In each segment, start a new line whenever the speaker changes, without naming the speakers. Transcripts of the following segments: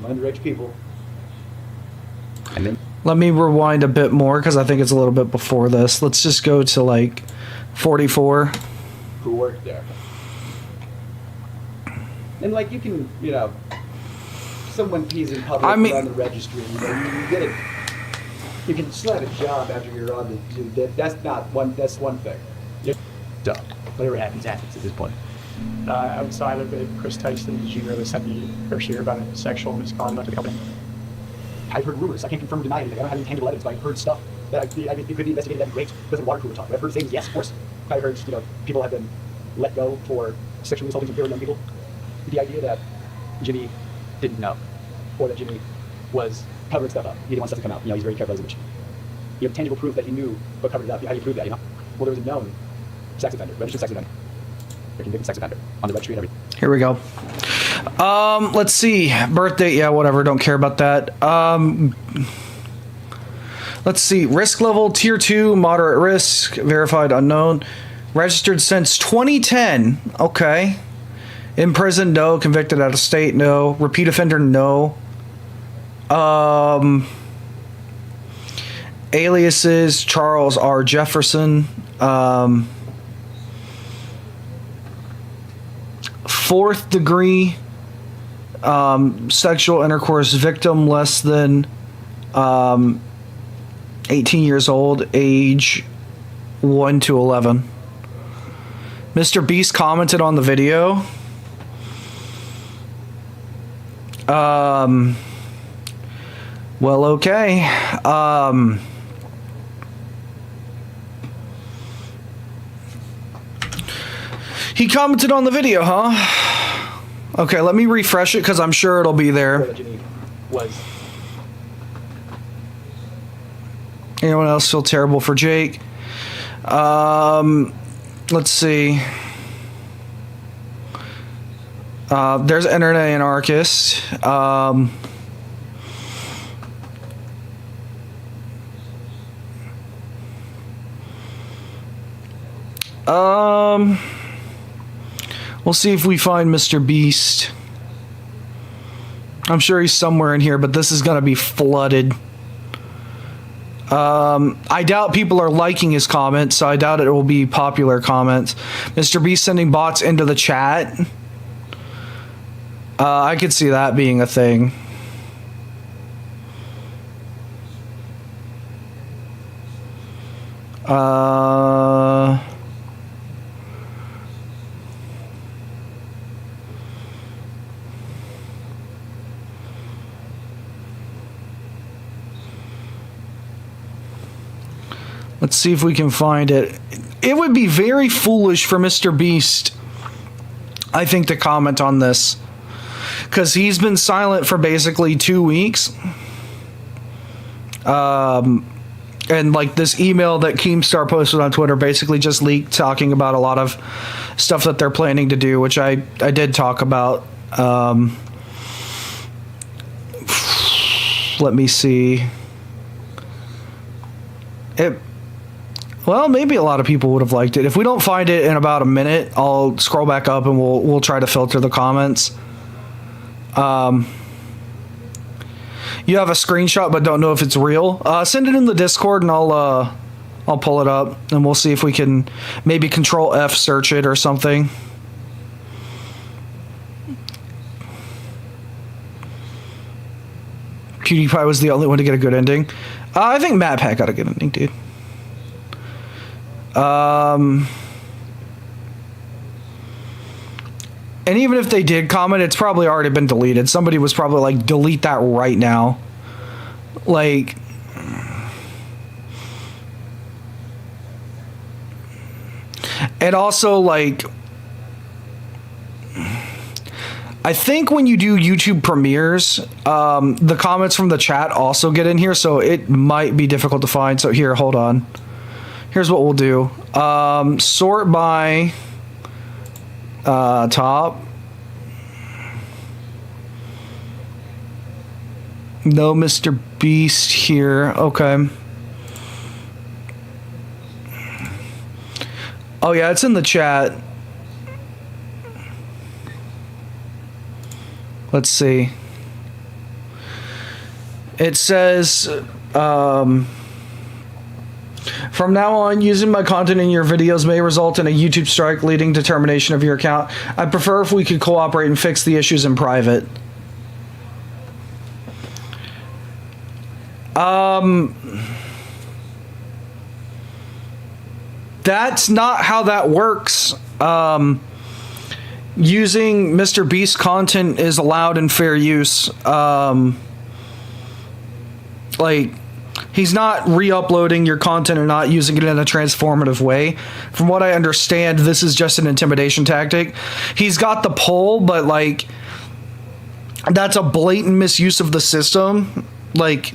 some underage people. And then
Let me rewind a bit more because I think it's a little bit before this. Let's just go to like 44.
who worked there. And like you can, you know, someone pees in public, you're on the registry, you know, you get it. You can still have a job after you're on the. That's one thing. Duh. Whatever happens at this point.
Outside of it, Chris Tyson, did you hear the second first year about a sexual misconduct of the company?
I've heard rumors. I can't confirm or deny anything. I don't have any tangible evidence, but I've heard stuff that it could be investigated. That'd be great. It doesn't water cooler talk. I've heard things. Yes, of course. I've heard, you know, people have been let go for sexually assaulting some very young people. The idea that Jimmy didn't know, or that Jimmy was covering stuff up. He didn't want stuff to come out. You know, he's very careful as a bitch. You have tangible proof that he knew but covered it up. How do you prove that? You know, well, there was a known sex offender, registered sex offender, a convicted sex offender on the registry and everything.
Here we go. Let's see. Birth date, yeah, whatever. Don't care about that. Let's see. Risk level, tier 2, moderate risk, verified unknown. Registered since 2010. Okay. In prison, no. Convicted out of state, no. Repeat offender, no. Aliases, Charles R. Jefferson. Fourth degree sexual intercourse victim, less than 18 years old, age 1 to 11. Mr. Beast commented on the video. Well, okay. He commented on the video, huh? Okay, let me refresh it because I'm sure it'll be there. Anyone else feel terrible for Jake? Let's see. There's Internet Anarchist. We'll see if we find Mr. Beast. I'm sure he's somewhere in here, but this is going to be flooded. I doubt people are liking his comments, so I doubt it will be popular comments. Mr. Beast sending bots into the chat. I could see that being a thing. Let's see if we can find it. It would be very foolish for Mr. Beast, I think, to comment on this, because he's been silent for basically 2 weeks. And like this email that Keemstar posted on Twitter basically just leaked, talking about a lot of stuff that they're planning to do, which I did talk about. Let me see. Well, maybe a lot of people would have liked it. If we don't find it in about a minute, I'll scroll back up and we'll try to filter the comments. You have a screenshot but don't know if it's real. Send it in the Discord and I'll pull it up and we'll see if we can maybe Control F search it or something. PewDiePie was the only one to get a good ending. I think Matt Pat got a good ending, dude. And even if they did comment, it's probably already been deleted. Somebody was probably like, delete that right now. Like, and also, like, I think when you do YouTube premieres, the comments from the chat also get in here, so it might be difficult to find. So here, hold on. Here's what we'll do. Sort by top. No Mr. Beast here. Okay. Oh yeah, it's in the chat. Let's see. It says, from now on, using my content in your videos may result in a YouTube strike leading to termination of your account. I prefer if we could cooperate and fix the issues in private. That's not how that works. Using Mr. Beast content is allowed in fair use. Like, he's not re-uploading your content and not using it in a transformative way. From what I understand, this is just an intimidation tactic. He's got the poll, but like, that's a blatant misuse of the system. Like,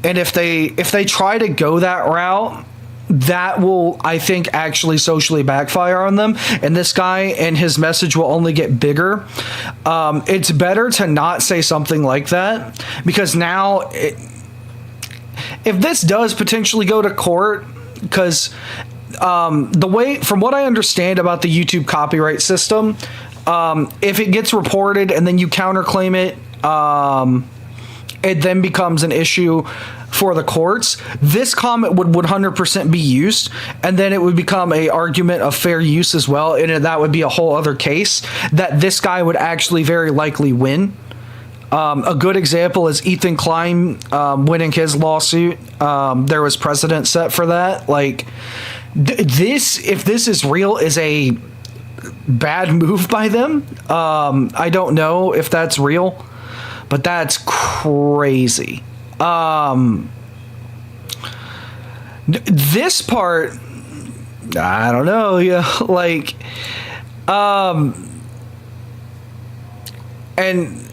and if they try to go that route, that will, I think, actually socially backfire on them. And this guy and his message will only get bigger. It's better to not say something like that, because now, if this does potentially go to court, because the way, from what I understand about the YouTube copyright system, if it gets reported and then you counterclaim it, it then becomes an issue for the courts. This comment would 100% be used, and then it would become a argument of fair use as well, and that would be a whole other case that this guy would actually very likely win. A good example is Ethan Klein winning his lawsuit. There was precedent set for that. Like, this, if this is real, is a bad move by them. I don't know if that's real, but that's crazy. This part, I don't know. Yeah, like, and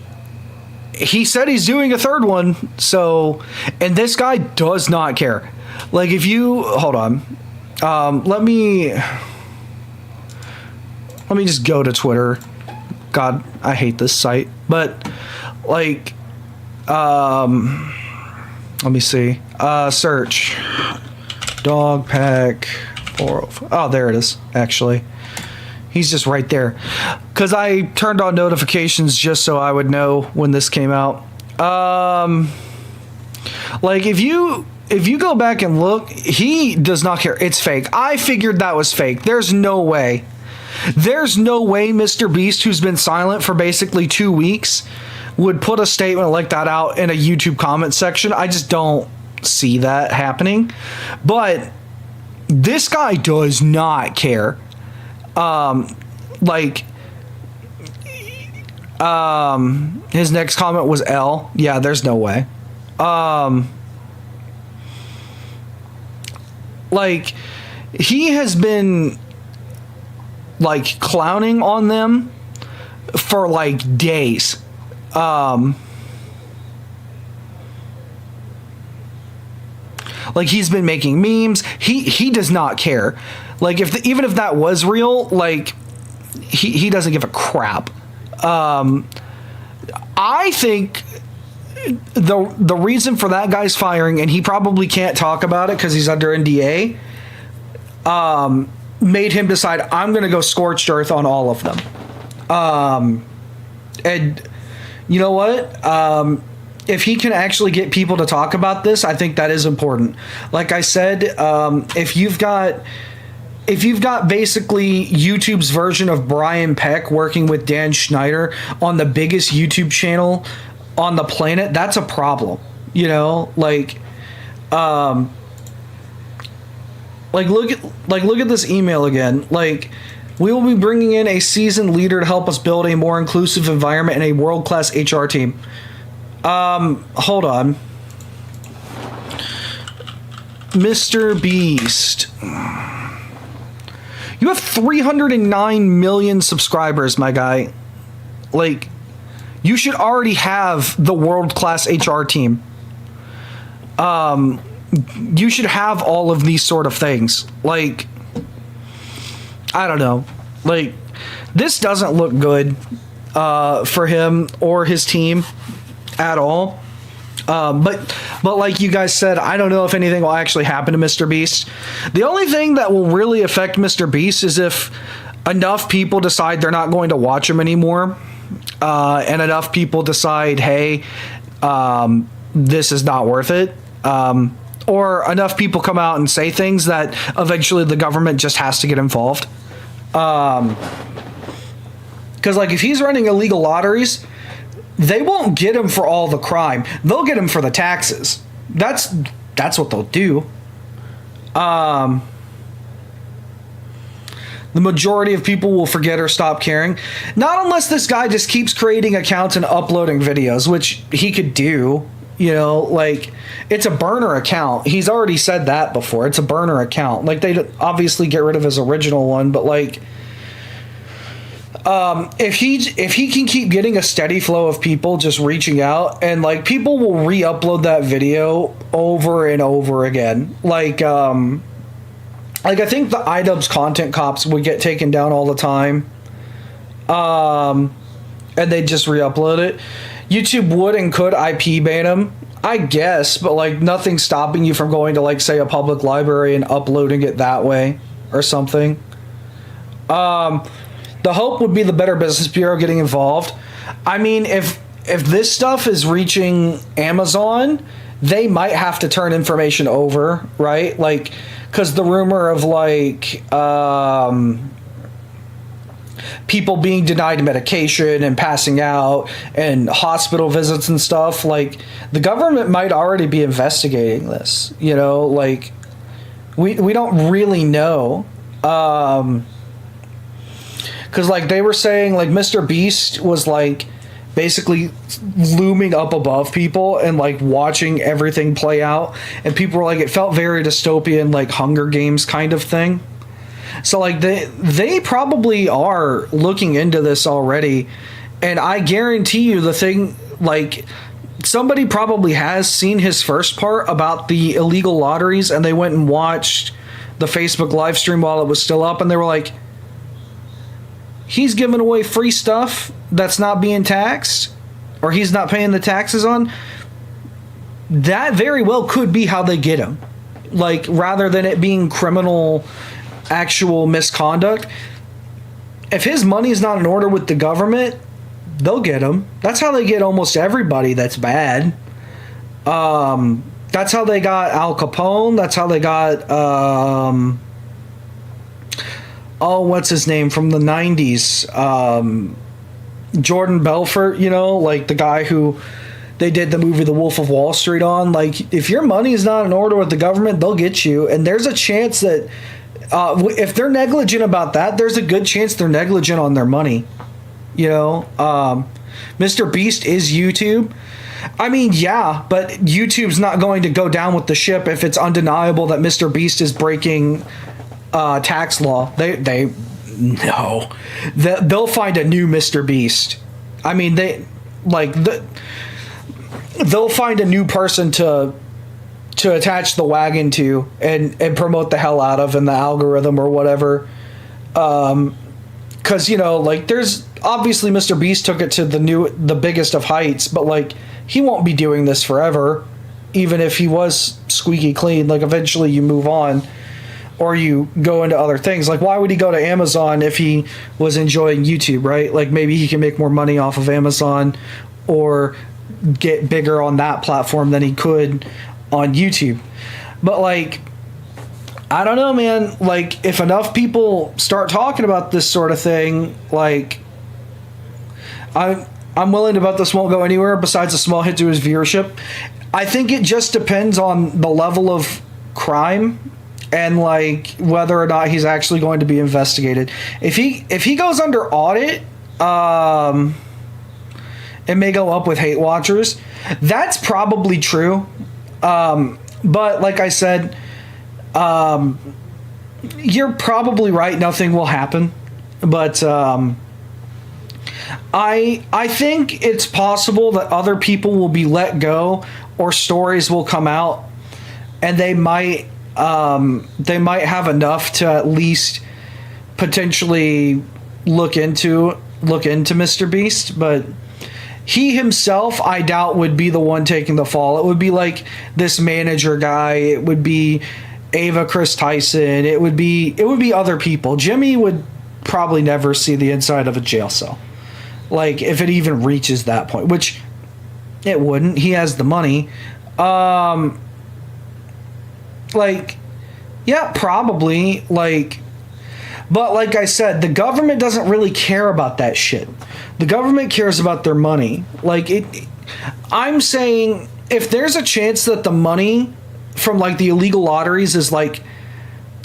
he said he's doing a third one. So, and this guy does not care. Like, if you hold on, let me just go to Twitter. God, I hate this site, but like, let me see. Search dog pack 405. Oh, there it is. Actually, he's just right there. Cause I turned on notifications just so I would know when this came out. Like, if you go back and look, he does not care. It's fake. I figured that was fake. There's no way. There's no way Mr. Beast, who's been silent for basically 2 weeks, would put a statement like that out in a YouTube comment section. I just don't see that happening. But this guy does not care. Like, his next comment was L. Yeah, there's no way. Like, he has been like clowning on them for like days. Like, he's been making memes. He does not care. Like, even if that was real, like, he doesn't give a crap. I think the reason for that guy's firing, and he probably can't talk about it because he's under NDA, made him decide, I'm going to go scorched earth on all of them. And you know what? If he can actually get people to talk about this, I think that is important. Like I said, if you've got basically YouTube's version of Brian Peck working with Dan Schneider on the biggest YouTube channel on the planet, that's a problem. You know, like look at this email again. Like, we will be bringing in a seasoned leader to help us build a more inclusive environment and a world-class HR team. Hold on. Mr. Beast. You have 309 million subscribers, my guy. Like, you should already have the world-class HR team. You should have all of these sort of things. Like, I don't know. Like, this doesn't look good for him or his team at all. But like you guys said, I don't know if anything will actually happen to Mr. Beast. The only thing that will really affect Mr. Beast is if enough people decide they're not going to watch him anymore, and enough people decide, hey, this is not worth it. Or enough people come out and say things that eventually the government just has to get involved. Because like if he's running illegal lotteries, they won't get him for all the crime. They'll get him for the taxes. That's what they'll do. The majority of people will forget or stop caring. Not unless this guy just keeps creating accounts and uploading videos, which he could do. You know, like, it's a burner account. He's already said that before. It's a burner account. Like, they'd obviously get rid of his original one, but, like, if he can keep getting a steady flow of people just reaching out, and, like, people will re-upload that video over and over again. Like, I think the iDubbbz content cops would get taken down all the time. And they'd just re-upload it. YouTube would and could IP ban him, I guess, but like nothing's stopping you from going to like say a public library and uploading it that way or something. The hope would be the Better Business Bureau getting involved. I mean, if this stuff is reaching Amazon, they might have to turn information over, right? Like, because the rumor of like people being denied medication and passing out and hospital visits and stuff, like the government might already be investigating this, you know, like we don't really know. Because like they were saying like Mr. Beast was like basically looming up above people and like watching everything play out, and people were like, it felt very dystopian, like Hunger Games kind of thing. So like they probably are looking into this already, and I guarantee you the thing, like somebody probably has seen his first part about the illegal lotteries, and they went and watched the Facebook live stream while it was still up, and they were like, he's giving away free stuff that's not being taxed, or he's not paying the taxes on. That very well could be how they get him, like rather than it being criminal actual misconduct. If his money's not in order with the government, they'll get him. That's how they get almost everybody that's bad. That's how they got Al Capone. That's how they got what's his name from the 90s, Jordan Belfort, you know, like the guy who they did the movie The Wolf of Wall Street on. Like, if your money is not in order with the government, they'll get you. And there's a chance that if they're negligent about that, there's a good chance they're negligent on their money. You know, Mr. Beast is YouTube. I mean, yeah, but YouTube's not going to go down with the ship if it's undeniable that Mr. Beast is breaking tax law. They'll find a new Mr. Beast. I mean, they'll find a new person to attach the wagon to and promote the hell out of in the algorithm or whatever. Because, you know, like, there's obviously Mr. Beast took it to the biggest of heights, but like he won't be doing this forever. Even if he was squeaky clean, like eventually you move on or you go into other things. Like, why would he go to Amazon if he was enjoying YouTube, right? Like, maybe he can make more money off of Amazon or get bigger on that platform than he could on YouTube. But like, I don't know, man. Like, if enough people start talking about this sort of thing, like, I'm willing to bet this won't go anywhere besides a small hit to his viewership. I think it just depends on the level of crime and like whether or not he's actually going to be investigated. If he goes under audit, it may go up with hate watchers. That's probably true. But like I said, you're probably right. Nothing will happen. But I think it's possible that other people will be let go or stories will come out, and they might have enough to at least potentially look into Mr. Beast. But he himself, I doubt, would be the one taking the fall. It would be like this manager guy. It would be Ava Chris Tyson. It would be other people. Jimmy would probably never see the inside of a jail cell, like if it even reaches that point, which It wouldn't. He has the money. Like, yeah, probably. Like, but like I said, the government doesn't really care about that shit. The government cares about their money. Like, I'm saying if there's a chance that the money from like the illegal lotteries is like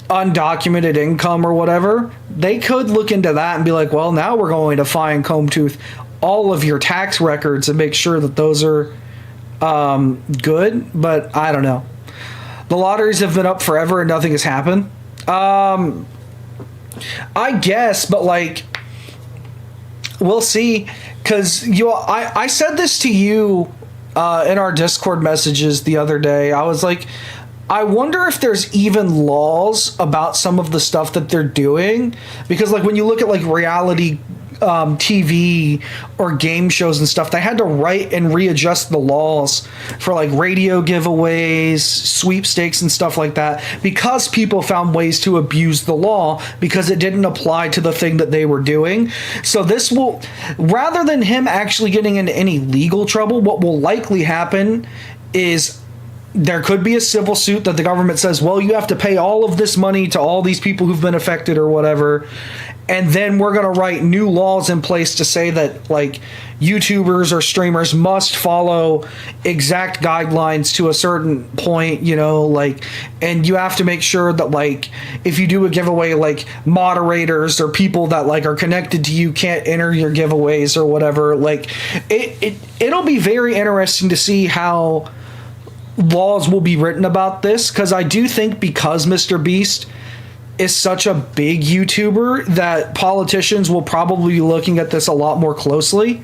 undocumented income or whatever, they could look into that and be like, well, now we're going to fine comb tooth all of your tax records and make sure that those are good. But I don't know. The lotteries have been up forever and nothing has happened. I guess, but like, we'll see. Because I said this to you in our Discord messages the other day. I was like, I wonder if there's even laws about some of the stuff that they're doing. Because like when you look at like reality TV or game shows and stuff, they had to write and readjust the laws for like radio giveaways, sweepstakes and stuff like that, because people found ways to abuse the law because it didn't apply to the thing that they were doing. So this will, rather than him actually getting into any legal trouble, what will likely happen is there could be a civil suit that the government says, well, you have to pay all of this money to all these people who've been affected or whatever. And then we're going to write new laws in place to say that like YouTubers or streamers must follow exact guidelines to a certain point, you know, like, and you have to make sure that like if you do a giveaway, like moderators or people that like are connected to you can't enter your giveaways or whatever. Like it'll be very interesting to see how laws will be written about this, because I do think because Mr. Beast is such a big YouTuber that politicians will probably be looking at this a lot more closely,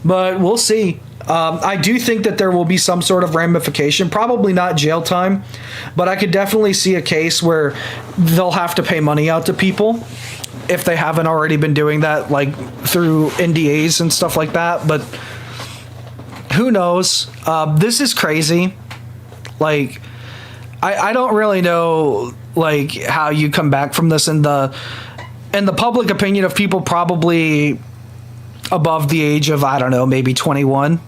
but we'll see. I do think that there will be some sort of ramification, probably not jail time, but I could definitely see a case where they'll have to pay money out to people if they haven't already been doing that, like through NDAs and stuff like that. But who knows? This is crazy. Like, I don't really know like how you come back from this in the public opinion of people probably above the age of, I don't know, maybe 21.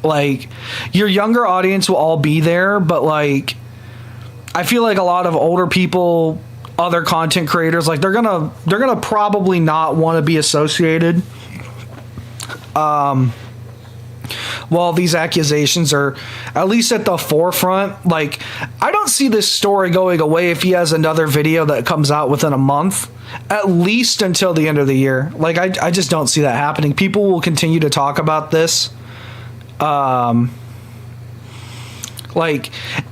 Like, your younger audience will all be there, but like I feel like a lot of older people, other content creators, like they're gonna probably not want to be associated while these accusations are at least at the forefront. Like, I don't see this story going away if he has another video that comes out within a month, at least until the end of the year. Like, I just don't see that happening. People will continue to talk about this. Like,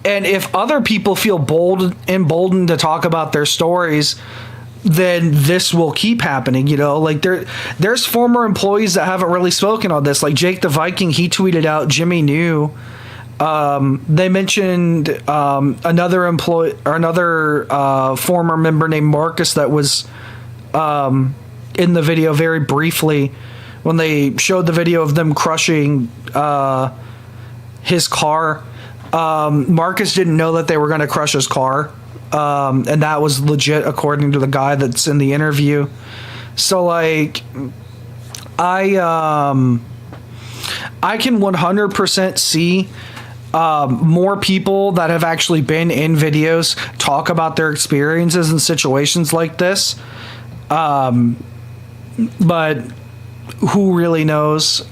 and if other people feel emboldened to talk about their stories, then this will keep happening, you know. Like there's former employees that haven't really spoken on this. Like Jake the Viking, he tweeted out Jimmy New. They mentioned another employee or another former member named Marcus that was in the video very briefly when they showed the video of them crushing his car. Marcus didn't know that they were going to crush his car. And that was legit according to the guy that's in the interview. So like I can 100% see more people that have actually been in videos talk about their experiences in situations like this. But who really knows?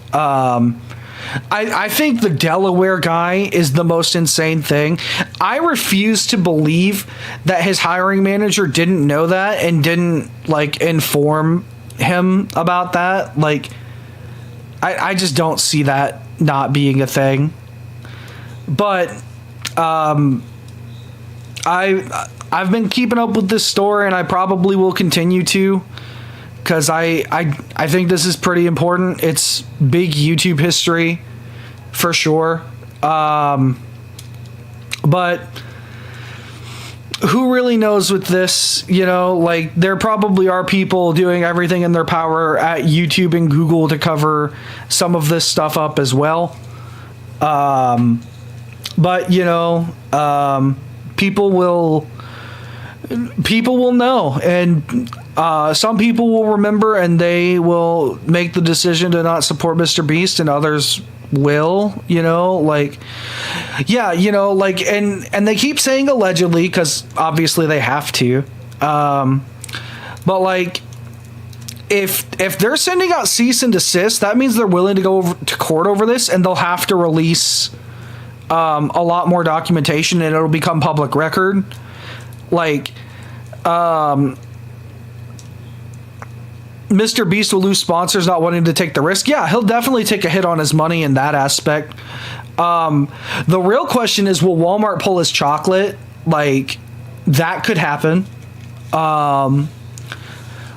I think the Delaware guy is the most insane thing. I refuse to believe that his hiring manager didn't know that and didn't like inform him about that. Like, I just don't see that not being a thing. But I've been keeping up with this story, and I probably will continue to, because I think this is pretty important. It's big YouTube history for sure. But who really knows with this, you know? Like, there probably are people doing everything in their power at YouTube and Google to cover some of this stuff up as well. But, you know, people will know, and some people will remember, and they will make the decision to not support Mr. Beast, and others will, you know, like, yeah, you know, like, and they keep saying allegedly because obviously they have to, but like, if they're sending out cease and desist, that means they're willing to go over to court over this, and they'll have to release a lot more documentation, and it'll become public record. Like, Mr. Beast will lose sponsors not wanting to take the risk. Yeah, he'll definitely take a hit on his money in that aspect. The real question is, will Walmart pull his chocolate? Like, that could happen.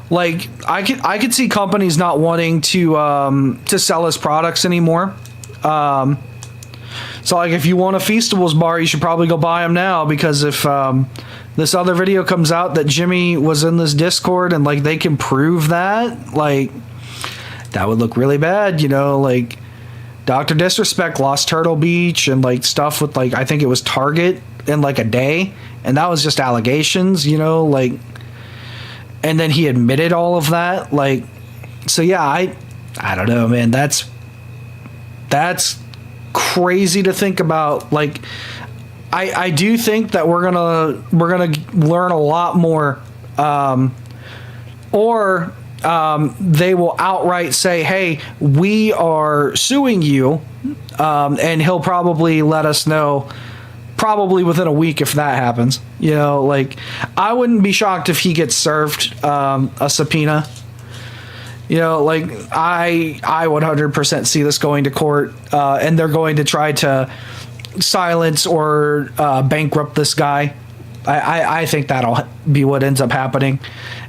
Like, I could see companies not wanting to sell his products anymore. So like, if you want a Feastables bar, you should probably go buy them now, because if this other video comes out that Jimmy was in this Discord and like they can prove that, like, that would look really bad, you know. Like, Dr. Disrespect lost Turtle Beach and like stuff with, like, I think it was Target in like a day, and that was just allegations, you know, like, and then he admitted all of that, like, so yeah, I don't know, man, that's crazy to think about. Like, I do think that we're gonna learn a lot more, or they will outright say, hey, we are suing you, and he'll probably let us know probably within a week if that happens, you know. Like, I wouldn't be shocked if he gets served a subpoena. You know, like, I 100% see this going to court, and they're going to try to silence or bankrupt this guy. I think that'll be what ends up happening,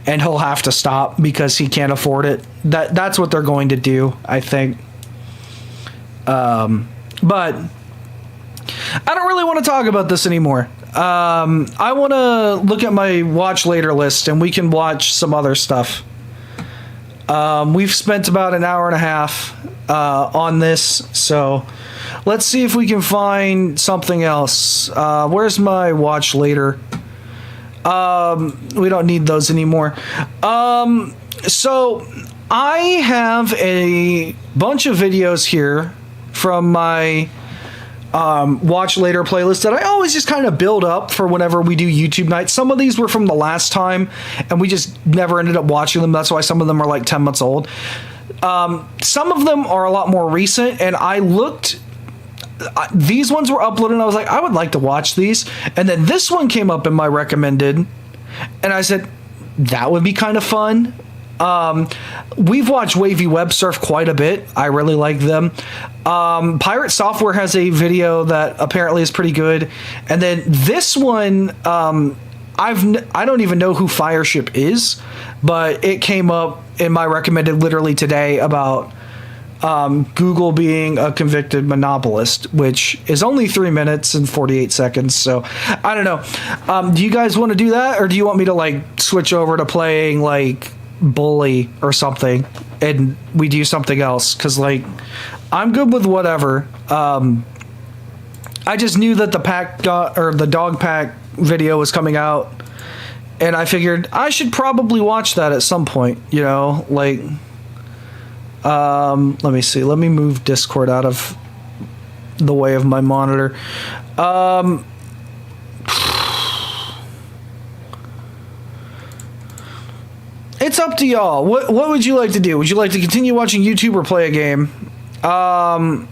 and he'll have to stop because he can't afford it. That's what they're going to do, I think. But I don't really want to talk about this anymore. I want to look at my watch later list, and we can watch some other stuff. We've spent about an hour and a half on this, so let's see if we can find something else. Where's my watch later? We don't need those anymore. So I have a bunch of videos here from my watch later playlist that I always just kind of build up for whenever we do YouTube nights. Some of these were from the last time, and we just never ended up watching them. That's why some of them are like 10 months old. Some of them are a lot more recent, and I looked. These ones were uploaded, and I was like, I would like to watch these. And then this one came up in my recommended, and I said, that would be kind of fun. We've watched Wavy Web Surf quite a bit. I really like them. Pirate Software has a video that apparently is pretty good. And then this one, I don't even know who Fireship is, but it came up in my recommended literally today about Google being a convicted monopolist, which is only 3 minutes and 48 seconds. So I don't know. Do you guys want to do that, or do you want me to like switch over to playing like Bully or something and we do something else? Because like, I'm good with whatever. I just knew that the dog pack video was coming out, and I figured I should probably watch that at some point, you know. Like, let me see, let me move Discord out of the way of my monitor. It's up to y'all. What would you like to do? Would you like to continue watching YouTube or play a game? I'm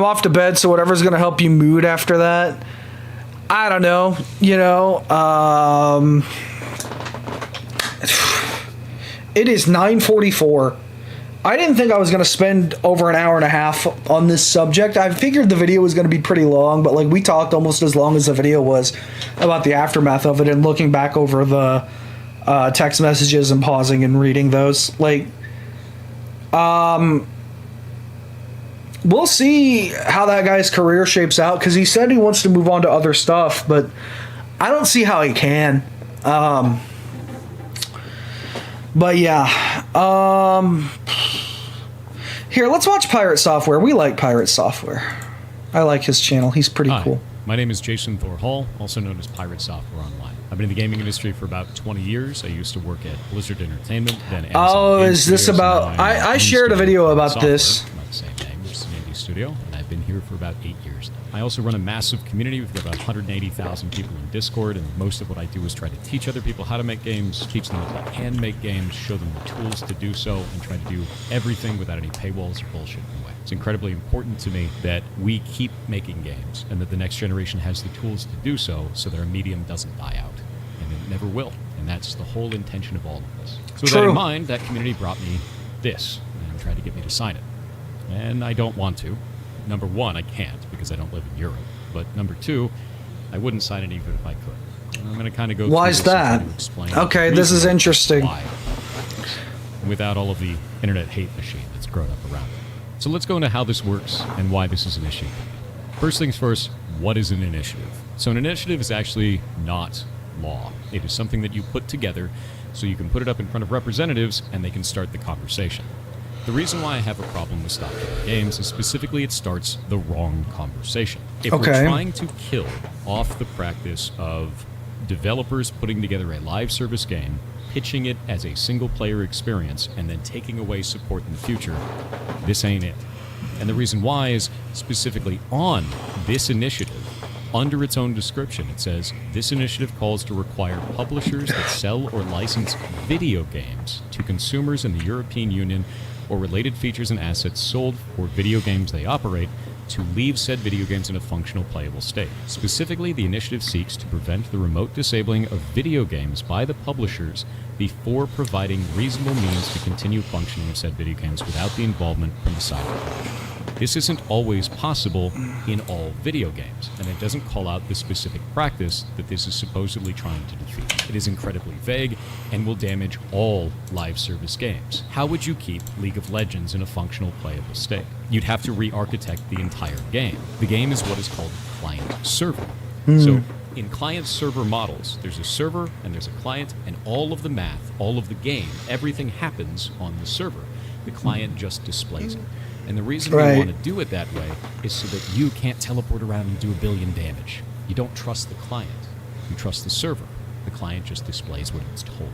off to bed, so whatever's going to help you mood after that. I don't know. You know, it is 9:44. I didn't think I was going to spend over an hour and a half on this subject. I figured the video was going to be pretty long, but like, we talked almost as long as the video was about the aftermath of it and looking back over the text messages and pausing and reading those. Like, we'll see how that guy's career shapes out, because he said he wants to move on to other stuff, but I don't see how he can. But yeah, here, let's watch Pirate Software. We like Pirate Software. I like his channel. He's pretty cool.
My name is Jason Thor Hall, also known as Pirate Software Online. I've been in the gaming industry for about 20 years. I used to work at Blizzard Entertainment, then Amazon
is this about... I shared a video about this.
Not the same name, just an indie studio. And I've I've been here for about 8 years now. I also run a massive community. We've got about 180,000 people in Discord, and most of what I do is try to teach other people how to make games, teach them that they can make games, show them the tools to do so, and try to do everything without any paywalls or bullshit in the way. It's incredibly important to me that we keep making games and that the next generation has the tools to do so that our medium doesn't die out. And it never will. And that's the whole intention of all of this. So with that in mind, that community brought me this and tried to get me to sign it. And I don't want to. Number one, I can't because I don't live in Europe. But number two, I wouldn't sign it even if I could. And I'm going to kind of go
Why
through
is
this and
that?
try to explain
Okay,
the
this is
reason
interesting.
why. Without all of the internet hate machine that's grown up around it. So let's go into how this works and why this is an issue. First things first, what is an initiative? So an initiative is actually not law. It is something that you put together so you can put it up in front of representatives and they can start the conversation. The reason why I have a problem with Stop Killing Games is specifically it starts the wrong conversation. If we're trying to kill off the practice of developers putting together a live service game, pitching it as a single-player experience, and then taking away support in the future, this ain't it. And the reason why is specifically on this initiative, under its own description, it says, this initiative calls to require publishers that sell or license video games to consumers in the European Union or related features and assets sold for video games they operate to leave said video games in a functional playable state. Specifically, the initiative seeks to prevent the remote disabling of video games by the publishers before providing reasonable means to continue functioning of said video games without the involvement from the side of the publisher. This isn't always possible in all video games, and it doesn't call out the specific practice that this is supposedly trying to defeat. It is incredibly vague and will damage all live service games. How would you keep League of Legends in a functional playable state? You'd have to re-architect the entire game. The game is what is called client-server. So in client-server models, there's a server and there's a client, and all of the math, all of the game, everything happens on the server. The client just displays it. And the reason we want to do it that way is so that you can't teleport around and do 1 billion damage. You don't trust the client. You trust the server. The client just displays what it's told,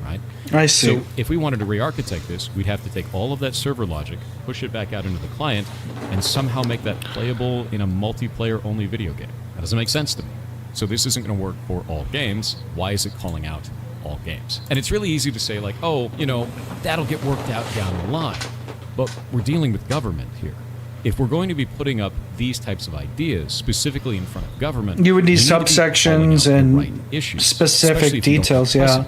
right?
I see.
So if we wanted to re-architect this, we'd have to take all of that server logic, push it back out into the client, and somehow make that playable in a multiplayer-only video game. That doesn't make sense to me. So this isn't going to work for all games. Why is it calling out all games? And it's really easy to say, like, oh, you know, that'll get worked out down the line. But we're dealing with government here. If we're going to be putting up these types of ideas specifically in front of government,
you would need subsections and
issues,
specific details, yeah.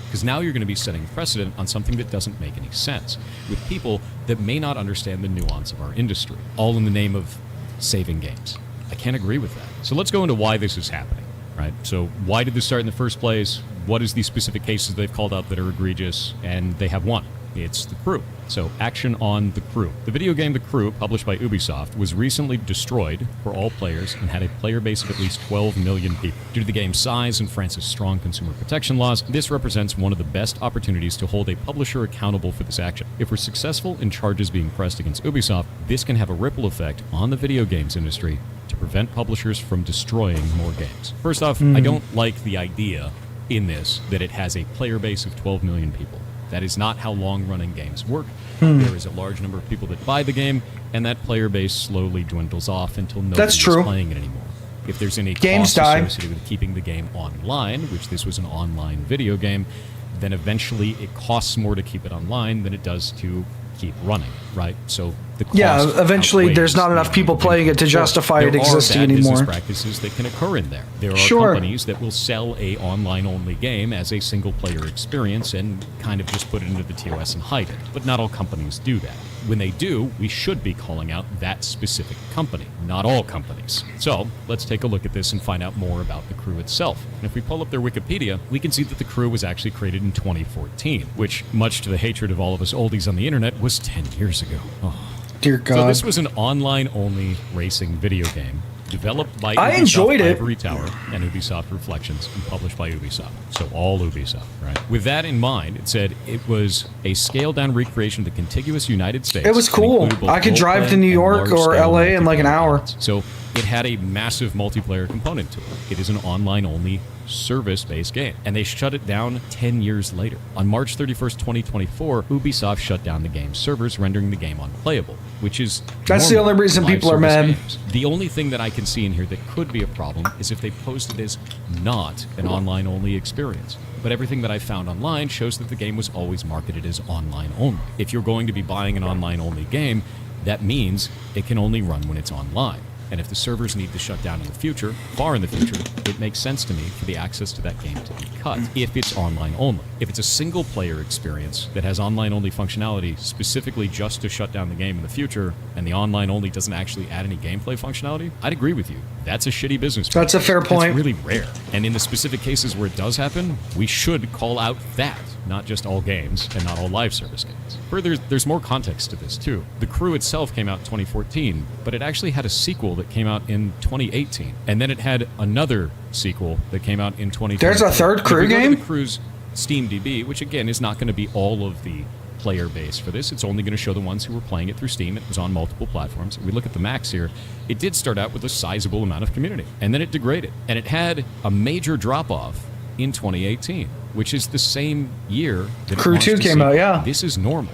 Because now you're going to be setting precedent on something that doesn't make any sense with people that may not understand the nuance of our industry, all in the name of saving games. I can't agree with that. So let's go into why this is happening, right? So why did this start in the first place? What is the specific cases they've called out that are egregious? And they have one. It's The Crew. So, action on The Crew. The video game The Crew, published by Ubisoft, was recently destroyed for all players and had a player base of at least 12 million people. Due to the game's size and France's strong consumer protection laws, this represents one of the best opportunities to hold a publisher accountable for this action. If we're successful in charges being pressed against Ubisoft, this can have a ripple effect on the video games industry to prevent publishers from destroying more games. First off, I don't like the idea in this that it has a player base of 12 million people. That is not how long-running games work. There is a large number of people that buy the game, and that player base slowly dwindles off until nobody is playing it anymore. If there's any cost associated with keeping the game online, which this was an online video game, then eventually it costs more to keep it online than it does to keep running, right? So the cost
eventually there's not enough people playing it to justify it existing anymore.
There are bad business practices that can occur in there. There are companies that will sell a online-only game as a single-player experience and kind of just put it into the TOS and hide it. But not all companies do that. When they do, we should be calling out that specific company, not all companies. So let's take a look at this and find out more about The Crew itself. And if we pull up their Wikipedia, we can see that The Crew was actually created in 2014, which, much to the hatred of all of us oldies on the internet, was 10 years ago. Oh.
Dear God.
So this was an online-only racing video game developed by
I
Ubisoft
enjoyed it.
Ivory Tower and Ubisoft Reflections and published by Ubisoft. So all Ubisoft, right? With that in mind, it said it was a scaled-down recreation of the contiguous United States.
It was cool. I could drive to New York or LA in like an hour.
So it had a massive multiplayer component to it. It is an online-only service-based game, and they shut it down 10 years later. On March 31st, 2024, Ubisoft shut down the game's servers, rendering the game unplayable, which is
That's the
normal
only reason
for live
people are
service
mad.
games. The only thing that I can see in here that could be a problem is if they posted as not an online-only experience. But everything that I found online shows that the game was always marketed as online only. If you're going to be buying an online-only game, that means it can only run when it's online. And if the servers need to shut down in the future, far in the future, it makes sense to me for the access to that game to be cut if it's online only. If it's a single player experience that has online only functionality specifically just to shut down the game in the future, and the online only doesn't actually add any gameplay functionality, I'd agree with you. That's a shitty business
That's a fair point.
It's really rare. And in the specific cases where it does happen, we should call out that, not just all games and not all live service games. Further, there's more context to this too. The Crew itself came out in 2014, but it actually had a sequel that came out in 2018. And then it had another sequel that came out in 2020.
There's a third Crew game?
The Crew's Steam DB, which again is not going to be all of the player base for this. It's only going to show the ones who were playing it through Steam. It was on multiple platforms. If we look at the max here, it did start out with a sizable amount of community, and then it degraded. And it had a major drop-off in 2018, which is the same year that
Crew 2 came out, yeah.
This is normal.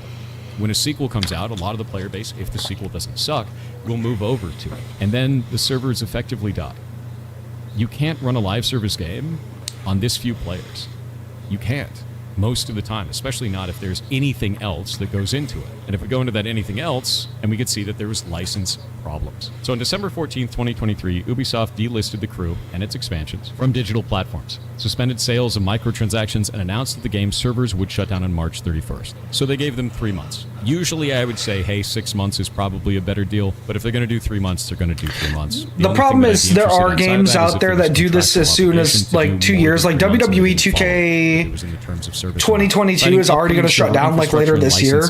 When a sequel comes out, a lot of the player base, if the sequel doesn't suck, will move over to it. And then the servers effectively die. You can't run a live service game on this few players. You can't. Most of the time, especially not if there's anything else that goes into it. And if we go into that anything else, and we could see that there was license problems. So on December 14th, 2023, Ubisoft delisted the Crew and its expansions from digital platforms, suspended sales of microtransactions, and announced that the game's servers would shut down on March 31st. So they gave them 3 months. Usually I would say, hey, 6 months is probably a better deal, but if they're going to do 3 months, they're going to do 3 months.
The problem is there are games out there that do this as soon as like 2 years, like WWE 2K 2022 is already going to shut down like later this year,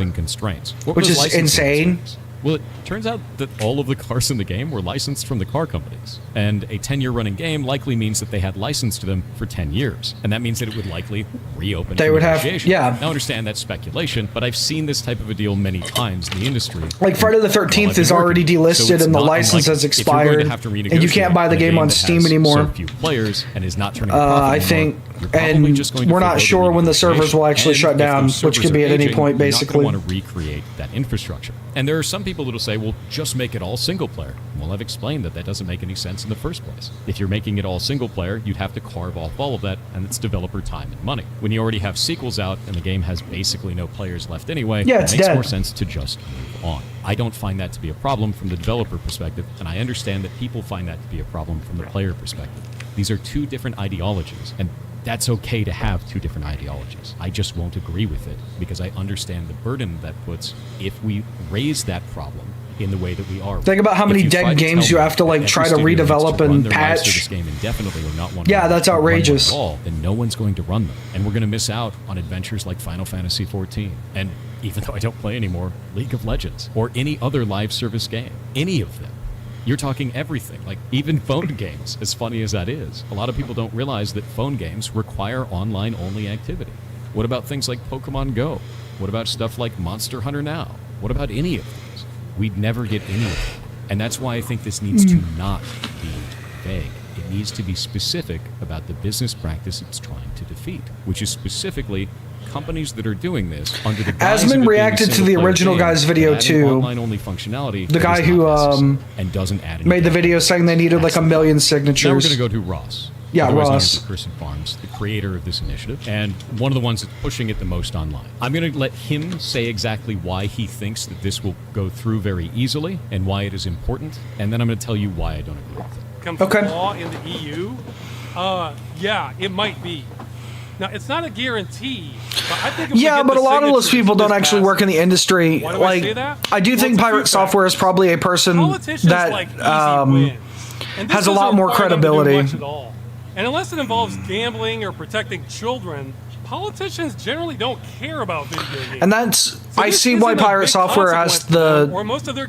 which is insane.
Well, it turns out that all of the cars in the game were licensed from the car companies. And a 10-year running game likely means that they had license to them for 10 years. And that means that it would likely reopen.
They would have, yeah.
Now, I understand that's speculation, but I've seen this type of a deal many times in the industry.
Like Friday the 13th is already delisted and the license has expired. And you can't buy the game on Steam anymore.
So few players and is not turning
I think, and we're not sure when the servers will actually shut down, which could be at any point, basically.
You're not going to want to recreate that infrastructure. And there are some people that will say, well, just make it all single player. Well, I've explained that that doesn't make any sense in the first place. If you're making it all single player, you'd have to carve off all of that, and it's developer time and money. When you already have sequels out and the game has basically no players left anyway,
yeah,
it makes
dead.
more sense to just move on. I don't find that to be a problem from the developer perspective, and I understand that people find that to be a problem from the player perspective. These are two different ideologies, and that's okay to have two different ideologies. I just won't agree with it because I understand the burden that puts if we raise that problem in the way that we are.
Think about how many dead games you have to like try to redevelop and patch.
Game indefinitely or not want
yeah, that's outrageous.
At all, then no one's going to run them, and we're going to miss out on adventures like Final Fantasy XIV, and even though I don't play anymore, League of Legends or any other live service game, any of them. You're talking everything, like even phone games, as funny as that is. A lot of people don't realize that phone games require online-only activity. What about things like Pokemon Go? What about stuff like Monster Hunter Now? What about any of these? We'd never get any of them. And that's why I think this needs to not be vague. It needs to be specific about the business practice it's trying to defeat, which is specifically companies that are doing this under the guise
Asmon
of
reacted to the original guy's video too.
Online-only functionality.
The guy who
and doesn't add
made the video saying they needed like 1 million signatures.
Now we're going to go to Ross.
Yeah, Ross.
Person Farms, the creator of this initiative, and one of the ones that's pushing it the most online. I'm going to let him say exactly why he thinks that this will go through very easily and why it is important, and then I'm going to tell you why I don't agree with it.
Comes to law in the EU, yeah, it might be. Now, it's not a guarantee, but I think if
yeah, but a lot of those people don't actually work in the industry.
Why do
like,
I say that?
I do think Pirate Software is probably a person that
like
has a lot more credibility.
And unless it involves gambling or protecting children, politicians generally don't care about video games.
And that's, so I see why Pirate Software has the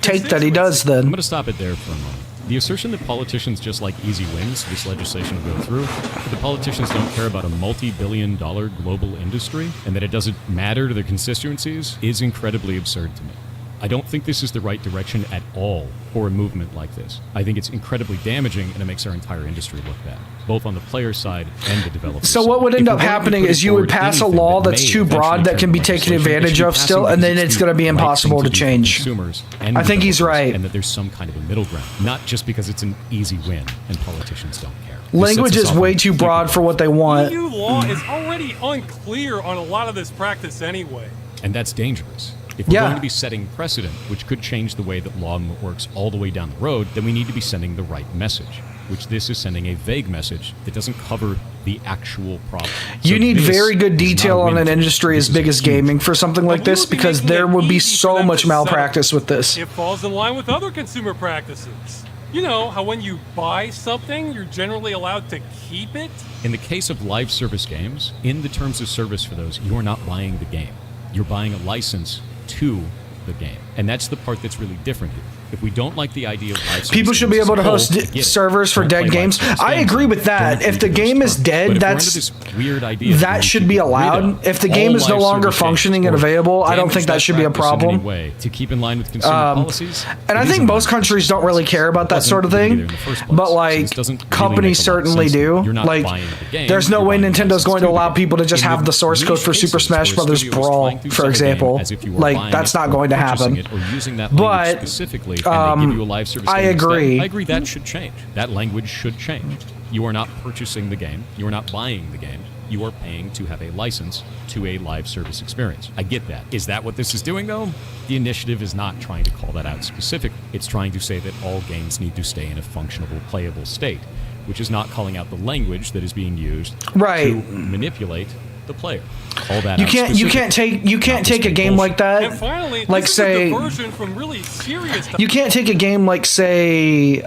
take that he does then.
I'm going to stop it there for a moment. The assertion that politicians just like easy wins, this legislation will go through, that the politicians don't care about a multi-billion-dollar global industry, and that it doesn't matter to their constituencies, is incredibly absurd to me. I don't think this is the right direction at all for a movement like this. I think it's incredibly damaging, and it makes our entire industry look bad, both on the player side and the developer
So
side.
what would end
If
up
we're going to be
happening
putting
is you would
forward
pass a
anything
law
that
that's
may
too broad
eventually
that
turn
can be
into
taken
legislation,
advantage
it should
of
be
still,
passing
and then
because
it's
the
going to be
right
impossible
thing
to
do for
change.
consumers and
I think he's
developers,
right.
and that there's some kind of a middle ground, not just because it's an easy win and politicians don't care. This
Language
sets us
is
off
way
on
too
people.
broad for what they want.
EU law is already unclear on a lot of this practice anyway.
And that's dangerous. If we're
Yeah.
going to be setting precedent, which could change the way that law works all the way down the road, then we need to be sending the right message, which this is sending a vague message that doesn't cover the actual problem.
You
So
need
this
very good
is not
detail
a
on
win
an
for us.
industry as
This is
big
a
as
huge
gaming for something like
But we
this
would be
because
making
there
it
would be
easy for
so
them
much
to settle.
malpractice with this.
It falls in line with other consumer practices. You know how when you buy something, you're generally allowed to keep it?
In the case of live service games, in the terms of service for those, you are not buying the game. You're buying a license to the game. And that's the part that's really different here. If we don't like the idea of live service
People should be
games as
able to
a whole,
host
I get it.
servers for
Don't
dead
play live
games.
service
I
games,
agree with
don't
that.
agree
If the
to
game
those
is
terms.
dead,
But if we're
that's-
under this weird idea
that
we
should be
get rid
allowed.
of
If the game
all
is no
live
longer
service
functioning
games
and
or
available, I don't
damage
think that should be a
practice in any
problem.
way to keep in line with consumer policies,
And I
it
think
isn't
most
in
countries don't really care about that
Doesn't
sort of
either
thing,
in the first place.
but
So
like
this doesn't really
companies
make a lot of
certainly
sense.
do.
You're not
Like,
buying the game,
there's no
you're
way
buying
Nintendo's
license
going to
to
allow
the
people to just
game.
have the source
In
code
niche
for Super
cases
Smash
where a
Bros.
studio is
Brawl,
trying to
for
sell a game
example.
as if you were
Like,
buying
that's
it
not
or
going to
purchasing
happen.
it or using that
But,
language specifically, and they give you a live service
I
game instead,
agree.
I agree that should change. That language should change. You are not purchasing the game. You are not buying the game. You are paying to have a license to a live service experience. I get that. Is that what this is doing, though? The initiative is not trying to call that out specifically. It's trying to say that all games need to stay in a functional, playable state, which is not calling out the language that is being used
Right.
to manipulate the player. Call that
You
out
can't
specifically.
take
Not
take a
just
game like that.
And finally,
like
this
say
is a diversion from really serious
you can't take a game like say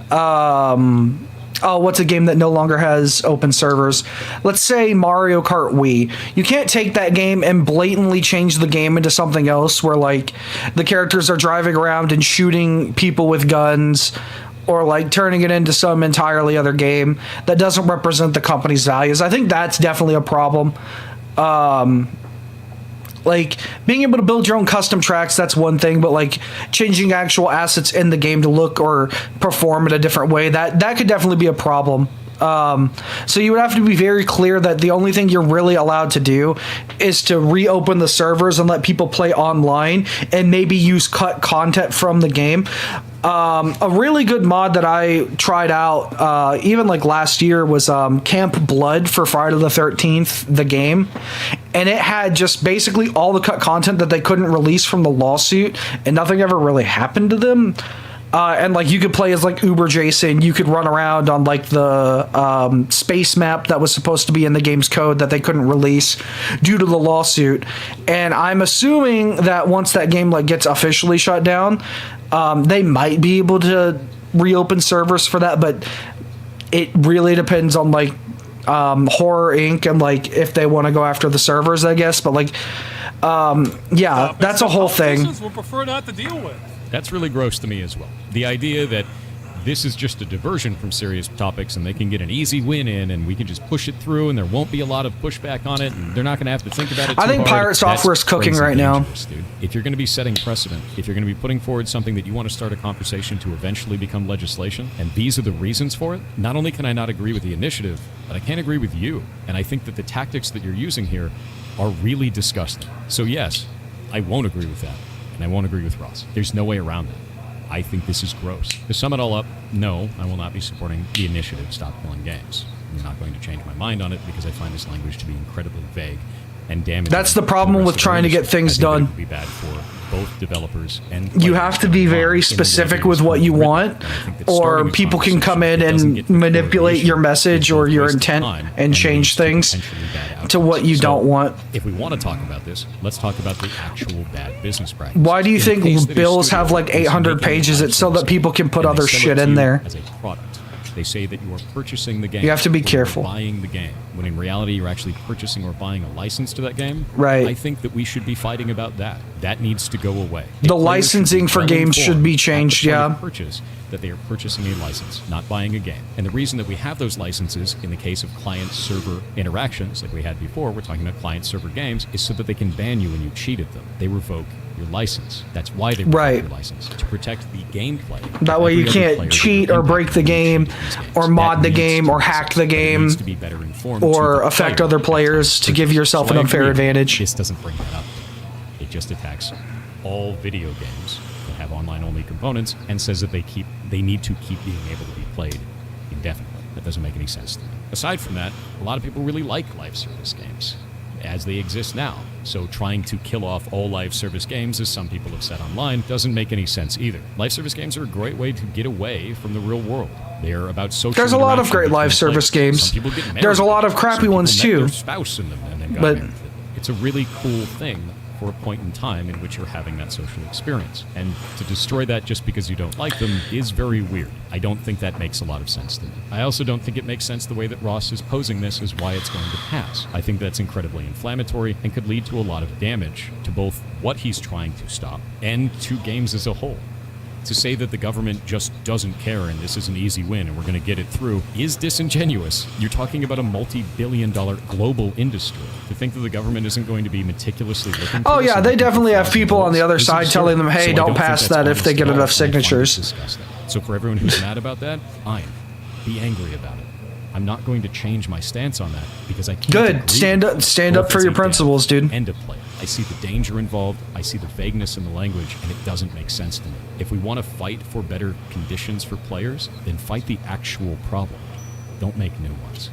what's a game that no longer has open servers? Let's say Mario Kart Wii. You can't take that game and blatantly change the game into something else where like the characters are driving around and shooting people with guns or like turning it into some entirely other game that doesn't represent the company's values. I think that's definitely a problem. Like being able to build your own custom tracks, that's one thing, but like changing actual assets in the game to look or perform in a different way, that could definitely be a problem. So you would have to be very clear that the only thing you're really allowed to do is to reopen the servers and let people play online and maybe use cut content from the game. A really good mod that I tried out, even like last year, was Camp Blood for Friday the 13th, the game. And it had just basically all the cut content that they couldn't release from the lawsuit, and nothing ever really happened to them. And like you could play as like Uber Jason, you could run around on like the space map that was supposed to be in the game's code that they couldn't release due to the lawsuit. And I'm assuming that once that game like gets officially shut down, they might be able to reopen servers for that, but it really depends on like Horror Inc. and like if they want to go after the servers, I guess. But like, yeah, that's a whole thing.
Politicians will prefer not to deal with.
That's really gross to me as well. The idea that this is just a diversion from serious topics and they can get an easy win in and we can just push it through and there won't be a lot of pushback on it and they're not going to have to think about it too
I think
hard.
Pirate Software is
That's
cooking
crazy
right now.
dangerous, dude. If you're going to be setting precedent, if you're going to be putting forward something that you want to start a conversation to eventually become legislation, and these are the reasons for it, not only can I not agree with the initiative, but I can't agree with you. And I think that the tactics that you're using here are really disgusting. So yes, I won't agree with that. And I won't agree with Ross. There's no way around that. I think this is gross. To sum it all up, no, I will not be supporting the initiative Stop Killing Games. I'm not going to change my mind on it because I find this language to be incredibly vague and damaging.
That's the problem
to rest
with
of the
trying to get
industry.
things
I think that
done.
it would be bad for both developers and
You
players
have to be
in the
very
way
specific
that
with
it's
what you
written.
want,
And I think that
or
starting a
people can come in
conversation that doesn't
and
get to the core of the
manipulate
issue
your message
is
or
both
your
waste of
intent
time
and change
leads to
things
potentially bad
to what
outcomes.
you
So,
don't want.
If we want to talk about this, let's talk about the actual bad business practice.
Why do you
In
think
the case that a
bills
studio
have like
is
800
making
pages? It's so that people can put
and they
other
sell it
shit
to
in
you
there.
as a product. They say that you are purchasing the game.
You have to be
or you're
careful.
buying the game. when in reality you're actually purchasing or buying a license to that game,
Right.
I think that we should be fighting about that. That needs to go away.
The
Players
licensing
should
for
be
games should be
well-informed
changed,
at the point
yeah.
of purchase that they are purchasing a license, not buying a game. And the reason that we have those licenses in the case of client-server interactions like we had before, we're talking about client-server games, is so that they can ban you when you cheated them. They revoke your license. That's why they revoke
Right.
your license, to protect the gameplay.
That way you
Every other player
can't
that
cheat
you're
or break the
impacting
game,
when you cheat in these games.
or mod
That
the
needs
game,
to
or
be
hack
said.
the
It
game,
needs to be better informed
or
to the
affect
player
other
at
players
times.
to give yourself
So
an
I
unfair
agree.
advantage.
This doesn't bring that up. It just attacks all video games that have online-only components and says that they need to keep being able to be played indefinitely. That doesn't make any sense to me. Aside from that, a lot of people really like live service games as they exist now. So trying to kill off all live service games, as some people have said online, doesn't make any sense either. Live service games are a great way to get away from the real world. They're about social.
There's a lot of
interaction
great
between
live service
players.
games.
Some people get married.
There's a lot of
Some
crappy
people
ones
met
too.
their spouse in them and then got
But-
married. It's a really cool thing for a point in time in which you're having that social experience. And to destroy that just because you don't like them is very weird. I don't think that makes a lot of sense to me. I also don't think it makes sense the way that Ross is posing this is why it's going to pass. I think that's incredibly inflammatory and could lead to a lot of damage to both what he's trying to stop and to games as a whole. To say that the government just doesn't care and this is an easy win and we're going to get it through is disingenuous. You're talking about a multi-billion-dollar global industry. To think that the government isn't going to be meticulously looking for
Oh
this
yeah,
and
they
looking for
definitely have
flaws
people
and
on the
holes
other
is
side
absurd.
telling them, hey,
So I
don't
think
pass
that's
that if they
honest
get
at all.
enough
I find it
signatures.
disgusting. So for everyone who's mad about that, fine. Be angry about it. I'm not going to change my stance on that because I can't
Good.
agree
Stand
with
up-
it.
stand
Or
up
if
for
it's
your
a death,
principles, dude.
End of play. I see the danger involved. I see the vagueness in the language, and it doesn't make sense to me. If we want to fight for better conditions for players, then fight the actual problem. Don't make new ones.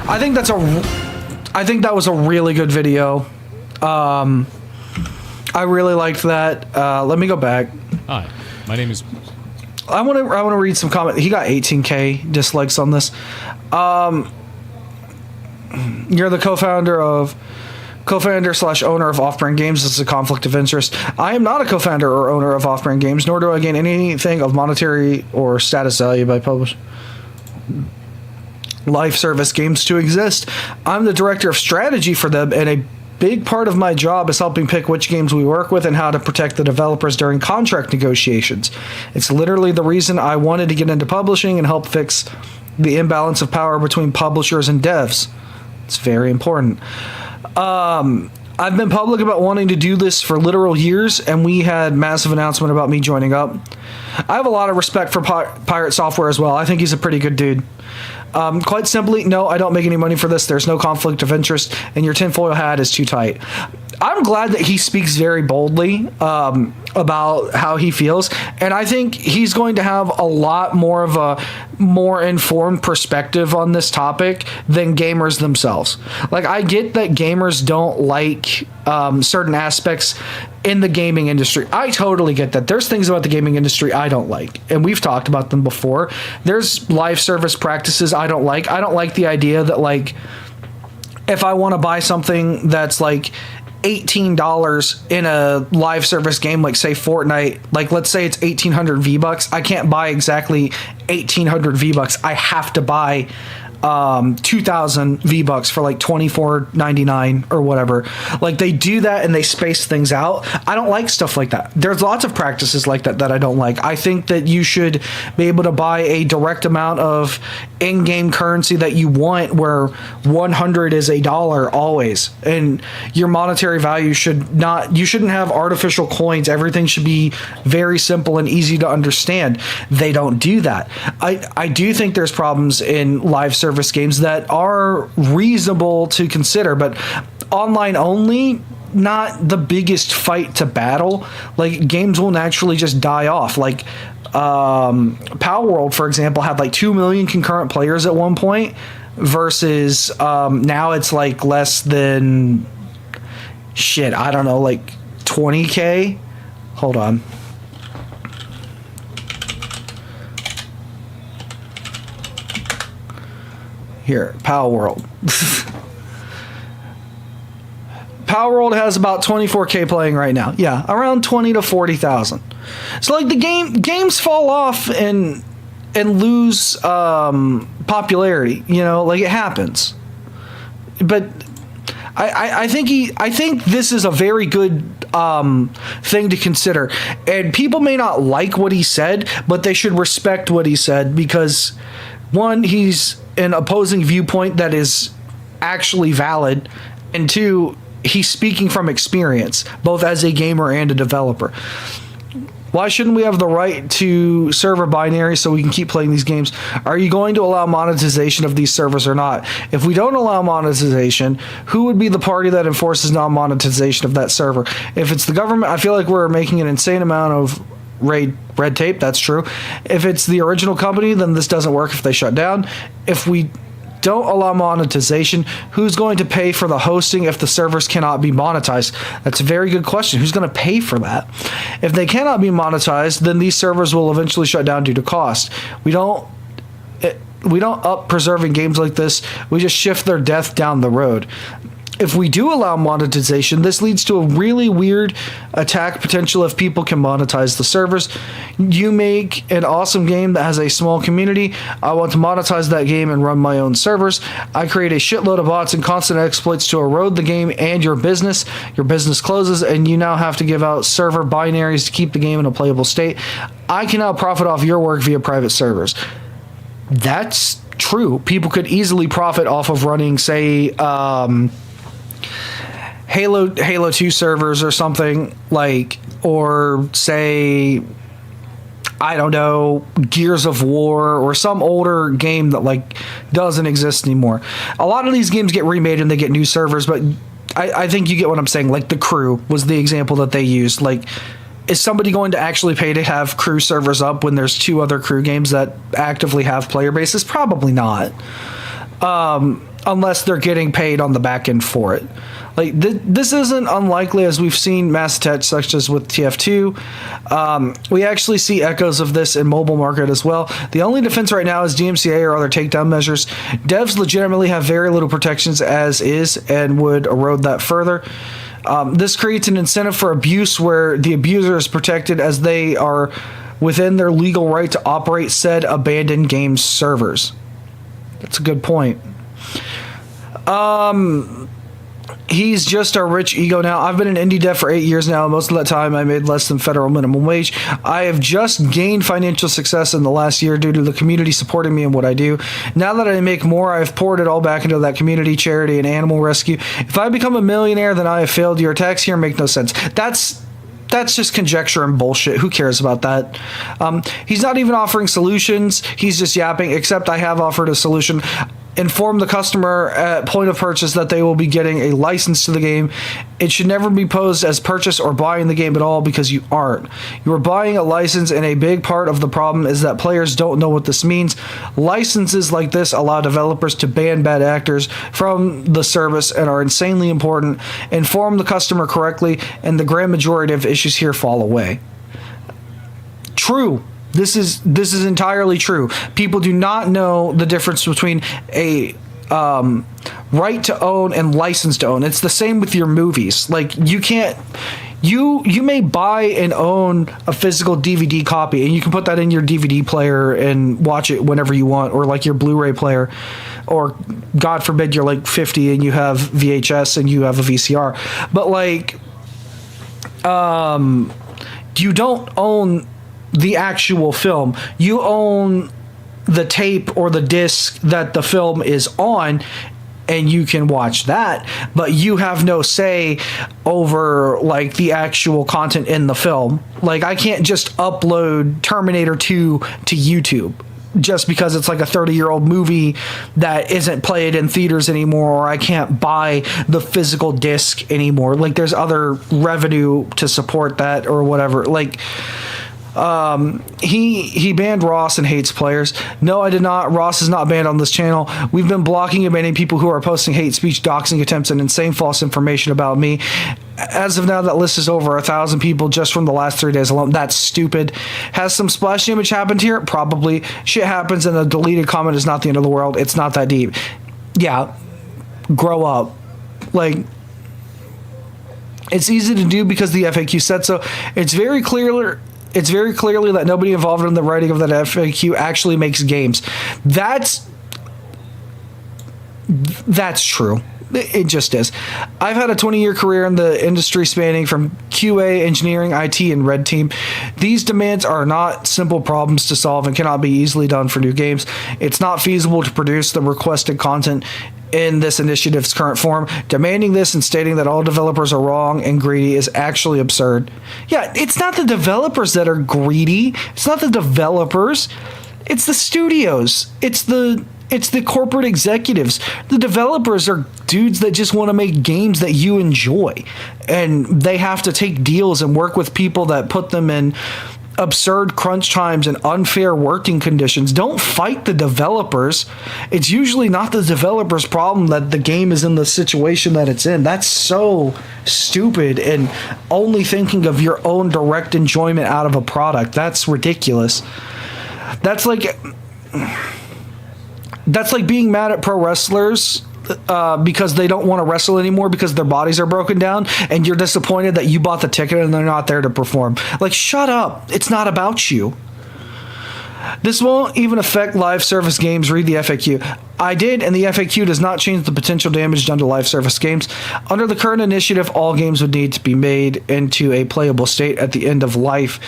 I think that was a really good video. I really liked that. Let me go back.
Hi, my name is...
I want to read some comment. He got 18K dislikes on this. You're the co-founder/owner of Off-Brand Games. This is a conflict of interest. I am not a co-founder or owner of Off-Brand Games, nor do I gain anything of monetary or status value by publishing live service games to exist. I'm the director of strategy for them, and a big part of my job is helping pick which games we work with and how to protect the developers during contract negotiations. It's literally the reason I wanted to get into publishing and help fix the imbalance of power between publishers and devs. It's very important. I've been public about wanting to do this for literal years, and we had massive announcement about me joining up. I have a lot of respect for Pirate Software as well. I think he's a pretty good dude. Quite simply, no, I don't make any money for this. There's no conflict of interest, and your tinfoil hat is too tight. I'm glad that he speaks very boldly about how he feels, and I think he's going to have a lot more of a more informed perspective on this topic than gamers themselves. Like, I get that gamers don't like certain aspects in the gaming industry. I totally get that. There's things about the gaming industry I don't like, and we've talked about them before. There's live service practices I don't like. I don't like the idea that, like, if I want to buy something that's like $18 in a live service game, like say Fortnite, like let's say it's 1800 V-Bucks, I can't buy exactly 1800 V-Bucks. I have to buy 2000 V-Bucks for like $24.99 or whatever. Like, they do that and they space things out. I don't like stuff like that. There's lots of practices like that that I don't like. I think that you should be able to buy a direct amount of in-game currency that you want, where 100 is $1 always, and your monetary value should not, you shouldn't have artificial coins. Everything should be very simple and easy to understand. They don't do that. I do think there's problems in live service games that are reasonable to consider, but online only, not the biggest fight to battle. Like, games will naturally just die off. Like, Power World, for example, had like 2 million concurrent players at one point, versus now it's like less than, shit, I don't know, like 20K. Hold on. Here, Power World. Power World has about 24K playing right now. Yeah, around 20 to 40,000. So like, the games fall off and lose popularity. You know, like, it happens. but I think this is a very good thing to consider. And people may not like what he said, but they should respect what he said because, one, he's an opposing viewpoint that is actually valid, and two, he's speaking from experience, both as a gamer and a developer. Why shouldn't we have the right to server binary so we can keep playing these games? Are you going to allow monetization of these servers or not? If we don't allow monetization, who would be the party that enforces non-monetization of that server? If it's the government, I feel like we're making an insane amount of red tape. That's true. If it's the original company, then this doesn't work if they shut down. If we don't allow monetization, who's going to pay for the hosting if the servers cannot be monetized? That's a very good question. Who's going to pay for that? If they cannot be monetized, then these servers will eventually shut down due to cost. We don't up preserving games like this. We just shift their death down the road. If we do allow monetization, this leads to a really weird attack potential if people can monetize the servers. You make an awesome game that has a small community. I want to monetize that game and run my own servers. I create a shitload of bots and constant exploits to erode the game and your business. Your business closes and you now have to give out server binaries to keep the game in a playable state. I can now profit off your work via private servers. That's true. People could easily profit off of running, say, Halo 2 servers or something, like, or say, I don't know, Gears of War or some older game that like doesn't exist anymore. A lot of these games get remade and they get new servers, but I think you get what I'm saying. Like The Crew was the example that they used. Like, is somebody going to actually pay to have Crew servers up when there's 2 other Crew games that actively have player bases? Probably not. Unless they're getting paid on the back end for it. Like this isn't unlikely, as we've seen mass attacks such as with TF2. We actually see echoes of this in mobile market as well. The only defense right now is DMCA or other takedown measures. Devs legitimately have very little protections as is and would erode that further. This creates an incentive for abuse where the abuser is protected as they are within their legal right to operate said abandoned game servers. That's a good point. He's just a rich ego now. I've been an indie dev for 8 years now. Most of that time I made less than federal minimum wage. I have just gained financial success in the last year due to the community supporting me in what I do. Now that I make more, I've poured it all back into that community, charity, and animal rescue. If I become a millionaire, then I have failed. Your attacks here make no sense. That's just conjecture and bullshit. Who cares about that? He's not even offering solutions. He's just yapping, except I have offered a solution. Inform the customer at point of purchase that they will be getting a license to the game. It should never be posed as purchase or buying the game at all because you aren't. You are buying a license, and a big part of the problem is that players don't know what this means. Licenses like this allow developers to ban bad actors from the service and are insanely important. Inform the customer correctly, and the grand majority of issues here fall away. True. This is entirely true. People do not know the difference between a right to own and license to own. It's the same with your movies. Like, you can't. You may buy and own a physical DVD copy, and you can put that in your DVD player and watch it whenever you want, or like your Blu-ray player, or God forbid you're like 50 and you have VHS and you have a VCR. But like, you don't own the actual film. You own the tape or the disc that the film is on, and you can watch that, but you have no say over like the actual content in the film. Like, I can't just upload Terminator 2 to YouTube just because it's like a 30-year-old movie that isn't played in theaters anymore, or I can't buy the physical disc anymore. Like, there's other revenue to support that or whatever. Like, he banned Ross and hates players. No, I did not. Ross is not banned on this channel. We've been blocking and banning people who are posting hate speech, doxing attempts, and insane false information about me. As of now, that list is over 1,000 people just from the last 3 days alone. That's stupid. Has some splash damage happened here? Probably. Shit happens, and a deleted comment is not the end of the world. It's not that deep. Yeah, grow up. Like, it's easy to do because the FAQ said so. It's very clearly that nobody involved in the writing of that FAQ actually makes games. That's true. It just is. I've had a 20-year career in the industry spanning from QA, engineering, IT, and red team. These demands are not simple problems to solve and cannot be easily done for new games. It's not feasible to produce the requested content in this initiative's current form. Demanding this and stating that all developers are wrong and greedy is actually absurd. Yeah, it's not the developers that are greedy. It's not the developers. It's the studios. It's the corporate executives. The developers are dudes that just want to make games that you enjoy. And they have to take deals and work with people that put them in absurd crunch times and unfair working conditions. Don't fight the developers. It's usually not the developer's problem that the game is in the situation that it's in. That's so stupid, and only thinking of your own direct enjoyment out of a product. That's ridiculous. That's like being mad at pro wrestlers because they don't want to wrestle anymore because their bodies are broken down, and you're disappointed that you bought the ticket and they're not there to perform. Like, shut up. It's not about you. This won't even affect live service games. Read the FAQ. I did, and the FAQ does not change the potential damage done to live service games. Under the current initiative, all games would need to be made into a playable state at the end of life.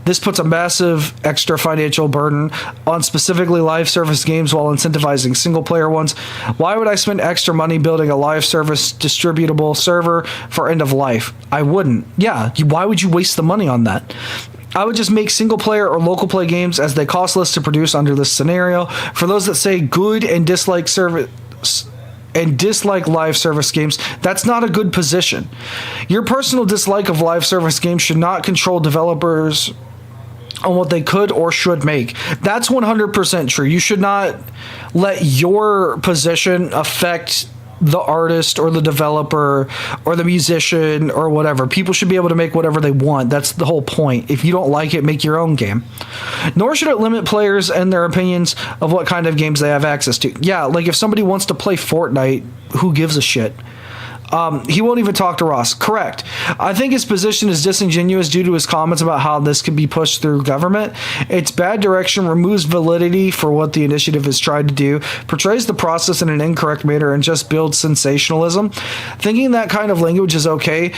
This puts a massive extra financial burden on specifically live service games while incentivizing single-player ones. Why would I spend extra money building a live service distributable server for end of life? I wouldn't. Yeah, why would you waste the money on that? I would just make single-player or local play games as they cost less to produce under this scenario. For those that say good and dislike live service games, that's not a good position. Your personal dislike of live service games should not control developers on what they could or should make. That's 100% true. You should not let your position affect the artist or the developer or the musician or whatever. People should be able to make whatever they want. That's the whole point. If you don't like it, make your own game. Nor should it limit players and their opinions of what kind of games they have access to. Yeah, like if somebody wants to play Fortnite, who gives a shit? He won't even talk to Ross. Correct. I think his position is disingenuous due to his comments about how this could be pushed through government. It's bad direction, removes validity for what the initiative has tried to do, portrays the process in an incorrect manner, and just builds sensationalism. Thinking that kind of language is okay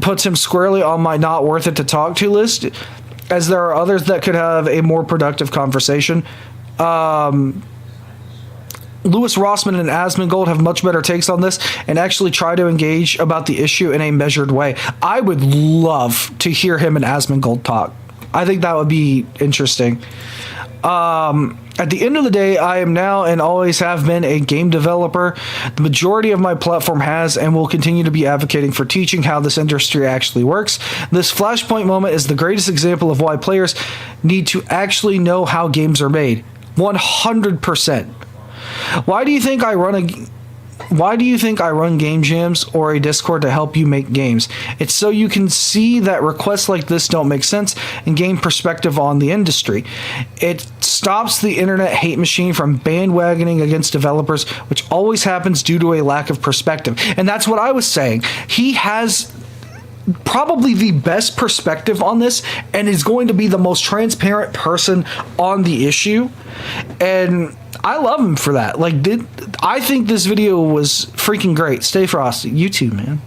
puts him squarely on my not worth it to talk to list, as there are others that could have a more productive conversation. Lewis Rossman and Asmongold have much better takes on this and actually try to engage about the issue in a measured way. I would love to hear him and Asmongold talk. I think that would be interesting. At the end of the day, I am now and always have been a game developer. The majority of my platform has and will continue to be advocating for teaching how this industry actually works. This Flashpoint moment is the greatest example of why players need to actually know how games are made. 100%. Why do you think I run game jams or a Discord to help you make games? It's so you can see that requests like this don't make sense and gain perspective on the industry. It stops the internet hate machine from bandwagoning against developers, which always happens due to a lack of perspective. And that's what I was saying. He has probably the best perspective on this and is going to be the most transparent person on the issue. And I love him for that. I think this video was freaking great. Stay frosty. You too, man.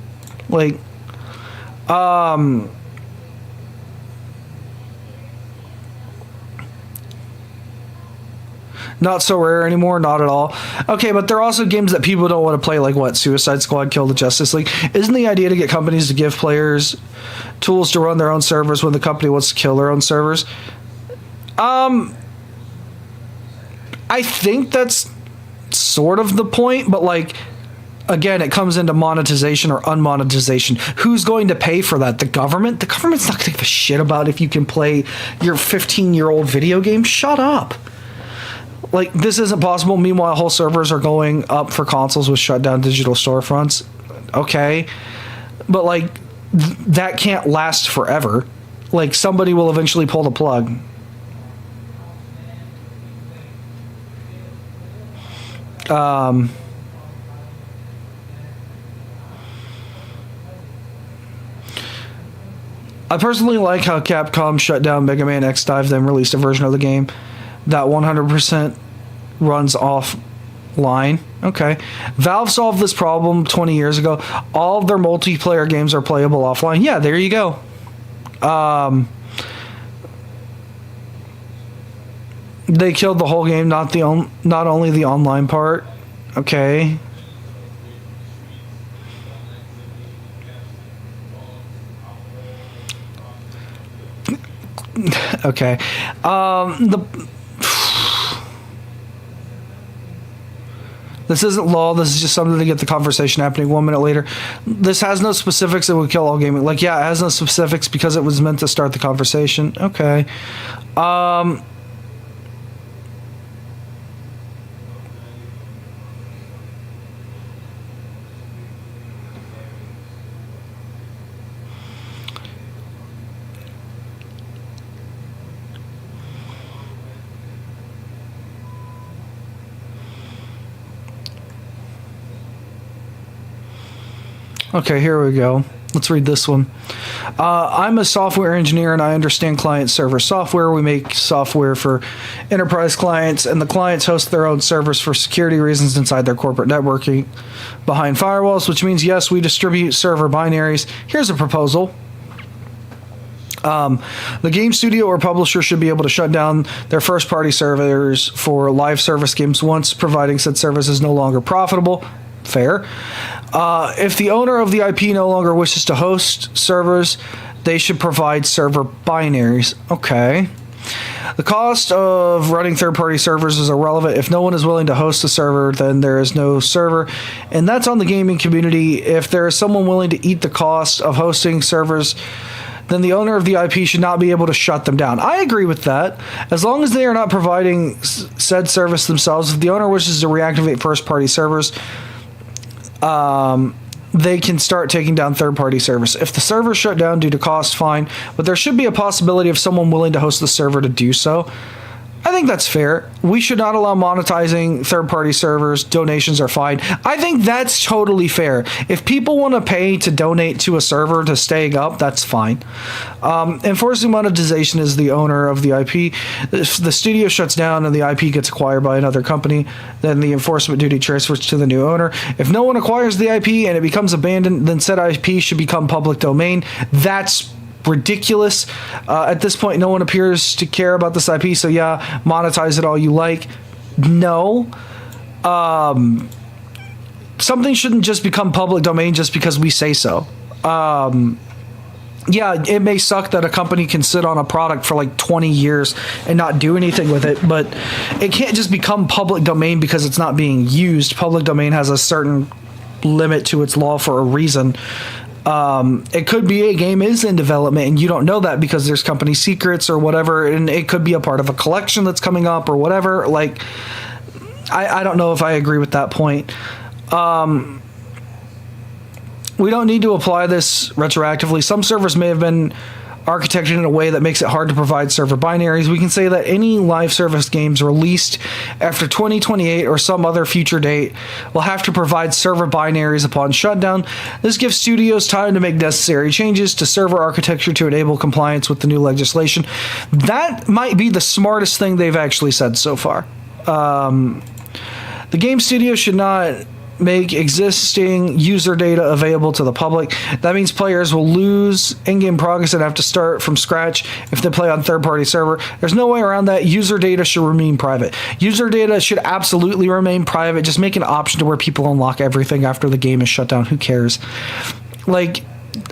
Not so rare anymore, not at all. Okay, but there are also games that people don't want to play, like what? Suicide Squad, Kill the Justice League. Isn't the idea to get companies to give players tools to run their own servers when the company wants to kill their own servers? I think that's sort of the point, but again, it comes into monetization or unmonetization. Who's going to pay for that? The government? The government's not going to give a shit about if you can play your 15-year-old video game. Shut up. This isn't possible. Meanwhile, whole servers are going up for consoles with shut down digital storefronts. Okay. But, that can't last forever. Somebody will eventually pull the plug. I personally like how Capcom shut down Mega Man X Dive, then released a version of the game that 100% runs off line. Okay. Valve solved this problem 20 years ago. All of their multiplayer games are playable offline. Yeah, there you go. They killed the whole game, not only the online part. Okay. Okay. This isn't law. This is just something to get the conversation happening 1 minute later. This has no specifics. It would kill all gaming. Like, yeah, it has no specifics because it was meant to start the conversation. Okay. Okay, here we go. Let's read this one. I'm a software engineer and I understand client server software. We make software for enterprise clients, and the clients host their own servers for security reasons inside their corporate networking behind firewalls, which means, yes, we distribute server binaries. Here's a proposal. The game studio or publisher should be able to shut down their first-party servers for live service games once providing said service is no longer profitable. Fair. If the owner of the IP no longer wishes to host servers, they should provide server binaries. Okay. The cost of running third-party servers is irrelevant. If no one is willing to host a server, then there is no server. And that's on the gaming community. If there is someone willing to eat the cost of hosting servers, then the owner of the IP should not be able to shut them down. I agree with that. As long as they are not providing said service themselves, if the owner wishes to reactivate first-party servers, they can start taking down third-party service. If the server is shut down due to cost, fine, but there should be a possibility of someone willing to host the server to do so. I think that's fair. We should not allow monetizing third-party servers. Donations are fine. I think that's totally fair. If people want to pay to donate to a server to stay up, that's fine. Enforcing monetization is the owner of the IP. If the studio shuts down and the IP gets acquired by another company, then the enforcement duty transfers to the new owner. If no one acquires the IP and it becomes abandoned, then said IP should become public domain. That's ridiculous. At this point, no one appears to care about this IP, so yeah, monetize it all you like. No. Something shouldn't just become public domain just because we say so. Yeah, it may suck that a company can sit on a product for like 20 years and not do anything with it, but it can't just become public domain because it's not being used. Public domain has a certain limit to its law for a reason. It could be a game is in development and you don't know that because there's company secrets or whatever, and it could be a part of a collection that's coming up or whatever. Like, I don't know if I agree with that point. We don't need to apply this retroactively. Some servers may have been architected in a way that makes it hard to provide server binaries. We can say that any live service games released after 2028 or some other future date will have to provide server binaries upon shutdown. This gives studios time to make necessary changes to server architecture to enable compliance with the new legislation. That might be the smartest thing they've actually said so far. The game studio should not make existing user data available to the public. That means players will lose in-game progress and have to start from scratch if they play on third-party server. There's no way around that. User data should remain private. User data should absolutely remain private. Just make an option to where people unlock everything after the game is shut down. Who cares? Like,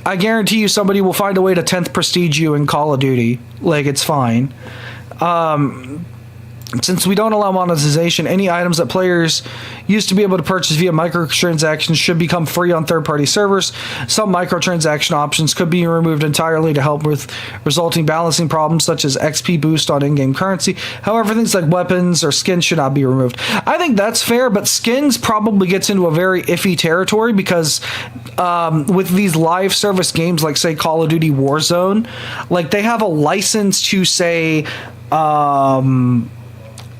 I guarantee you somebody will find a way to 10th prestige you in Call of Duty. Like, it's fine. Since we don't allow monetization, any items that players used to be able to purchase via microtransactions should become free on third-party servers. Some microtransaction options could be removed entirely to help with resulting balancing problems such as XP boost on in-game currency. However, things like weapons or skins should not be removed. I think that's fair, but skins probably gets into a very iffy territory because with these live service games like, say, Call of Duty Warzone, like, they have a license to, say,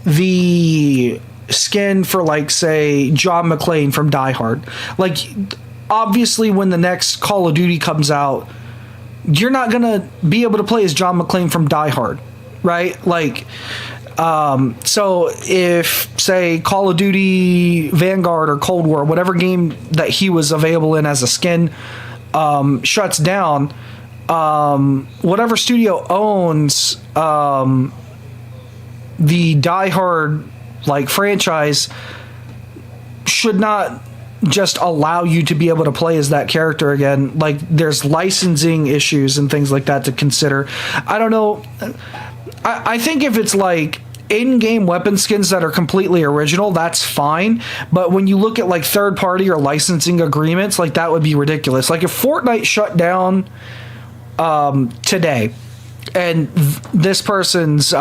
the skin for, like, say, John McClane from Die Hard. Like, obviously when the next Call of Duty comes out, you're not gonna be able to play as John McClane from Die Hard, right? Like, So if, say, Call of Duty Vanguard or Cold War, whatever game that he was available in as a skin, shuts down, whatever studio owns the diehard like franchise should not just allow you to be able to play as that character again. Like, there's licensing issues and things like that to consider. I don't know. I think if it's like in-game weapon skins that are completely original, that's fine. But when you look at like third-party or licensing agreements, like that would be ridiculous. Like if Fortnite shut down today, and this person's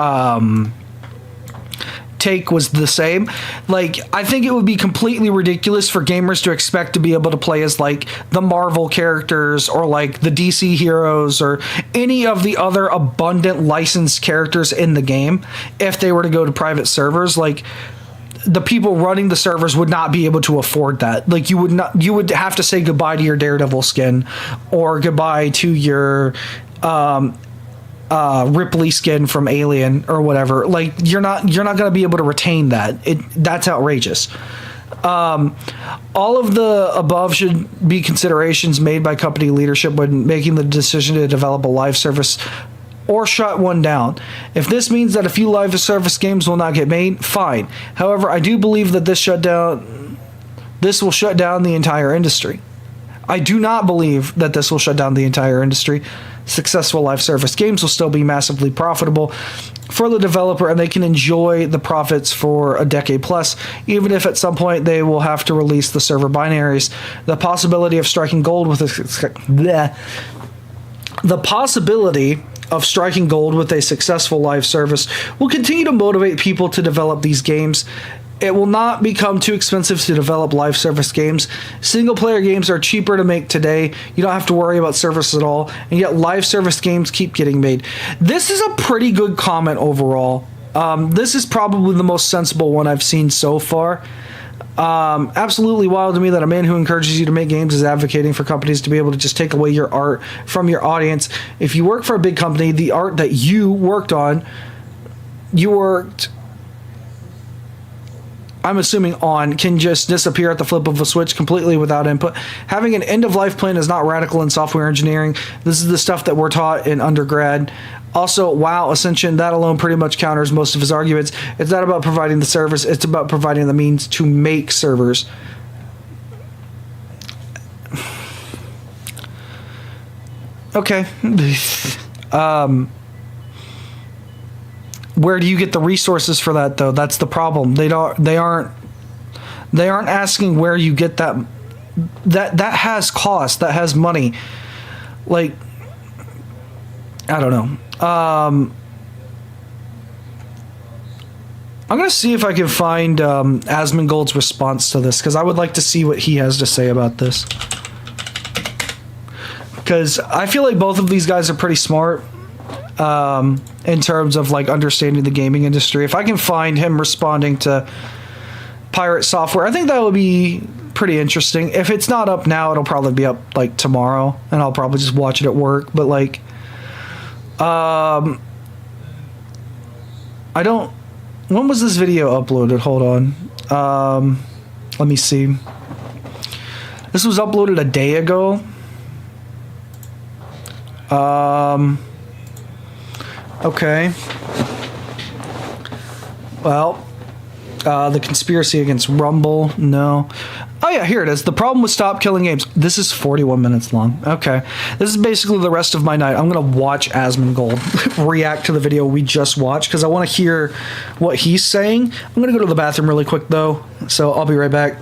take was the same, like I think it would be completely ridiculous for gamers to expect to be able to play as like the Marvel characters or like the DC heroes or any of the other abundant licensed characters in the game if they were to go to private servers. Like, the people running the servers would not be able to afford that. Like, you would have to say goodbye to your Daredevil skin or goodbye to your Ripley skin from Alien or whatever. Like, you're not going to be able to retain that. That's outrageous. All of the above should be considerations made by company leadership when making the decision to develop a live service or shut one down. If this means that a few live service games will not get made, fine. However, I do believe that this will shut down the entire industry. I do not believe that this will shut down the entire industry. Successful live service games will still be massively profitable for the developer, and they can enjoy the profits for a decade plus, even if at some point they will have to release the server binaries. The possibility of striking gold with a successful live service will continue to motivate people to develop these games. It will not become too expensive to develop live service games. Single player games are cheaper to make today. You don't have to worry about service at all, and yet live service games keep getting made. This is a pretty good comment overall. This is probably the most sensible one I've seen so far. Absolutely wild to me that a man who encourages you to make games is advocating for companies to be able to just take away your art from your audience. If you work for a big company, the art that you worked, I'm assuming can just disappear at the flip of a switch completely without input. Having an end-of-life plan is not radical in software engineering. This is the stuff that we're taught in undergrad. Also, WoW Ascension, that alone pretty much counters most of his arguments. It's not about providing the service, it's about providing the means to make servers. Okay. Where do you get the resources for that, though? That's the problem. They aren't asking where you get that. That has cost. That has money. Like, I don't know. I'm gonna see if I can find Asmongold's response to this, because I would like to see what he has to say about this. Because I feel like both of these guys are pretty smart. In terms of like understanding the gaming industry. If I can find him responding to Pirate Software, I think that would be pretty interesting. If it's not up now, it'll probably be up like tomorrow, and I'll probably just watch it at work. But like, when was this video uploaded? Hold on. Let me see. This was uploaded a day ago. Okay. Well, the conspiracy against Rumble, no. Oh yeah, here it is. The problem with Stop Killing Games. This is 41 minutes long. Okay. This is basically the rest of my night. I'm going to watch Asmongold react to the video we just watched, because I want to hear what he's saying. I'm going to go to the bathroom really quick, though, so I'll be right back.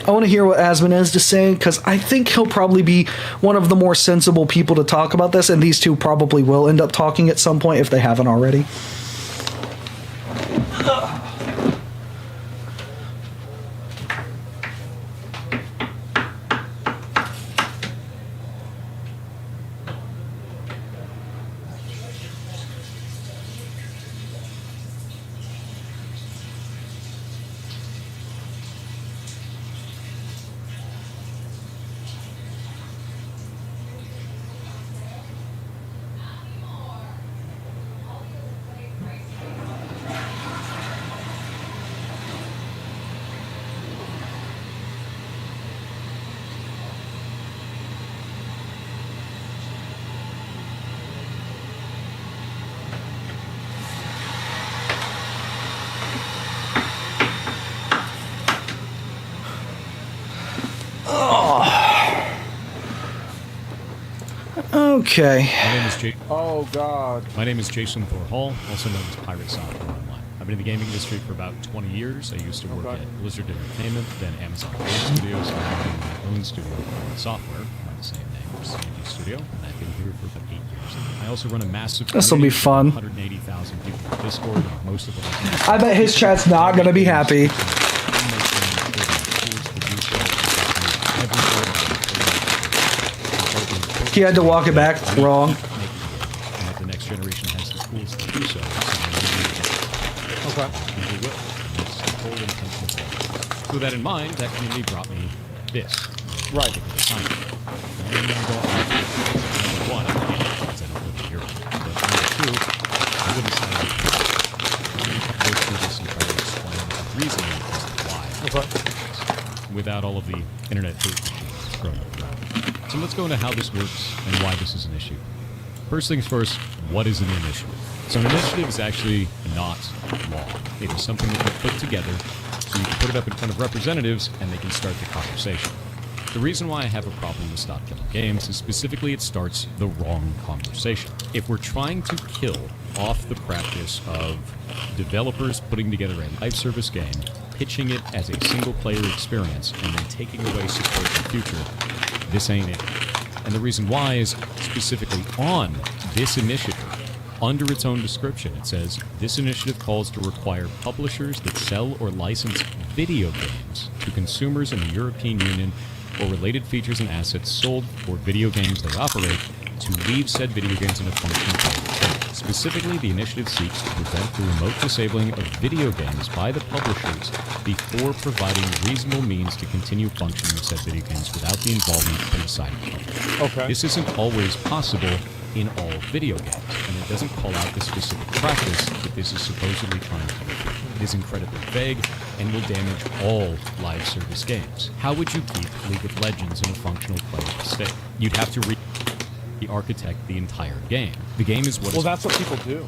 I want to hear what Asmon has to say, because I think he'll probably be one of the more sensible people to talk about this, and these two probably will end up talking at some point if they haven't already. Okay.
My name is Jake.
Oh God.
My name is Jason Thor Hall, also known as Pirate Software Online. I've been in the gaming industry for about 20 years. I used to work at Blizzard Entertainment, then Amazon Game Studios, and I'm running my own studio called Software, by the same name, CNG Studio, and I've been here for about 8 years. I also run a massive
This'll be
community of
fun.
180,000 people on Discord, most of them.
I bet his chat's not gonna be happy. He had to walk it back wrong.
And that the next generation has the tools to do so.
Okay.
And they will. And that's the whole intention of it. So with that in mind, that community brought me this.
Right.
And I don't like it. Number one, I hate it because I don't live in Europe. But number two, I wouldn't say I go through this and try to explain the reasoning as to why.
Okay.
Without all of the internet hate machine that's grown up around. So let's go into how this works and why this is an issue. First things first, what is an initiative? So an initiative is actually not law. It is something that you put together so you can put it up in front of representatives and they can start the conversation. The reason why I have a problem with Stop Killing Games is specifically it starts the wrong conversation. If we're trying to kill off the practice of developers putting together a live service game, pitching it as a single player experience, and then taking away support in the future, this ain't it. And the reason why is specifically on this initiative, under its own description, it says, this initiative calls to require publishers that sell or license video games to consumers in the European Union or related features and assets sold for video games they operate to leave said video games in a functioning state. Specifically, the initiative seeks to prevent the remote disabling of video games by the publishers before providing reasonable means to continue functioning of said video games without the involvement of a side publisher.
Okay.
This isn't always possible in all video games, and it doesn't call out the specific practice that this is supposedly trying to do. It is incredibly vague and will damage all live service games. How would you keep League of Legends in a functional playable state? You'd have to re-architect the entire game. The game is what
Well,
is...
that's what people do.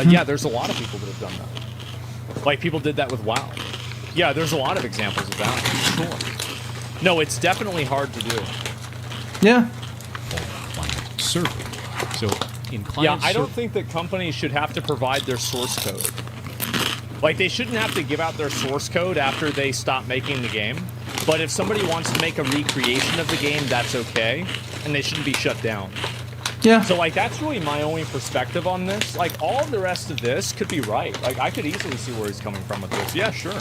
Yeah, there's a lot of people that have done that. Like, people did that with WoW. Yeah, there's a lot of examples of that. Sure. No, it's definitely hard to do.
Yeah.
client server. So in client
Yeah, I don't
server...
think that companies should have to provide their source code. Like, they shouldn't have to give out their source code after they stop making the game. But if somebody wants to make a recreation of the game, that's okay. And they shouldn't be shut down.
Yeah.
So, like, that's really my only perspective on this. Like, all of the rest of this could be right. Like, I could easily see where he's coming from with this. Yeah, sure.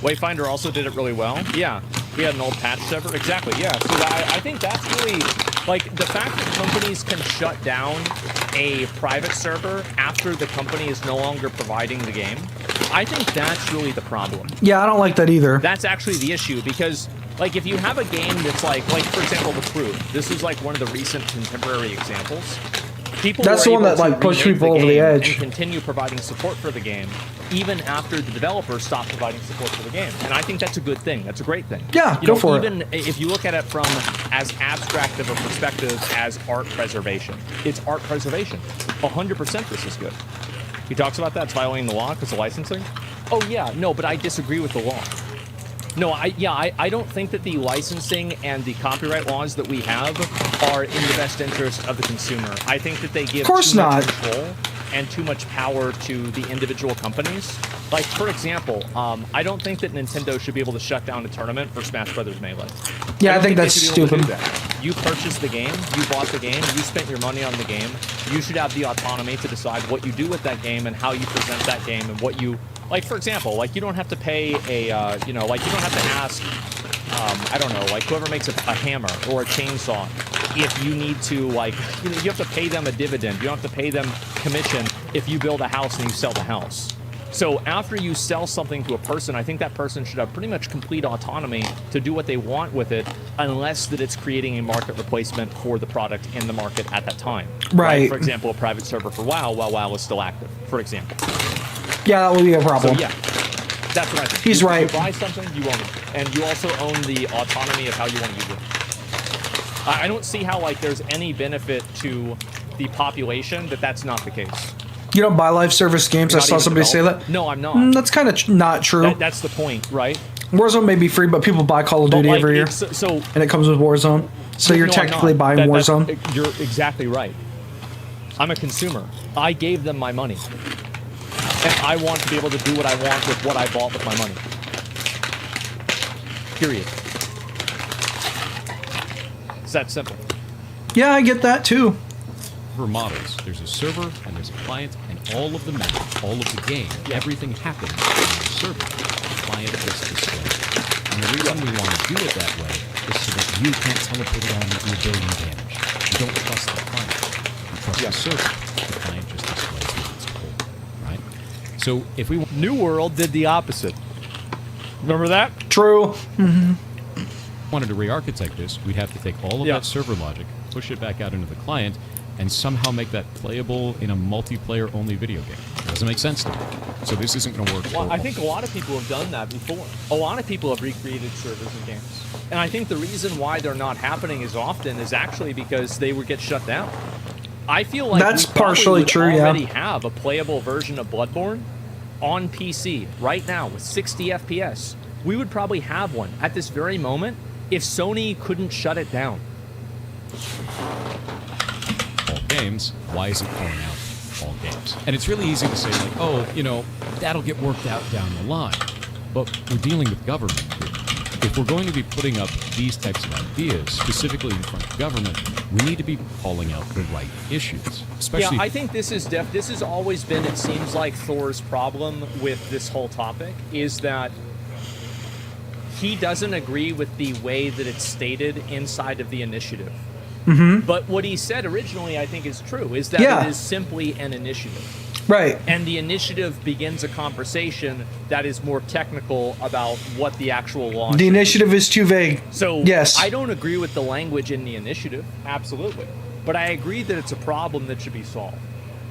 Wayfinder also did it really well. Yeah. We had an old patch server. Exactly, yeah. So I think that's really... Like, the fact that companies can shut down a private server after the company is no longer providing the game, I think that's really the problem.
Yeah, I don't like that either.
That's actually the issue, because, like, if you have a game that's like, for example, The Crew. This is, like, one of the recent contemporary examples. People
That's
were
the one
able
that, like,
to
pushed
remake
people over the
game
edge.
and continue providing support for the game, even after the developer stopped providing support for the game. And I think that's a good thing. That's a great thing.
Yeah,
You
go
know,
for it.
even if you look at it from as abstract of a perspective as art preservation, it's art preservation. 100% this is good. He talks about that. It's violating the law because of licensing. Oh, yeah. No, but I disagree with the law. No, I don't think that the licensing and the copyright laws that we have are in the best interest of the consumer. I think that they give
Of course
too much
not.
control and too much power to the individual companies. Like, for example, I don't think that Nintendo should be able to shut down a tournament for Smash Brothers Melee.
Yeah, I
don't
think
they
that's
should be able to
stupid.
do that. You purchased the game, you bought the game, you spent your money on the game. You should have the autonomy to decide what you do with that game and how you present that game and what you... Like, for example, like, you don't have to pay a, you know, like, you don't have to ask, I don't know, like, whoever makes a hammer or a chainsaw, if you need to, like, you know, you have to pay them a dividend. You don't have to pay them commission if you build a house and you sell the house. So after you sell something to a person, I think that person should have pretty much complete autonomy to do what they want with it, unless that it's creating a market replacement for the product in the market at that time.
Right.
For example, a private server for WoW while WoW is still active, for example.
Yeah, that would be a
So
problem.
yeah, that's what I think.
He's
You
right.
buy something, you own it, and you also own the autonomy of how you want to use it. I don't see how, like, there's any benefit to the population that that's not the case.
You don't buy live service games.
You're
I
not
saw
even
somebody say
developing.
that.
No, I'm not.
That's kind of not true.
That's the point, right?
Warzone may be free, but people buy Call of
But,
Duty
like,
every year,
so
and it comes with Warzone. So you're
No, I'm
technically
not.
buying Warzone.
You're exactly right. I'm a consumer. I gave them my money. And I want to be able to do what I want with what I bought with my money. Period. It's that simple.
Yeah, I get that too.
For models, there's a server and there's a client, and all of the math, all of the game, everything happens on the server. The client just displays. And the reason we want to do it that way is so that you can't teleport it on your billion damage. You don't trust the client. You trust the server. The client just displays what it's told, right? So if we want
New World did the opposite. Remember that?
True.
wanted to re-architect this, we'd have to take all of that server logic, push it back out into the client, and somehow make that playable in a multiplayer-only video game. It doesn't make sense to me. So this isn't going to work.
Well, I think a lot of people have done that before. A lot of people have recreated servers in games. And I think the reason why they're not happening as often is actually because they would get shut down. I feel like
That's
we probably
partially
would
true, yeah.
already have a playable version of Bloodborne on PC right now with 60 FPS. We would probably have one at this very moment if Sony couldn't shut it down.
All games, why is it calling out all games? And it's really easy to say, like, oh, you know, that'll get worked out down the line. But we're dealing with government here. If we're going to be putting up these types of ideas, specifically in front of government, we need to be calling out the right issues. Especially
Yeah, I think this is this has always been, it seems like, Thor's problem with this whole topic, is that he doesn't agree with the way that it's stated inside of the initiative.
Mm-hmm.
But what he said originally, I think, is true, is that it is simply an initiative.
Right.
And the initiative begins a conversation that is more technical about what the actual law
The initiative is too vague.
So
yes.
I don't agree with the language in the initiative, absolutely. But I agree that it's a problem that should be solved.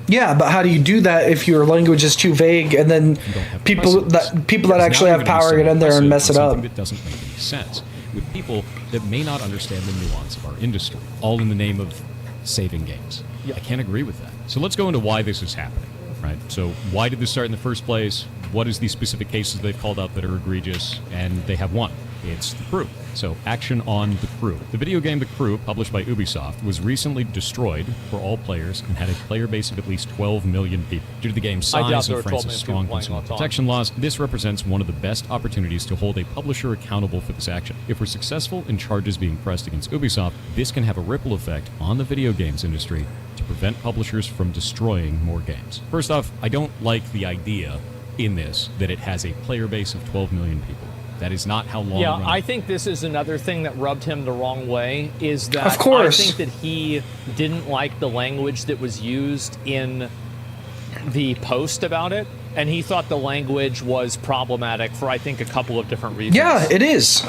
Yeah, but how do you do that if your language is too vague and then people that
Because
actually
now
have
you're gonna
power
be
get in there and mess it
on
up?
something that doesn't make any sense with people that may not understand the nuance of our industry, all in the name of saving games. I can't agree with that. So let's go into why this is happening, right? So why did this start in the first place? What is the specific cases they've called out that are egregious? And they have one. It's The Crew. So, action on The Crew. The video game The Crew, published by Ubisoft, was recently destroyed for all players and had a player base of at least 12 million people. Due to the game's
I doubt
size
there
and
were 12
France's
million
strong
people playing
consumer
all the time.
protection laws, this represents one of the best opportunities to hold a publisher accountable for this action. If we're successful in charges being pressed against Ubisoft, this can have a ripple effect on the video games industry to prevent publishers from destroying more games. First off, I don't like the idea in this that it has a player base of 12 million people. That is not how long.
Yeah, I think this is another thing that rubbed him the wrong way, is that
Of course.
I think that he didn't like the language that was used in the post about it, and he thought the language was problematic for, I think, a couple of different reasons.
Yeah, it is.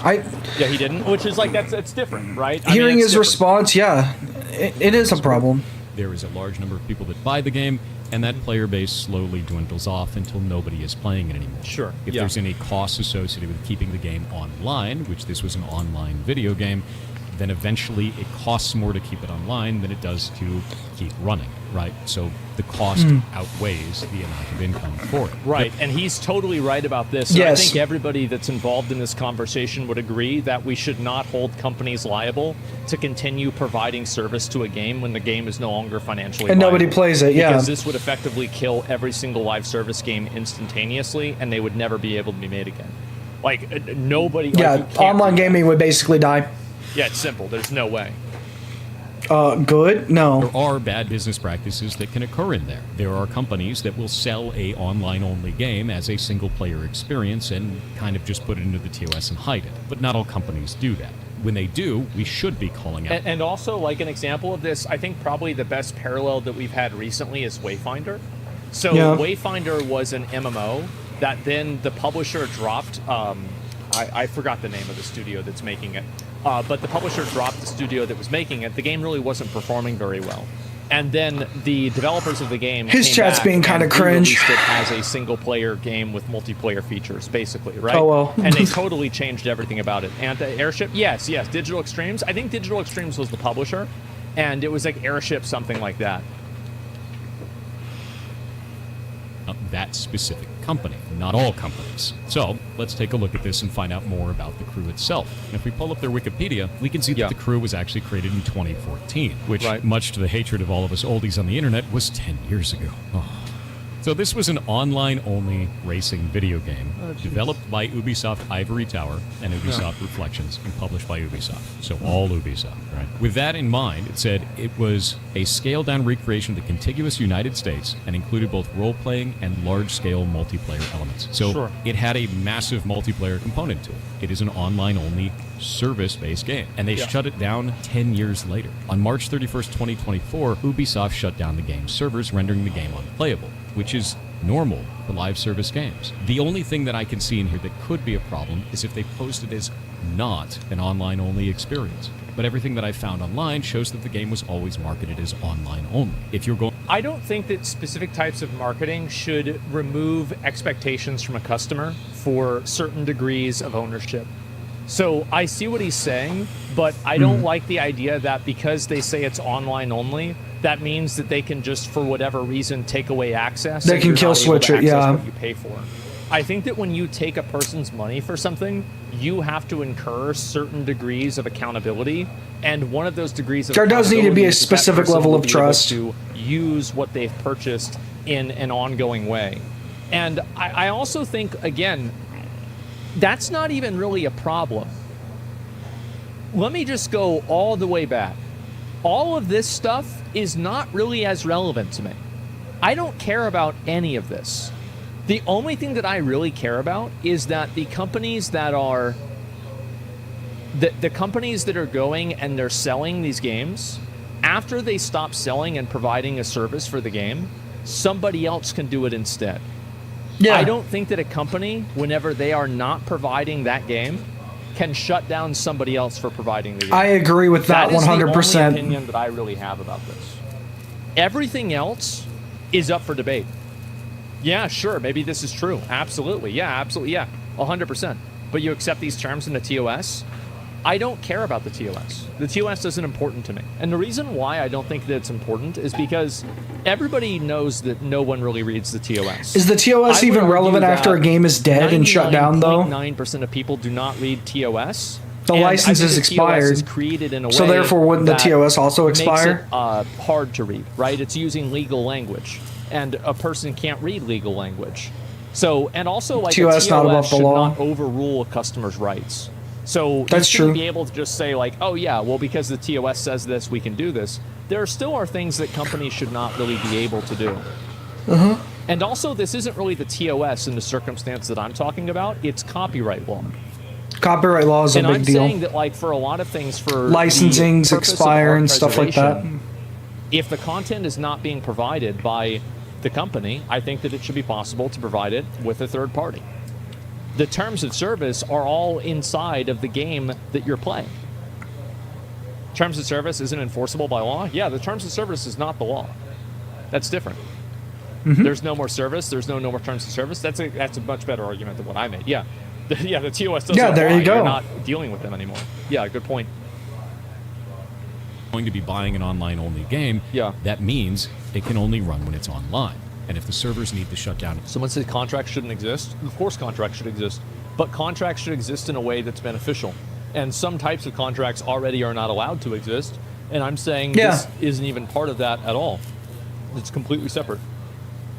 Yeah, he didn't, which is like, that's different, right? I mean,
Hearing
it's
his
different.
response, yeah, it is a problem.
There is a large number of people that buy the game, and that player base slowly dwindles off until nobody is playing it anymore.
Sure,
If
yeah.
there's any costs associated with keeping the game online, which this was an online video game, then eventually it costs more to keep it online than it does to keep running, right? So the cost outweighs the amount of income for it.
Right, and he's totally right about this. And
Yes.
I think everybody that's involved in this conversation would agree that we should not hold companies liable to continue providing service to a game when the game is no longer financially
And nobody
viable.
plays it, yeah.
Because this would effectively kill every single live service game instantaneously, and they would never be able to be made again. Like, nobody...
Yeah,
like, you can't
online
do that.
gaming would basically die.
Yeah, it's simple. There's no way.
Good? No.
There are bad business practices that can occur in there. There are companies that will sell a online-only game as a single-player experience and kind of just put it into the TOS and hide it. But not all companies do that. When they do, we should be calling out.
And also, like, an example of this, I think probably the best parallel that we've had recently is Wayfinder. So
Yeah.
Wayfinder was an MMO that then the publisher dropped. I forgot the name of the studio that's making it. But the publisher dropped the studio that was making it. The game really wasn't performing very well. And then the developers of the game
His
came
chat's
back
being kinda
and
cringe.
re-released it as a single-player game with multiplayer features, basically, right?
Oh, well.
And they totally changed everything about it. Anti-airship? Yes. Digital Extremes. I think Digital Extremes was the publisher, and it was like Airship, something like that.
That specific company, not all companies. So let's take a look at this and find out more about the crew itself. And if we pull up their Wikipedia, we can see that the crew was actually created in 2014, which, much to the hatred of all of us oldies on the internet, was 10 years ago. Oh. So this was an online-only racing video game developed by Ubisoft Ivory Tower and Ubisoft Reflections and published by Ubisoft. So all Ubisoft, right? With that in mind, it said it was a scaled-down recreation of the contiguous United States and included both role-playing and large-scale multiplayer elements. So it had a massive multiplayer component to it. It is an online-only service-based game, and they shut it down 10 years later. On March 31st, 2024, Ubisoft shut down the game's servers, rendering the game unplayable, which is normal for live service games. The only thing that I can see in here that could be a problem is if they posted as not an online-only experience. But everything that I found online shows that the game was always marketed as online only. If you're going...
I don't think that specific types of marketing should remove expectations from a customer for certain degrees of ownership. So I see what he's saying, but I don't like the idea that because they say it's online only, that means that they can just, for whatever reason, take away access.
They can kill switch it, yeah.
What you pay for. I think that when you take a person's money for something, you have to incur certain degrees of accountability, and one of those degrees of
there does need to be a
is that
specific
person
level
will
of
be able
trust
to use what they've purchased in an ongoing way. And I also think, again, that's not even really a problem. Let me just go all the way back. All of this stuff is not really as relevant to me. I don't care about any of this. The only thing that I really care about is that the companies that are the companies that are going and they're selling these games, after they stop selling and providing a service for the game, somebody else can do it instead. Yeah. I don't think that a company, whenever they are not providing that game, can shut down somebody else for providing the game.
I agree with that 100%.
That is the only opinion that I really have about this. Everything else is up for debate. Yeah, sure, maybe this is true. Absolutely, yeah, 100%. But you accept these terms in the TOS? I don't care about the TOS. The TOS isn't important to me. And the reason why I don't think that it's important is because everybody knows that no one really reads the TOS.
Is the TOS even relevant after a game is dead and shut down, though?
99% of people do not read TOS.
The license is expired.
TOS is created in a way
so therefore, wouldn't the TOS also expire?
Makes it hard to read, right? It's using legal language, and a person can't read legal language. So, and also, like,
TOS
a TOS
not above the
should
law.
not overrule a customer's rights. So
that's
you shouldn't
true.
be able to just say, like, oh yeah, well, because the TOS says this, we can do this. There still are things that companies should not really be able to do. And also, this isn't really the TOS in the circumstance that I'm talking about. It's copyright law.
Copyright law is a big deal.
And I'm saying that, like, for a lot of things, for
licensings expire and stuff like that.
If the content is not being provided by the company, I think that it should be possible to provide it with a third party. The terms of service are all inside of the game that you're playing. Terms of service isn't enforceable by law? Yeah, the terms of service is not the law. That's different. There's no more service. There's no more terms of service. That's a much better argument than what I made. Yeah, the TOS doesn't apply.
There you go.
You're not dealing with them anymore. Yeah, good point.
Going to be buying an online-only game, that means it can only run when it's online. And if the servers need to shut down...
Someone said contracts shouldn't exist. Of course contracts should exist. But contracts should exist in a way that's beneficial. And some types of contracts already are not allowed to exist. And I'm saying this isn't even part of that at all. It's completely separate.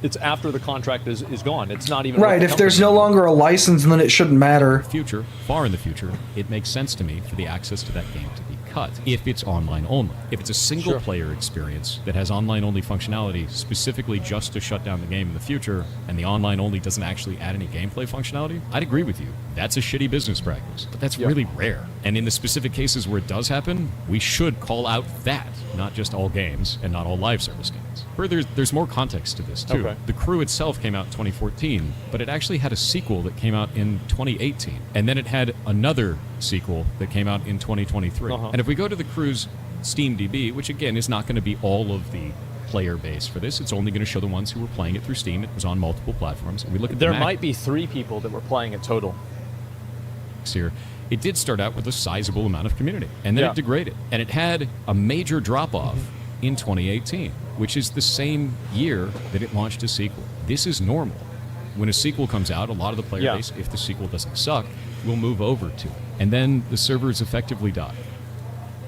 It's after the contract is gone. It's not even...
Right, if there's no longer a license, then it shouldn't matter.
Future, far in the future, it makes sense to me for the access to that game to be cut if it's online only. If it's a single player experience that has online only functionality specifically just to shut down the game in the future, and the online only doesn't actually add any gameplay functionality, I'd agree with you. That's a shitty business practice, but that's really rare. And in the specific cases where it does happen, we should call out that, not just all games and not all live service games. Further, there's more context to this too. The Crew itself came out in 2014, but it actually had a sequel that came out in 2018, and then it had another sequel that came out in 2023. And if we go to the Crew's Steam DB, which again is not going to be all of the player base for this, it's only going to show the ones who were playing it through Steam. It was on multiple platforms. And we look at
there might be 3 people that were playing it total.
Here, it did start out with a sizable amount of community, and then it degraded, and it had a major drop-off in 2018, which is the same year that it launched a sequel. This is normal. When a sequel comes out, a lot of the player
Yeah.
base, if the sequel doesn't suck, will move over to it. And then the servers effectively die.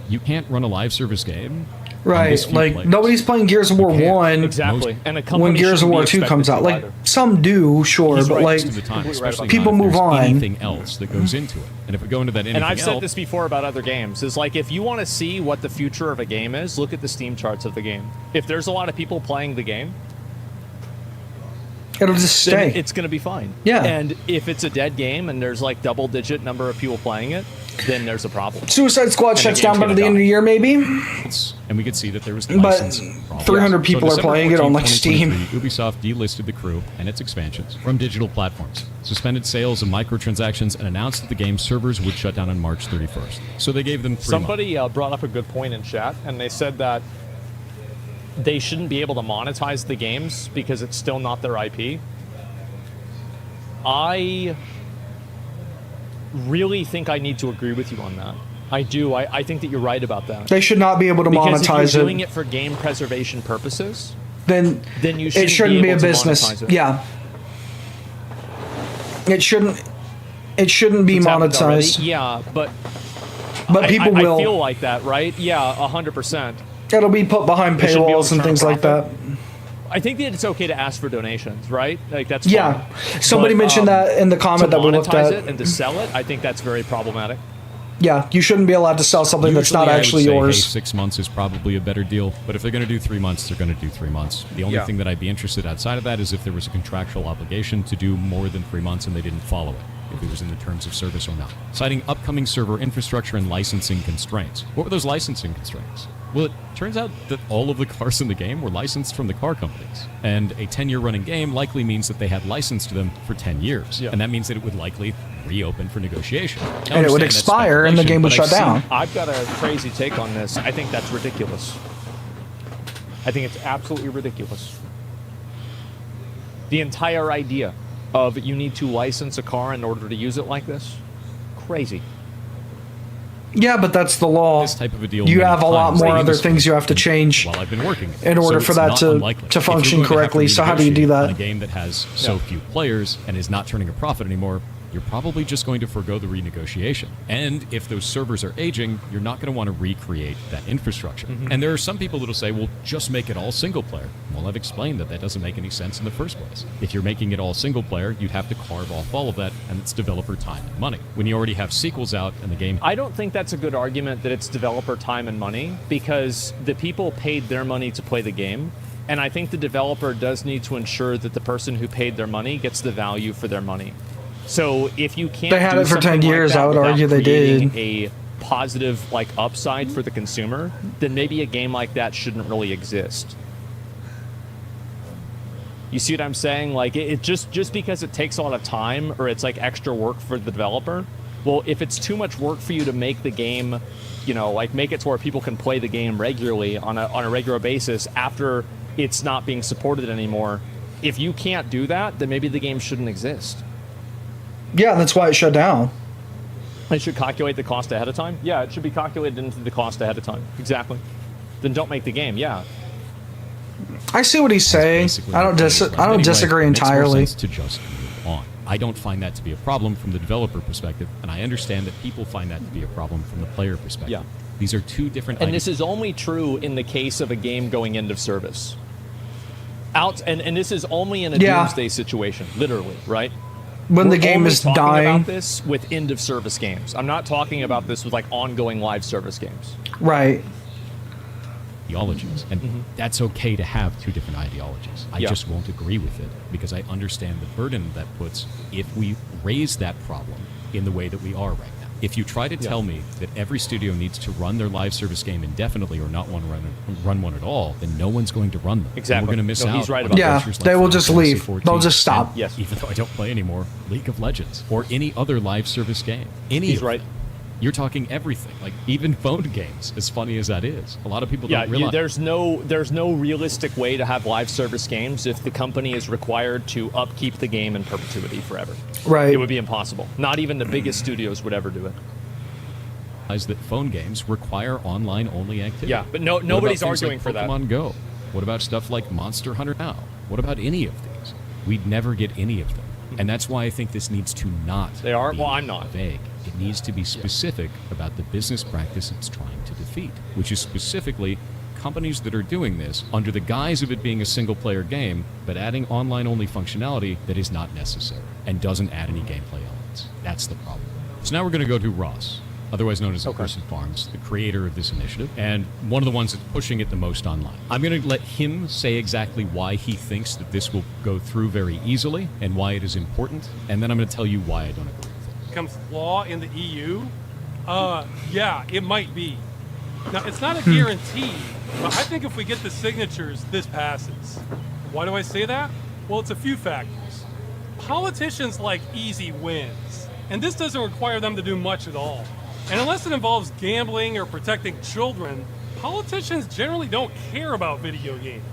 You can't run a live service game. on
Right,
this few
like
players.
nobody's playing Gears of War
You can't.
1
Exactly. And a company
when Gears of
shouldn't be
War 2 comes
expected
out.
to
Like
either.
some do, sure,
He's
but
right.
like
Most of the time,
completely right
especially
about
People
not if
move
there's
on.
anything else that goes into it. And if we go into that anything
And I've said
else,
this before about other games, is like if you want to see what the future of a game is, look at the Steam charts of the game. If there's a lot of people playing the game,
it'll just
then
stay.
it's going to be fine.
Yeah.
And if it's a dead game and there's like double-digit number of people playing it, then there's a problem.
Suicide Squad
the
shuts
game's
down by
gonna
the end of
die.
the year, maybe.
and we could see that there was
But
license problems.
300 people are
December
playing it on,
14th,
like, Steam.
2023, Ubisoft delisted the crew and its expansions from digital platforms, suspended sales of microtransactions, and announced that the game's servers would shut down on March 31st. So they gave them 3 months.
Somebody brought up a good point in chat, and they said that they shouldn't be able to monetize the games because it's still not their IP. I really think I need to agree with you on that. I do. I think that you're right about that.
They should not be able to
Because if
monetize
you're doing
it.
it for game preservation purposes,
Then
you
it shouldn't be a
able to
business.
monetize it.
Yeah. It shouldn't. It shouldn't be
It's happened already.
monetized.
Yeah, but
But people will.
I feel like that, right? Yeah, 100%.
It'll be put behind
They should be able
paywalls
to
and
turn a
things like that.
profit. I think that it's okay to ask for donations, right? Like that's
Yeah.
fine.
Somebody
But,
mentioned that in the comment
to
that we looked
monetize
at.
it and to sell it, I think that's very problematic.
Yeah, you shouldn't be allowed to sell something that's not
Usually I would
actually
say,
yours.
Hey, 6 months is probably a better deal, but if they're going to do 3 months, they're going to do 3 months. The only
Yeah.
thing that I'd be interested outside of that is if there was a contractual obligation to do more than 3 months and they didn't follow it, if it was in the terms of service or not. Citing upcoming server infrastructure and licensing constraints. What were those licensing constraints? Well, it turns out that all of the cars in the game were licensed from the car companies. And a 10-year running game likely means that they had licensed them for 10 years.
Yeah.
And that means that it would likely reopen for negotiation. I
And it would
understand that's
expire and the game would
speculation,
shut
but I've
down.
I've got a crazy take on this. I think that's ridiculous. I think it's absolutely ridiculous. The entire idea of you need to license a car in order to use it like this, crazy.
Yeah, but that's the law.
This type of a deal
You
many
have a lot
times,
more
even
other
this
things you have to change
while I've been working
in order
So
for
it's
that
not
to
unlikely. If you're
function
going to have to
correctly. So how do you do
renegotiate
that?
on a game that has so few players and is not turning a profit anymore, you're probably just going to forego the renegotiation. And if those servers are aging, you're not going to want to recreate that infrastructure. And there are some people that'll say, well, just make it all single player. Well, I've explained that that doesn't make any sense in the first place. If you're making it all single player, you'd have to carve off all of that, and it's developer time and money. When you already have sequels out and the game
I don't think that's a good argument that it's developer time and money because the people paid their money to play the game. And I think the developer does need to ensure that the person who paid their money gets the value for their money. So if you can't
They had
do
it for 10
something like
years,
that
I would
without
argue they
creating
did.
a positive like upside for the consumer, then maybe a game like that shouldn't really exist. You see what I'm saying? Like it just because it takes a lot of time or it's like extra work for the developer. Well, if it's too much work for you to make the game, you know, like make it to where people can play the game regularly on a regular basis after it's not being supported anymore. If you can't do that, then maybe the game shouldn't exist.
Yeah, that's why it shut down.
It should calculate the cost ahead of time. Yeah, it should be calculated into the cost ahead of time. Exactly. Then don't make the game. Yeah.
I see what he's saying.
basically
I don't
what it is. But anyway,
disagree
it makes more
entirely.
sense to just move on. I don't find that to be a problem from the developer perspective, and I understand that people find that to be a problem from the player perspective.
Yeah.
These are two different
And
ideas.
this is only true in the case of a game going end of service. And this is only in a
Yeah.
doomsday situation, literally, right?
When the
We're
game
only
is
talking
dying.
about this with end of service games. I'm not talking about this with like ongoing live service games.
Right.
ideologies, and that's okay to have two different ideologies. I
Yeah.
just won't agree with it because I understand the burden that puts if we raise that problem in the way that we are right now. If you try to tell me that every studio needs to run their live service game indefinitely or not want to run one at all, then no one's going to run them. And
Exactly.
we're going to miss
No,
out.
he's right
on
about that.
Yeah,
adventures
they will
Final
just
Fantasy
leave.
14,
They'll just stop.
and
Yes.
Even though I don't play anymore, League of Legends or any other live service game.
He's
of
right.
them. You're talking everything, like even phone games, as funny as that is. A lot of people
Yeah,
don't realize.
there's no realistic way to have live service games if the company is required to upkeep the game in perpetuity forever.
Right.
It would be impossible. Not even the biggest studios would ever do it.
That phone games require online-only activity.
Yeah, but nobody's
What about things
arguing
like
for that.
Pokemon Go? What about stuff like Monster Hunter Now? What about any of these? we'd never get any of them. And that's why I think this needs to not
They are?
be
Well, I'm not.
vague. It needs to be specific about the business practice it's trying to defeat, which is specifically companies that are doing this under the guise of it being a single-player game, but adding online-only functionality that is not necessary and doesn't add any gameplay elements. That's the problem. So now we're going to go to Ross, otherwise known as Person Farms, the creator of this initiative, and one of the ones that's pushing it the most online. I'm going to let him say exactly why he thinks that this will go through very easily and why it is important, and then I'm going to tell you why I don't agree with it.
Becomes law in the EU? Yeah, it might be. Now, it's not a guarantee, but I think if we get the signatures, this passes. Why do I say that? Well, it's a few factors. Politicians like easy wins, and this doesn't require them to do much at all. And unless it involves gambling or protecting children, politicians generally don't care about video games.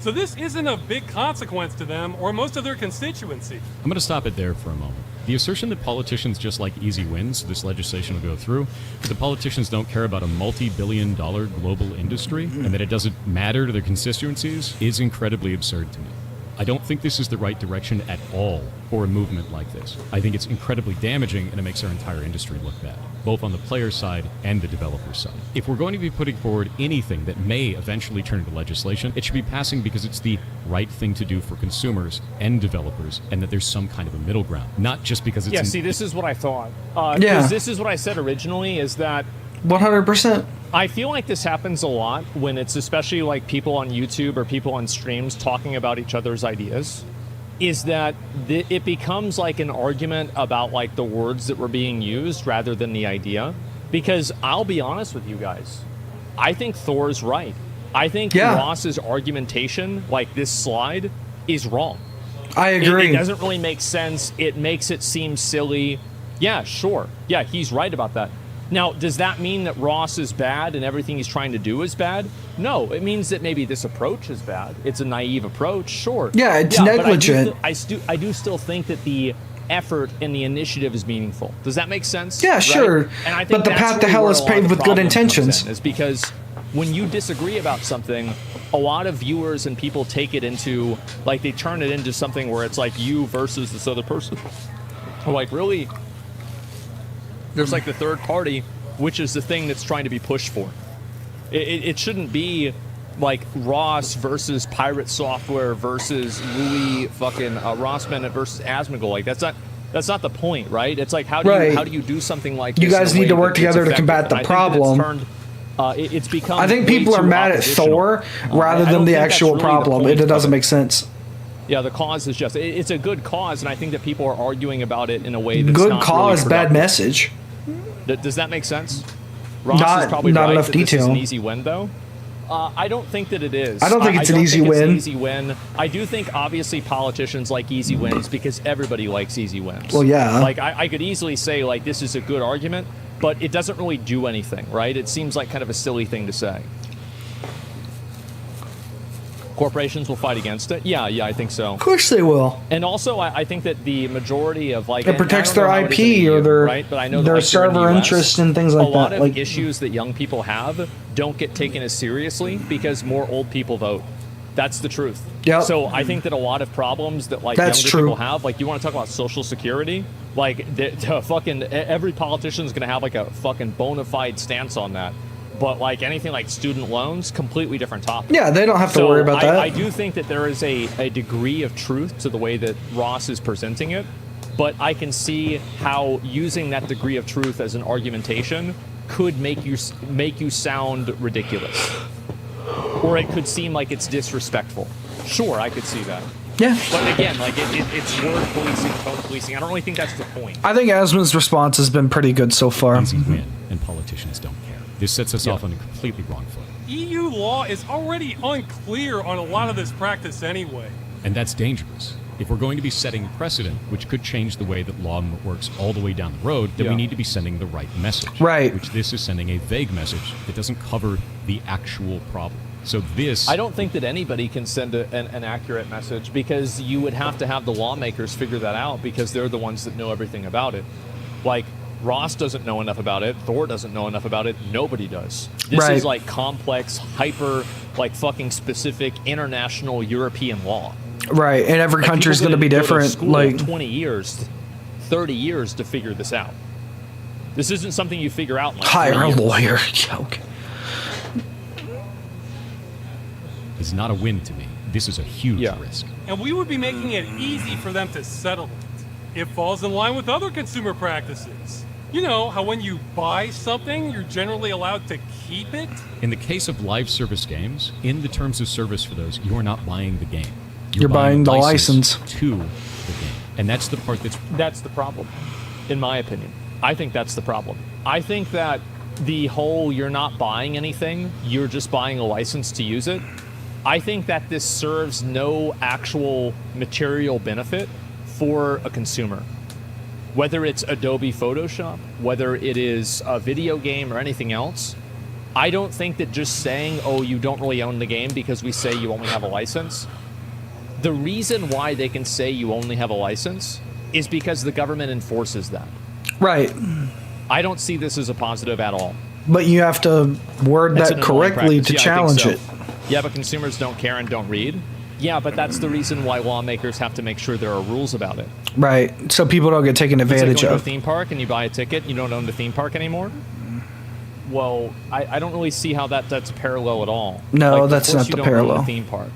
So this isn't a big consequence to them or most of their constituency.
I'm going to stop it there for a moment. The assertion that politicians just like easy wins, this legislation will go through, but the politicians don't care about a multi-billion-dollar global industry and that it doesn't matter to their constituencies is incredibly absurd to me. I don't think this is the right direction at all for a movement like this. I think it's incredibly damaging and it makes our entire industry look bad, both on the player side and the developer side. If we're going to be putting forward anything that may eventually turn into legislation, it should be passing because it's the right thing to do for consumers and developers and that there's some kind of a middle ground, not just because it's...
Yeah, see, this is what I thought.
Yeah.
This is what I said originally, is that
100%.
I feel like this happens a lot when it's especially like people on YouTube or people on streams talking about each other's ideas, is that it becomes like an argument about like the words that were being used rather than the idea. Because I'll be honest with you guys, I think Thor's right. I think Ross's argumentation, like this slide, is wrong.
I agree.
It doesn't really make sense. It makes it seem silly. Yeah, sure. Yeah, he's right about that. Now, does that mean that Ross is bad and everything he's trying to do is bad? No, it means that maybe this approach is bad. It's a naive approach, sure.
Yeah, it's negligent.
But I do still think that the effort and the initiative is meaningful. Does that make sense?
Yeah,
right?
sure.
And I think
but the
that's
path to
really
hell
where
is
a lot of
paved
the
with good
problem comes
intentions.
in, is because when you disagree about something, a lot of viewers and people take it into, like, they turn it into something where it's like you versus this other person. Like, really, there's like the third party, which is the thing that's trying to be pushed for. It shouldn't be like Ross versus Pirate Software versus Louis fucking Rossman versus Asmongold. Like, that's not the point, right? It's like, how do you do something like this?
You guys need to work together to combat the problem.
It's become.
I think people are mad at Thor rather than the actual problem. It doesn't make sense.
Yeah, the cause is just, it's a good cause, and I think that people are arguing about it in a way that's
good
not
cause,
really
bad message.
Does that make sense? Ross is probably
not
right
enough
that
detail.
This is an easy win, though. I don't think that it is.
I don't think it's
an
easy win.
It's an easy win. I do think, obviously, politicians like easy wins because everybody likes easy wins.
Well, yeah.
Like, I could easily say, like, this is a good argument, but it doesn't really do anything, right? It seems like kind of a silly thing to say. Corporations will fight against it. Yeah, I think so.
Of course they will.
And also, I think that the majority of, like,
It protects their
and I don't know how it is in
IP
the
or
EU,
their
right? But I know that,
their
like, here in the
server
US,
interests and things like
a lot
that.
of
Like
issues that young people have don't get taken as seriously because more old people vote. That's the truth.
Yep.
So I think that a lot of problems that, like,
That's
younger
true.
people have, like, you want to talk about Social Security, like, the fucking every politician is going to have like a fucking bona fide stance on that. But like anything like student loans, completely different topic.
yeah, they don't have to worry about that.
I do think that there is a degree of truth to the way that Ross is presenting it, but I can see how using that degree of truth as an argumentation could make you sound ridiculous, or it could seem like it's disrespectful. Sure, I could see that.
Yeah.
But again, like it's word policing, tone policing. I don't really think that's the point.
I think Asmon's response has been pretty good so far.
Easy win, and politicians don't care. This sets us off on a completely wrong foot.
EU law is already unclear on a lot of this practice anyway.
And that's dangerous. If we're going to be setting a precedent, which could change the way that law works all the way down the road, then we need to be sending the right message.
Right.
Which this is sending a vague message that doesn't cover the actual problem. So this...
I don't think that anybody can send an accurate message because you would have to have the lawmakers figure that out because they're the ones that know everything about it. Like, Ross doesn't know enough about it. Thor doesn't know enough about it. Nobody does. This is like complex, hyper, like fucking specific international European law.
Right, and every
Like,
country is
people
going to be
go
different.
school
Like
20 years, 30 years to figure this out. This isn't something you figure out in like 3
hire a
years.
lawyer. Yeah, okay.
It's not a win to me. This is a huge
Yeah.
risk.
And we would be making it easy for them to settle it. It falls in line with other consumer practices. You know how when you buy something, you're generally allowed to keep it?
In the case of live service games, in the terms of service for those, you are not buying the game.
You're buying the license
to the game. And that's the part
That's the problem, in my opinion. I think that's the problem. I think that the whole you're not buying anything, you're just buying a license to use it. I think that this serves no actual material benefit for a consumer. Whether it's Adobe Photoshop, whether it is a video game or anything else, I don't think that just saying, oh, you don't really own the game because we say you only have a license. The reason why they can say you only have a license is because the government enforces that.
right,
I don't see this as a positive at all.
but you have to word
That's
that
an annoying
correctly
practice.
to
Yeah, I think
challenge
so.
it.
Yeah, but consumers don't care and don't read. Yeah, but that's the reason why lawmakers have to make sure there are rules about it.
Right, so people don't get taken
It's like
advantage
going to a
of.
theme park and you buy a ticket, you don't own the theme park anymore. Well, I don't really see how that's a parallel at all.
No,
Like, of
that's
course
not
you
the
don't own
parallel.
the theme park.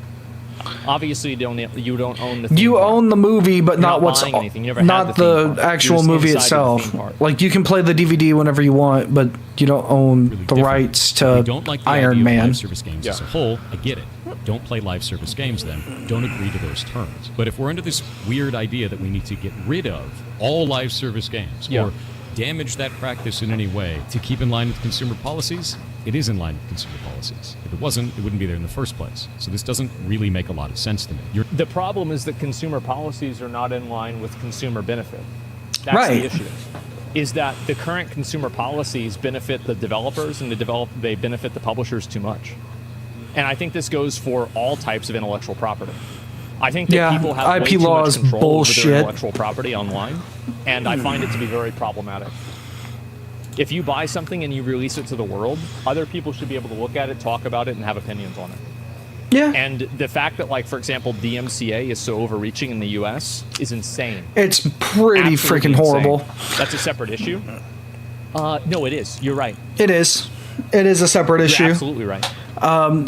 Obviously, you don't own the theme
You
park.
own the movie, but
You're
not
not
what's
buying anything. You never had
not
the theme
the
park.
actual
You're just
movie
inside of the
itself.
theme park.
Like you can play the DVD whenever you want, but you don't own
really
the
different.
rights
If you
to
don't like the
Iron
idea of
Man.
live service games as a whole, I get it. Don't play live service games then. Don't agree to those terms. But if we're under this weird idea that we need to get rid of all live service games
Yeah.
or damage that practice in any way to keep in line with consumer policies, it is in line with consumer policies. If it wasn't, it wouldn't be there in the first place. So this doesn't really make a lot of sense to me.
The problem is that consumer policies are not in line with consumer benefit. That's
Right.
the issue. Is that the current consumer policies benefit the developers and they benefit the publishers too much. And I think this goes for all types of intellectual property. I think that
Yeah,
people have way
IP
too much
law is
control over
bullshit.
their intellectual property online, and I find it to be very problematic. If you buy something and you release it to the world, other people should be able to look at it, talk about it, and have opinions on it.
Yeah,
And the fact that, like, for example, DMCA is so overreaching in the U.S. is insane.
it's pretty
Absolutely
freaking
insane.
horrible.
That's a separate issue. No, it is. You're right.
It is. It is a separate
You're
issue.
absolutely right.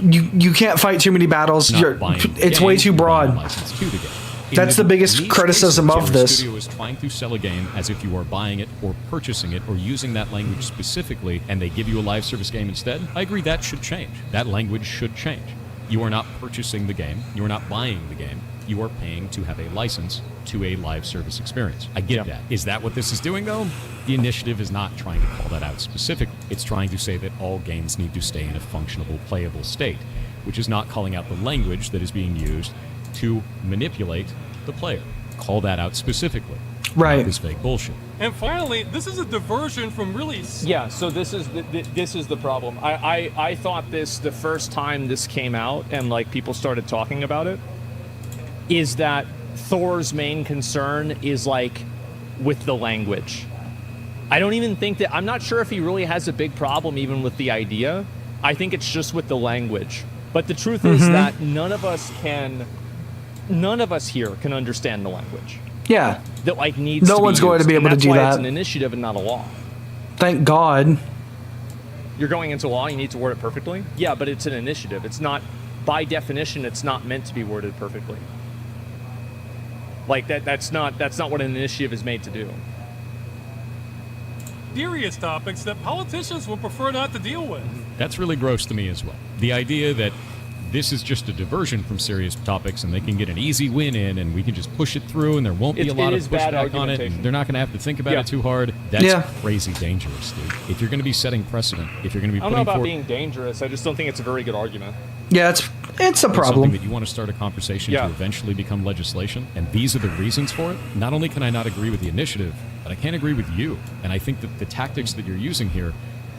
You can't fight too many battles.
Not buying the
It's
game,
way too
you're buying a
broad.
license to the game. In
That's the biggest
these
criticism
cases,
of
where a
this.
studio is trying to sell a game as if you are buying it or purchasing it or using that language specifically, and they give you a live service game instead. I agree that should change. That language should change. You are not purchasing the game. You are not buying the game. You are paying to have a license to a live service experience. I get that. Is that what this is doing, though? The initiative is not trying to call that out specifically. It's trying to say that all games need to stay in a functionable, playable state, which is not calling out the language that is being used to manipulate the player. Call that out specifically.
Right.
Not this fake bullshit.
And finally, this is a diversion from really
Yeah, so this is the problem. I thought this the first time this came out and like people started talking about it is that Thor's main concern is like with the language. I don't even think that I'm not sure if he really has a big problem even with the idea. I think it's just with the language. But the truth is that none of us here can understand the language.
Yeah,
That like needs
No
to
one's
be
going to
used.
be able
And
to
that's
do
why
that.
It's an initiative and not a law.
thank God.
You're going into law, you need to word it perfectly. Yeah, but it's an initiative. It's not, by definition, it's not meant to be worded perfectly. Like that's not what an initiative is made to do.
serious topics that politicians would prefer not to deal with.
That's really gross to me as well. The idea that this is just a diversion from serious topics and they can get an easy win in and we can just push it through and there won't be
It
a lot of
is bad
pushback on it
argumentation.
and they're not going to have to think about
Yeah.
it too hard. That's
Yeah.
crazy dangerous, dude. If you're going to be setting precedent, if you're going to be
I don't know
putting
about
forward
being dangerous. I just don't think it's a very good argument.
Yeah, it's a
something
problem.
that you want to start a conversation
Yeah.
to eventually become legislation, and these are the reasons for it, not only can I not agree with the initiative, but I can't agree with you. And I think that the tactics that you're using here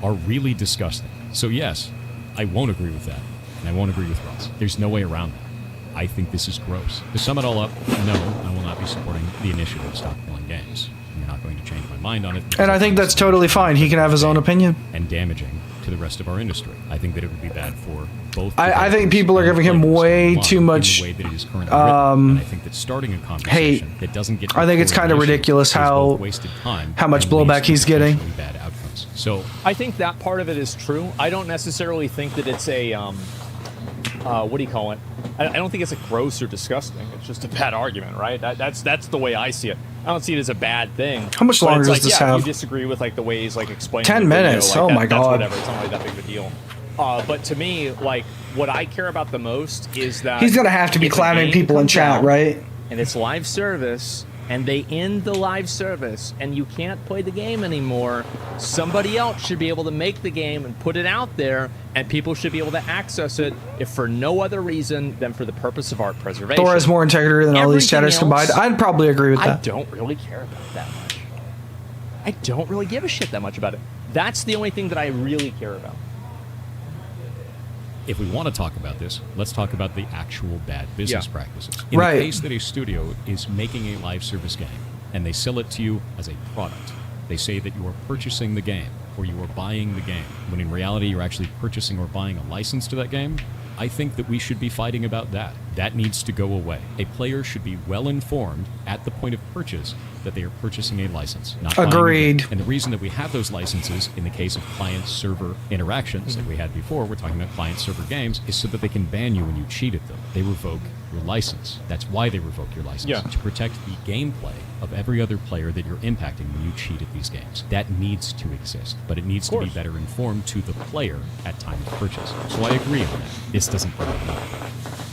are really disgusting. So yes, I won't agree with that, and I won't agree with Ross. There's no way around that. I think this is gross. To sum it all up, no, I will not be supporting the initiative Stop Killing Games. You're not going to change my mind on it.
And I think that's totally fine. He can have his own opinion.
And damaging to the rest of our industry. I think that it would be bad for both.
I think
developers
people are
and
giving him
players
way
online
too
in the
much,
way that it is currently written. And I think that starting a conversation that doesn't get to
I think it's
core
kind of
issue
ridiculous
is
how
both wasted time
much
and
blowback
leads to
he's getting.
potentially bad outcomes. So
I think that part of it is true. I don't necessarily think that it's a what do you call it? I don't think it's a gross or disgusting. It's just a bad argument, right? That's the way I see it. I don't see it as a bad thing.
How much
But
longer
it's
does
like,
this
yeah,
have?
If you disagree with like the way he's like explaining
10
the video,
minutes.
like,
Oh my
that's
God.
whatever. It's not really that big of a deal. But to me, like what I care about the most is that
He's gonna have to be
if a
clamming
game
people in
comes
chat,
out
right?
And it's live service, and they end the live service, and you can't play the game anymore. Somebody else should be able to make the game and put it out there, and people should be able to access it, if for no other reason than for the purpose of art preservation.
Thor has more integrity than all these
Everything
chatters combined.
else,
I'd probably agree with
I
that.
don't really care about that much. I don't really give a shit that much about it. That's the only thing that I really care about.
if we want to talk about this, let's talk about the actual bad business practices. In
Right.
the case that a studio is making a live service game and they sell it to you as a product, they say that you are purchasing the game or you are buying the game, when in reality you're actually purchasing or buying a license to that game. I think that we should be fighting about that. That needs to go away. A player should be well informed at the point of purchase that they are purchasing a license, not buying the game.
Agreed.
And the reason that we have those licenses in the case of client-server interactions that we had before, we're talking about client-server games, is so that they can ban you when you cheat at them. They revoke your license. That's why they revoke your license.
Yeah.
To protect the gameplay of every other player that you're impacting when you cheat at these games. That needs to exist, but it needs to be better informed to the player at time of purchase. So I agree on that. This doesn't bring it up.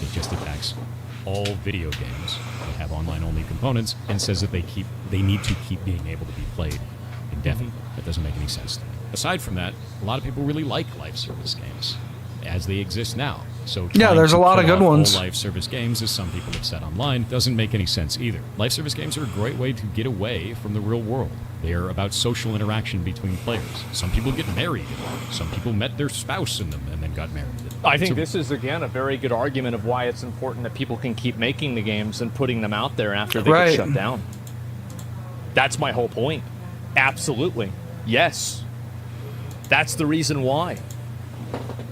It just attacks all video games that have online-only components and says that they need to keep being able to be played indefinitely. That doesn't make any sense to me. Aside from that, a lot of people really like live service games as they exist now. So
Yeah,
trying
there's
to
a lot of
kill
good
off all
ones.
live service games, as some people have said online, doesn't make any sense either. Live service games are a great way to get away from the real world. They are about social interaction between players. Some people get married. Some people met their spouse in them and then got married.
I think
So-
this is, again, a very good argument of why it's important that people can keep making the games and putting them out there after they
Right.
get shut down. That's my whole point. Absolutely. Yes. That's the reason why.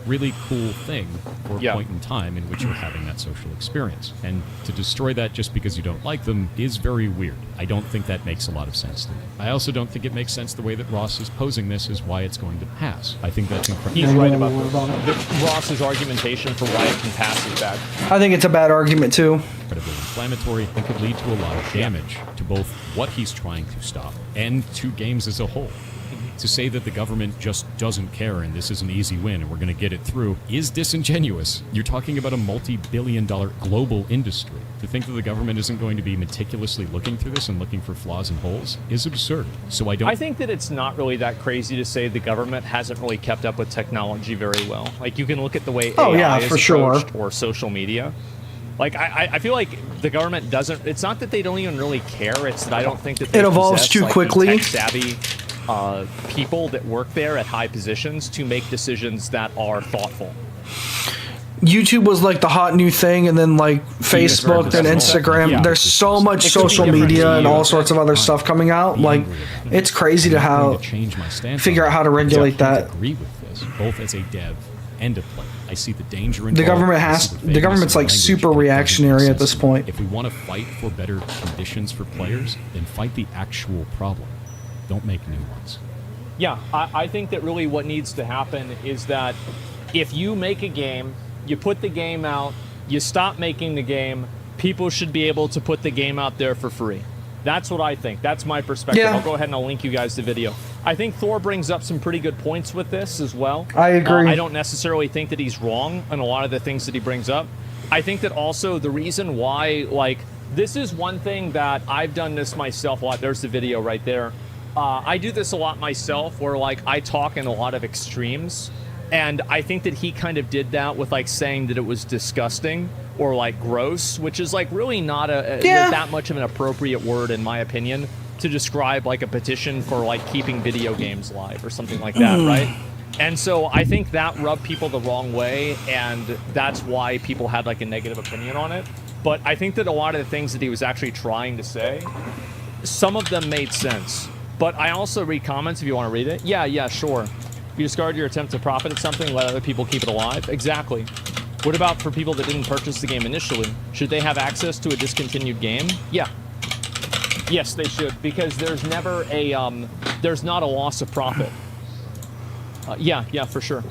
really cool thing for a
Yeah.
point in time in which you're having that social experience. And to destroy that just because you don't like them is very weird. I don't think that makes a lot of sense to me. I also don't think it makes sense the way that Ross is posing this is why it's going to pass. I think that's incredible.
He's right about Ross's argumentation for why it can pass is bad.
I think it's a bad argument too.
Incredibly inflammatory and could lead to a lot of damage to both what he's trying to stop and to games as a whole. To say that the government just doesn't care and this is an easy win and we're going to get it through is disingenuous. You're talking about a multi-billion-dollar global industry. To think that the government isn't going to be meticulously looking through this and looking for flaws and holes is absurd. So I think
that it's not really that crazy to say the government hasn't really kept up with technology very well. Like, you can look at the way
Oh,
AI
yeah,
is
for sure.
approached or social media. Like, I feel like the government doesn't... It's not that they don't even really care. It's that I don't think that they
It evolves
possess,
too
like,
quickly.
the tech-savvy people that work there at high positions to make decisions that are thoughtful.
YouTube was like the hot new thing, and then like Facebook and Instagram.
Yeah.
There's so much
It could be
social
different
media
to
and
you.
all sorts of other stuff coming out. Like, it's crazy to how figure out how to regulate that.
Agree with this, both as a dev and a player. I see the danger in
The government's like super reactionary at this point.
If we want to fight for better conditions for players, then fight the actual problem. Don't make new ones.
Yeah, I think that really what needs to happen is that if you make a game, you put the game out, you stop making the game, people should be able to put the game out there for free. That's what I think. That's my perspective.
Yeah.
I'll go ahead and I'll link you guys the video. I think Thor brings up some pretty good points with this as well.
I agree.
I don't necessarily think that he's wrong on a lot of the things that he brings up. I think that also the reason why, like, this is one thing that I've done this myself a lot. There's the video right there. I do this a lot myself where, like, I talk in a lot of extremes. And I think that he kind of did that with, like, saying that it was disgusting or, like, gross, which is, like, really not that much of an appropriate word, in my opinion, to describe, like, a petition for, like, keeping video games live or something like that, right? And so I think that rubbed people the wrong way, and that's why people had, like, a negative opinion on it. But I think that a lot of the things that he was actually trying to say, some of them made sense. But I also read comments if you want to read it. Yeah, sure. You discard your attempt to profit at something, let other people keep it alive. Exactly. What about for people that didn't purchase the game initially? Should they have access to a discontinued game? Yeah. Yes, they should, because there's never a, there's not a loss of profit. Yeah, for sure.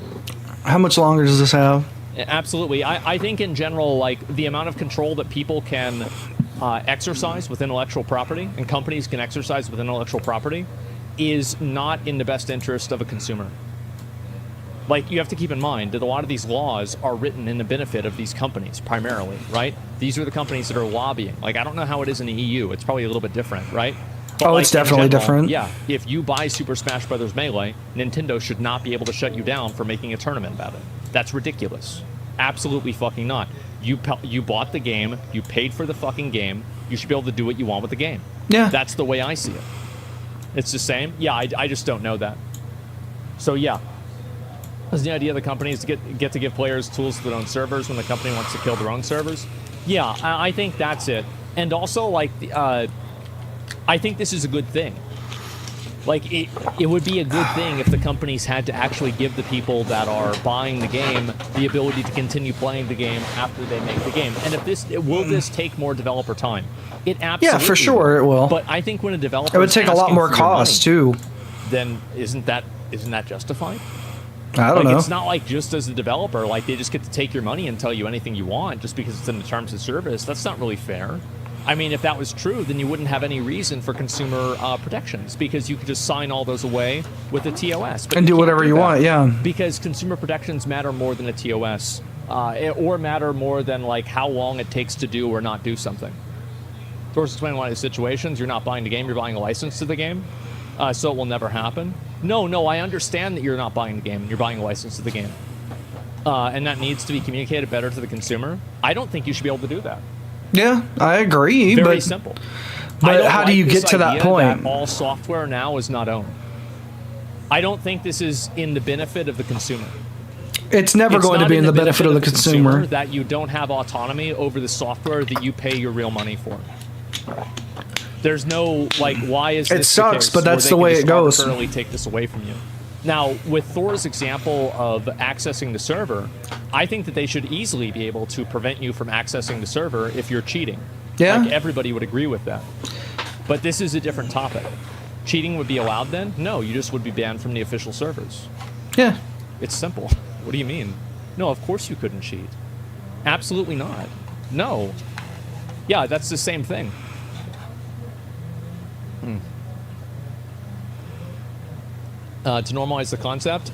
How much longer does this have?
Absolutely. I think in general, like, the amount of control that people can exercise with intellectual property, and companies can exercise with intellectual property, is not in the best interest of a consumer. Like, you have to keep in mind that a lot of these laws are written in the benefit of these companies, primarily, right? These are the companies that are lobbying. Like, I don't know how it is in the EU. It's probably a little bit different, right? But
Oh,
like,
it's
in
definitely
general,
different.
Yeah, if you buy Super Smash Bros. Melee, Nintendo should not be able to shut you down for making a tournament about it. That's ridiculous. Absolutely fucking not. You bought the game. You paid for the fucking game. You should be able to do what you want with the game.
Yeah.
That's the way I see it. It's the same. Yeah, I just don't know that. So yeah. Is the idea of the companies to get to give players tools to their own servers when the company wants to kill their own servers? Yeah, I think that's it. And also, like, I think this is a good thing. Like, it would be a good thing if the companies had to actually give the people that are buying the game the ability to continue playing the game after they make the game. And if will this take more developer time? It absolutely
Yeah, for sure it will.
But I think when a developer
It would take a lot more cost too.
then isn't that justified?
I don't know.
It's not like just as a developer, like they just get to take your money and tell you anything you want just because it's in the terms of service. That's not really fair. I mean, if that was true, then you wouldn't have any reason for consumer protections because you could just sign all those away with a TOS. But
And do
can't
whatever you
that
want, yeah.
Because consumer protections matter more than a TOS, or matter more than like how long it takes to do or not do something. Thor's explaining one of the situations. You're not buying the game, you're buying a license to the game. So it will never happen. No, I understand that you're not buying the game, you're buying a license to the game. And that needs to be communicated better to the consumer. I don't think you should be able to do that.
Yeah, I agree.
Very simple.
But how do you get to that point?
That all software now is not owned. I don't think this is in the benefit of the consumer.
It's never going to be in the benefit of the consumer.
That you don't have autonomy over the software that you pay your real money for. There's no, like, why is this
It sucks,
the case
but that's
where
the
they
way
can
it
just
goes.
arbitrarily take this away from you. Now, with Thor's example of accessing the server, I think that they should easily be able to prevent you from accessing the server if you're cheating.
Yeah.
Like, everybody would agree with that. But this is a different topic. Cheating would be allowed then? No, you just would be banned from the official servers.
Yeah.
It's simple. What do you mean? No, of course you couldn't cheat. Absolutely not. No. Yeah, that's the same thing. To normalize the concept,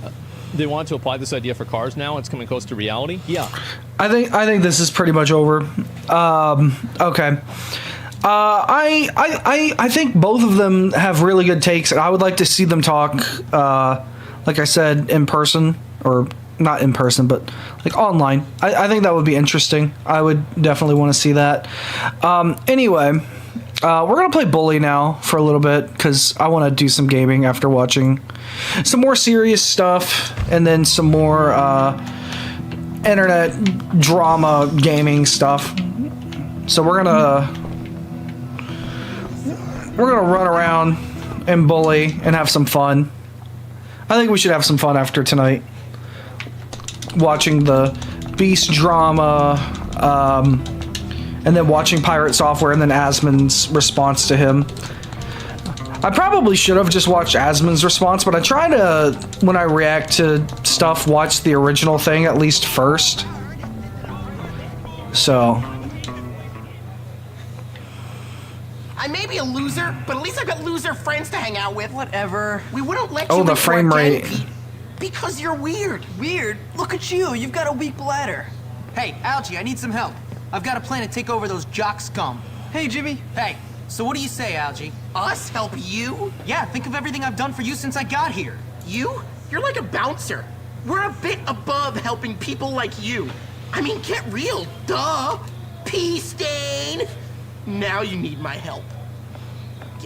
they want to apply this idea for cars now. It's coming close to reality. Yeah.
I think this is pretty much over. Okay. I think both of them have really good takes. I would like to see them talk, like I said, in person, or not in person, but like online. I think that would be interesting. I would definitely want to see that. Anyway, we're gonna play Bully now for a little bit because I want to do some gaming after watching some more serious stuff and then some more internet drama gaming stuff. So we're gonna run around and bully and have some fun. I think we should have some fun after tonight, watching the Beast drama, and then watching Pirate Software and then Asmon's response to him. I probably should have just watched Asmon's response, but I try to, when I react to stuff, watch the original thing at least first. So.
I may be a loser, but at least I've got loser friends to hang out with.
Whatever.
We wouldn't let
Oh,
you
the
into
frame
our gang,
rate.
Pete, because you're weird.
Weird. Look at you. You've got a weak bladder.
Hey, Algie, I need some help. I've got a plan to take over those jock scum.
Hey, Jimmy.
Hey, so what do you say, Algie?
Us help you?
Yeah, think of everything I've done for you since I got here.
You? You're like a bouncer. We're a bit above helping people like you. I mean, get real, duh. Pea stain. Now you need my help.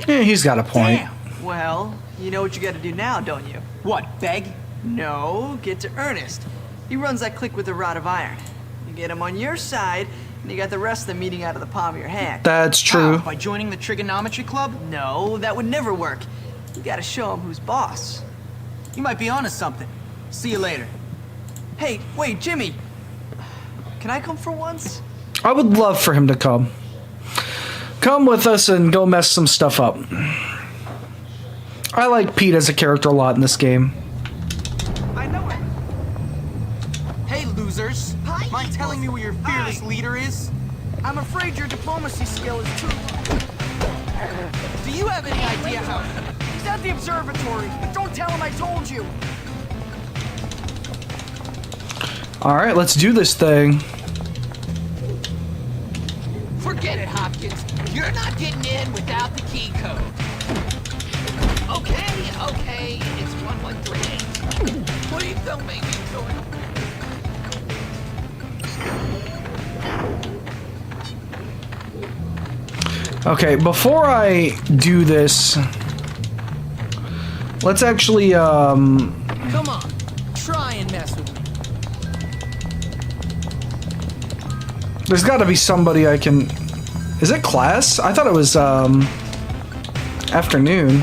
Yeah, he's got a point.
Damn.
Well, you know what you gotta do now, don't you?
What, beg?
No, get to Ernest. He runs that clique with a rod of iron. You get him on your side, and you got the rest of them eating out of the palm of your hand.
That's true.
How, by joining the trigonometry club?
No, that would never work. You gotta show him who's boss.
You might be onto something. See you later.
Hey, wait, Jimmy. Can I come for once?
I would love for him to come. Come with us and go mess some stuff up. I like Pete as a character a lot in this game.
I know it.
Hey, losers. Mind telling me where your fearless leader is?
I'm afraid your diplomacy skill is too low.
Do you have any idea how...
He's at the observatory, but don't tell him I told you.
Alright, let's do this thing.
Forget it, Hopkins. You're not getting in without the key code. Okay, it's 1138. Please don't make me join.
Okay, before I do this, let's actually,
Come on, try and mess with me.
there's gotta be somebody I can... Is it class? I thought it was, afternoon.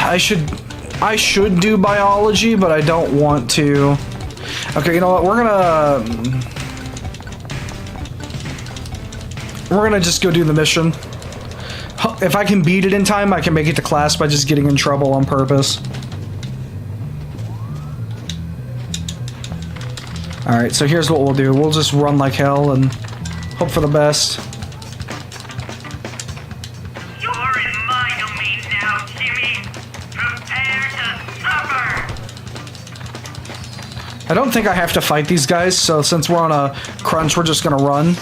I should do biology, but I don't want to. Okay, you know what? We're gonna just go do the mission. If I can beat it in time, I can make it to class by just getting in trouble on purpose. Alright, so here's what we'll do. We'll just run like hell and hope for the best.
You're in my domain now, Jimmy. Prepare to suffer.
I don't think I have to fight these guys, so since we're on a crunch, we're just gonna run.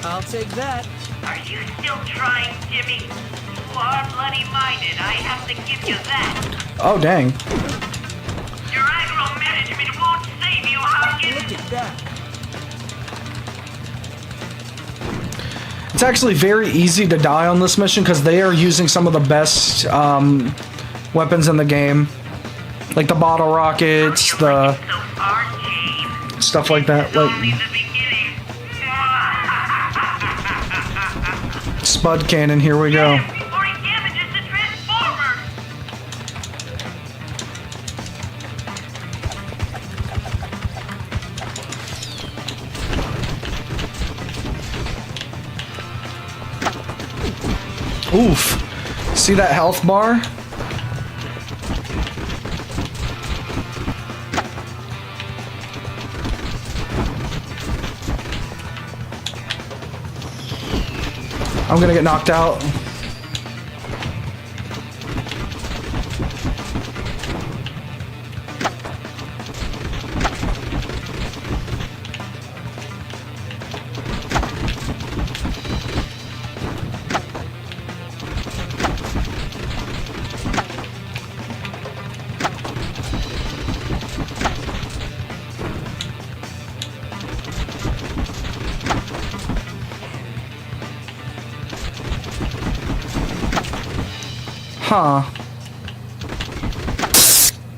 I'll take that.
Are you still trying, Jimmy? You are bloody-minded. I have to give you that.
Oh, dang.
Your aggro management won't save you, Hopkins.
Look at that.
It's actually very easy to die on this mission because they are using some of the best weapons in the game. Like the bottle rockets, the
So far, James.
stuff like that.
Only
Like
the beginning.
Spud Cannon, here we go.
Before he damages the Transformer.
Oof. See that health bar? I'm gonna get knocked out. Huh.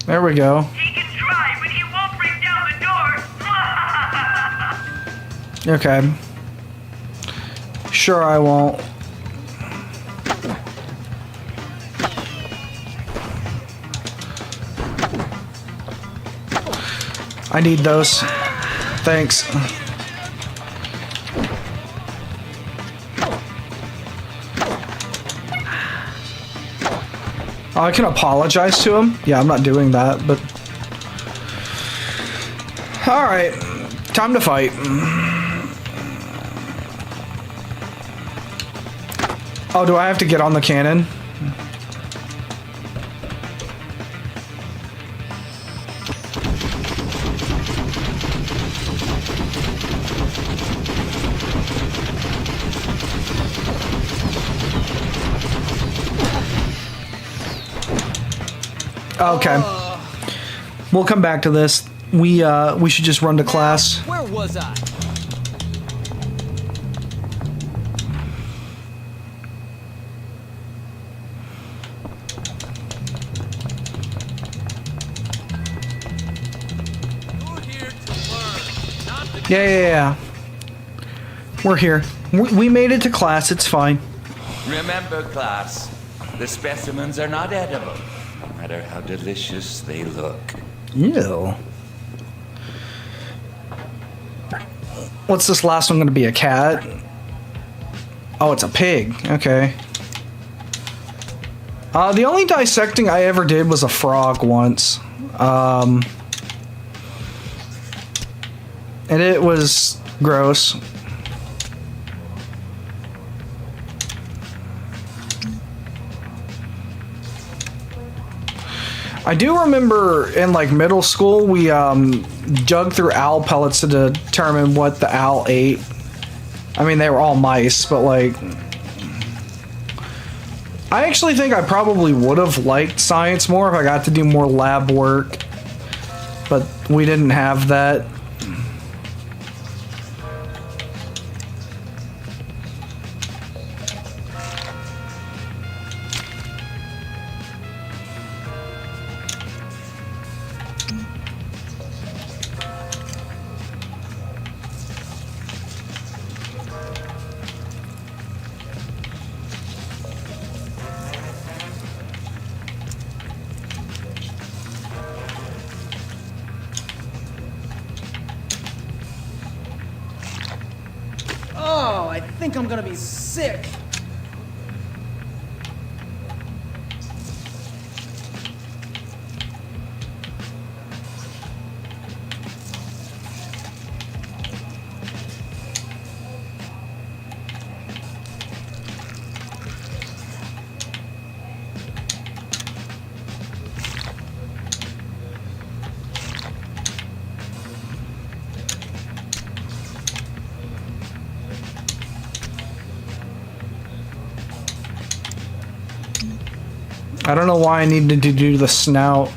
There we go.
He can try, but he won't break down the door.
Okay. Sure, I won't. I need those. Thanks. Oh, I can apologize to him? Yeah, I'm not doing that, but... Alright. Time to fight. Oh, do I have to get on the cannon? Okay. We'll come back to this. We should just run to class.
Where was I?
You're here to learn, not to
Yeah. We're here. We made it to class. It's fine.
Remember, class, the specimens are not edible, no matter how delicious they look.
Ew. What's this last one going to be? A cat? Oh, it's a pig. Okay. The only dissecting I ever did was a frog once. And it was gross. I do remember in like middle school we dug through owl pellets to determine what the owl ate. I mean, they were all mice, but like I actually think I probably would have liked science more if I got to do more lab work, but we didn't have that.
Oh, I think I'm gonna be sick.
I don't know why I needed to do the snout,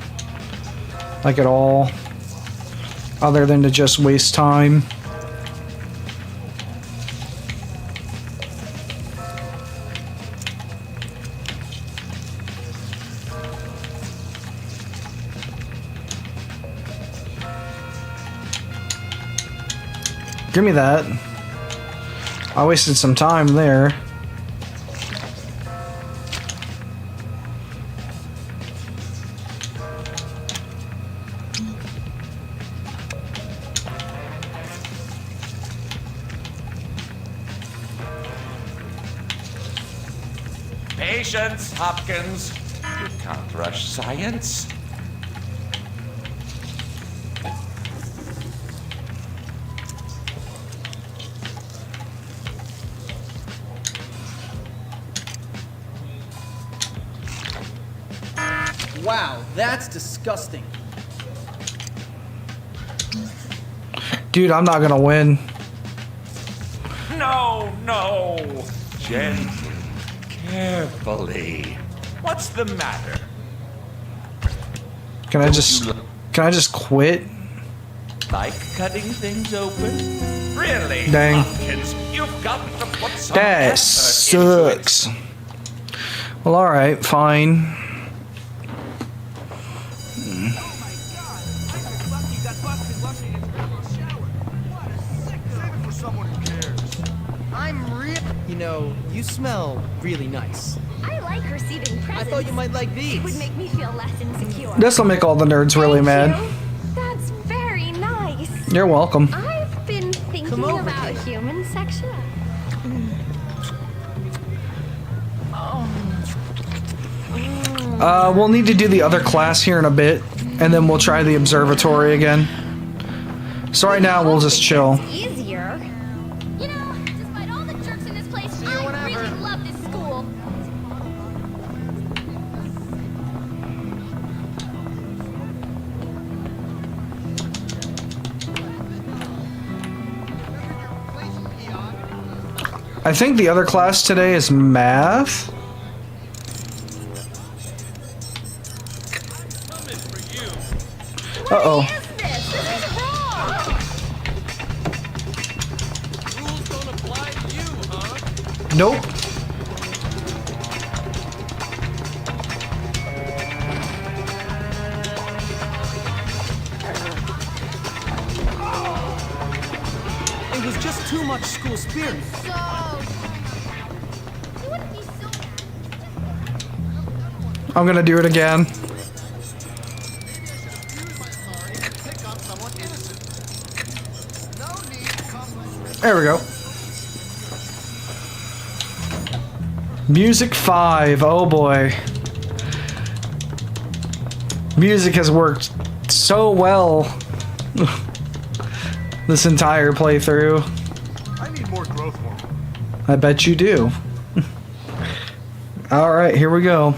like at all, other than to just waste time. Give me that. I wasted some time there.
Patience, Hopkins. You can't rush science.
Wow, that's disgusting.
Dude, I'm not gonna win.
No, no. Gently, carefully. What's the matter?
Can I just quit?
Like cutting things open? Really?
Dang.
Hopkins, you've got to put some
That
effort
sucks.
into it.
Well, alright, fine.
You know, you smell really nice.
I like receiving presents.
I thought you might like these.
It would make me feel less insecure.
This'll make all the nerds really mad.
Thank you. That's very nice.
You're welcome.
I've been thinking about human sexuality.
We'll need to do the other class here in a bit, and then we'll try the observatory again. So right now, we'll just chill.
Easier. You know, despite all the jerks in this place, I really love this school.
I think the other class today is math. Uh-oh. Nope.
It was just too much school spirit.
You wouldn't be so
I'm gonna do it again. There we go. Music 5. Oh boy. Music has worked so well this entire playthrough.
I need more growth hormone.
I bet you do. Alright, here we go.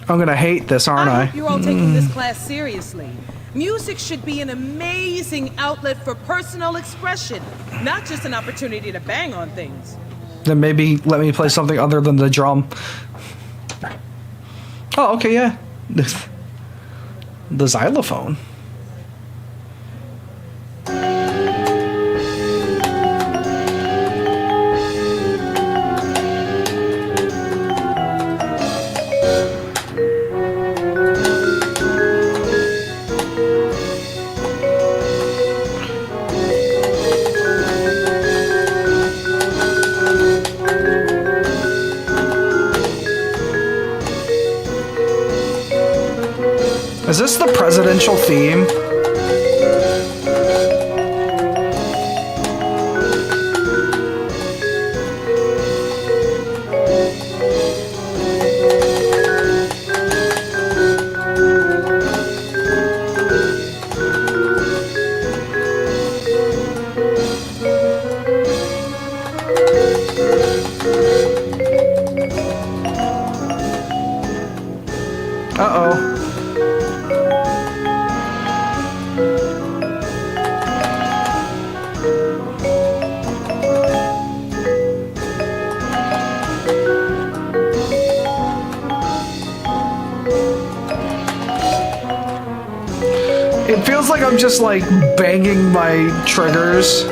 I'm gonna hate this, aren't I?
I hope you're all taking this class seriously. Music should be an amazing outlet for personal expression, not just an opportunity to bang on things.
Then maybe let me play something other than the drum. Oh, okay, yeah. The xylophone. Is this the presidential theme? Uh-oh. It feels like I'm just like banging my triggers.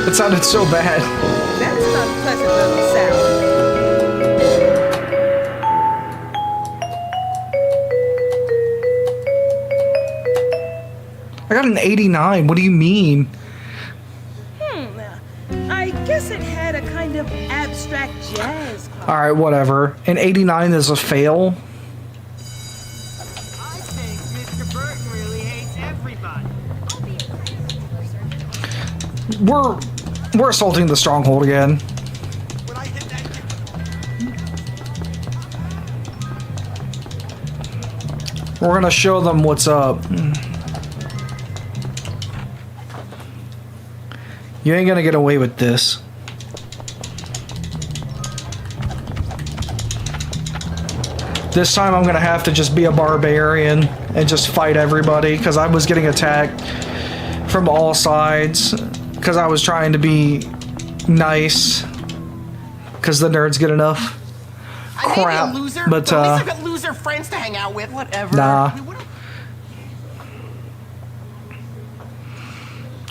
It sounded so bad.
That's an unpleasant little sound.
I got an 89. What do you mean?
I guess it had a kind of abstract jazz quality.
All right, whatever. An 89 is a fail.
I think Mr. Burton really hates everybody.
We're assaulting the stronghold again.
When I hit that
We're gonna show them what's up. You ain't gonna get away with this. This time I'm gonna have to just be a barbarian and just fight everybody because I was getting attacked from all sides because I was trying to be nice because the nerds get enough
I
crap.
may be a loser,
But
at least I've got loser friends to hang out with.
Whatever.
nah.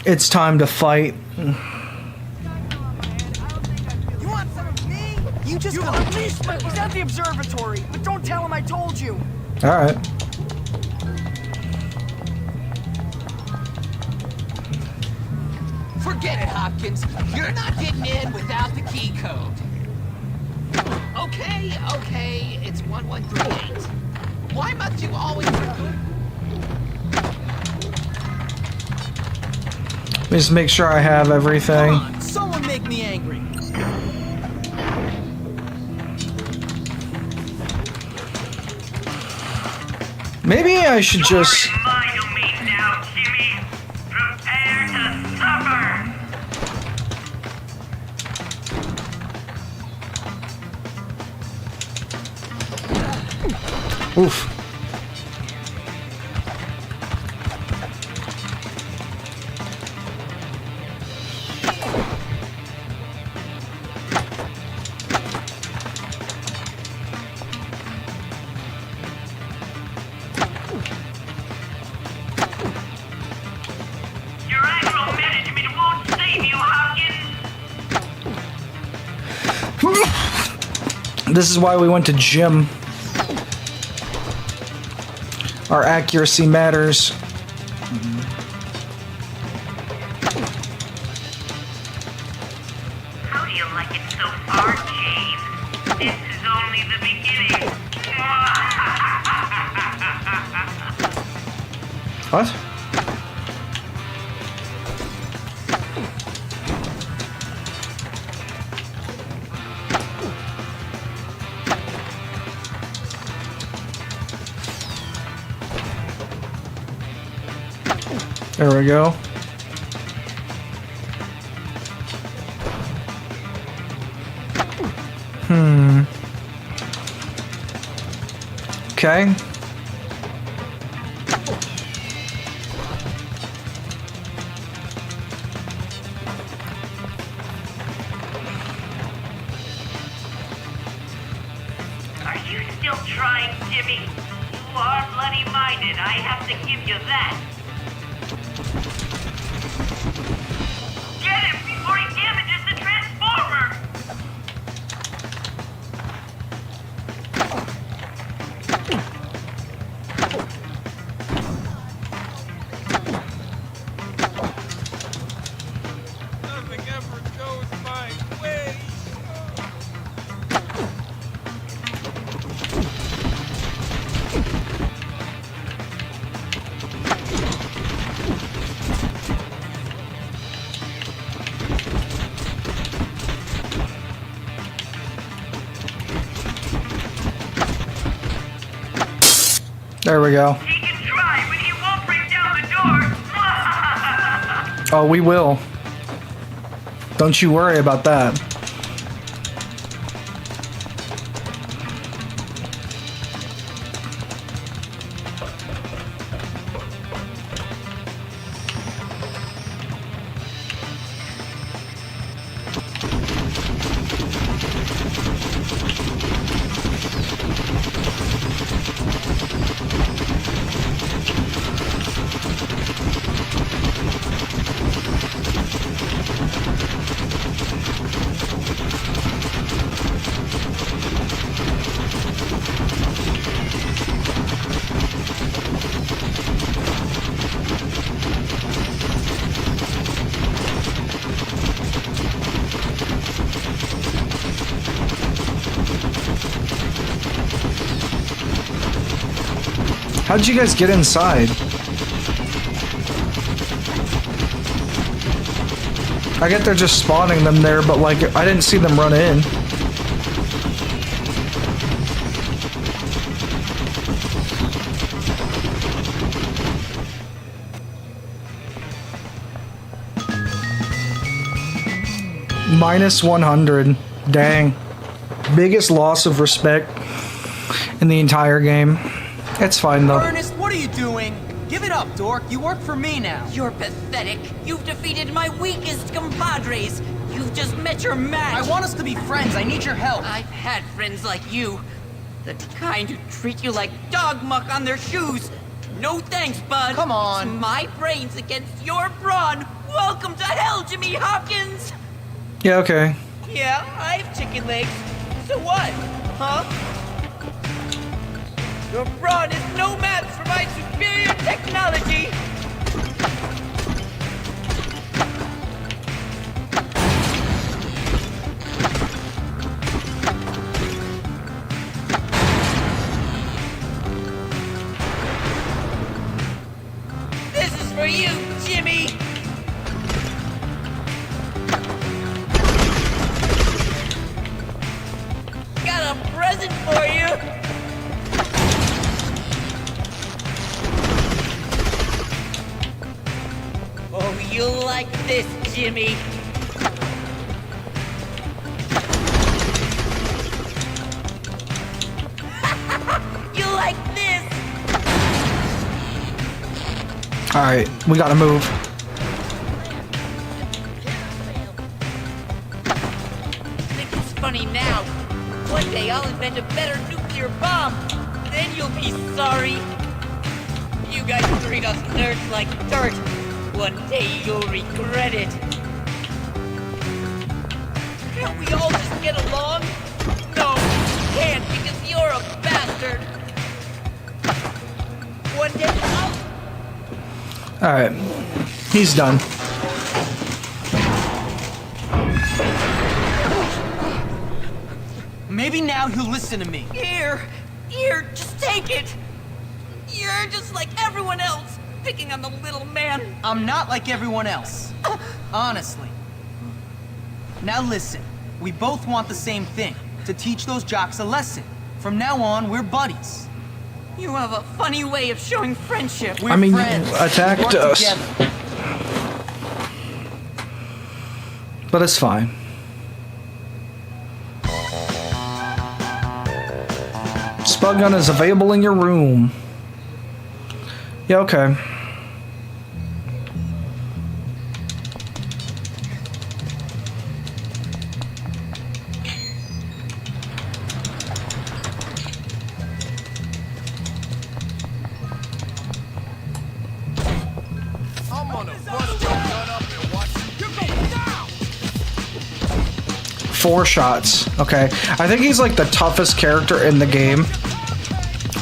It's time to fight.
You want some of me? You just unleashed me. He's at the observatory, but don't tell him I told you.
All right.
Forget it, Hopkins. You're not getting in without the key code. Okay, it's 1138. Why must you always...
Let me just make sure I have everything.
Come on, someone make me angry.
Maybe I should just...
My domain now, Jimmy. Prepare to suffer.
Oof. This is why we went to gym. Our accuracy matters.
How do you like it so far, James? This is only the beginning.
What? There we go. Okay.
Are you still trying, Jimmy? You are bloody-minded, I have to give you that. Get him before he damages the transformer!
Nothing ever goes my way.
There we go.
He can try, but he won't break down the door.
Oh, we will. Don't you worry about that. How did you guys get inside? I get they're just spawning them there, but like I didn't see them run in. Minus 100. Dang. Biggest loss of respect in the entire game. It's fine though.
Ernest, what are you doing? Give it up, dork. You work for me now.
You're pathetic. You've defeated my weakest compadres. You've just met your match.
I want us to be friends. I need your help.
I've had friends like you. The kind who treat you like dog muck on their shoes. No thanks, bud.
Come on.
It's my brains against your brawn. Welcome to hell, Jimmy Hopkins.
Yeah, okay.
Yeah, I have chicken legs. So what? Huh? Your brawn is no match for my superior technology! This is for you, Jimmy! Got a present for you! Oh, you'll like this, Jimmy. You like this?
Alright, we gotta move.
Think it's funny now. One day I'll invent a better nuclear bomb. Then you'll be sorry. You guys treat us nerds like dirt. One day you'll regret it. Can't we all just get along? No.
Alright. He's done.
Maybe now he'll listen to me.
Here, just take it. You're just like everyone else, picking on the little man.
I'm not like everyone else. Honestly. Now listen, we both want the same thing, to teach those jocks a lesson. From now on, we're buddies.
You have a funny way of showing friendship.
We're
I mean,
friends.
you attacked
Work
us.
together.
But it's fine. Spud gun is available in your room. Yeah, okay.
I'm gonna bust your gun up and watch you go down.
4 shots. Okay. I think he's like the toughest character in the game.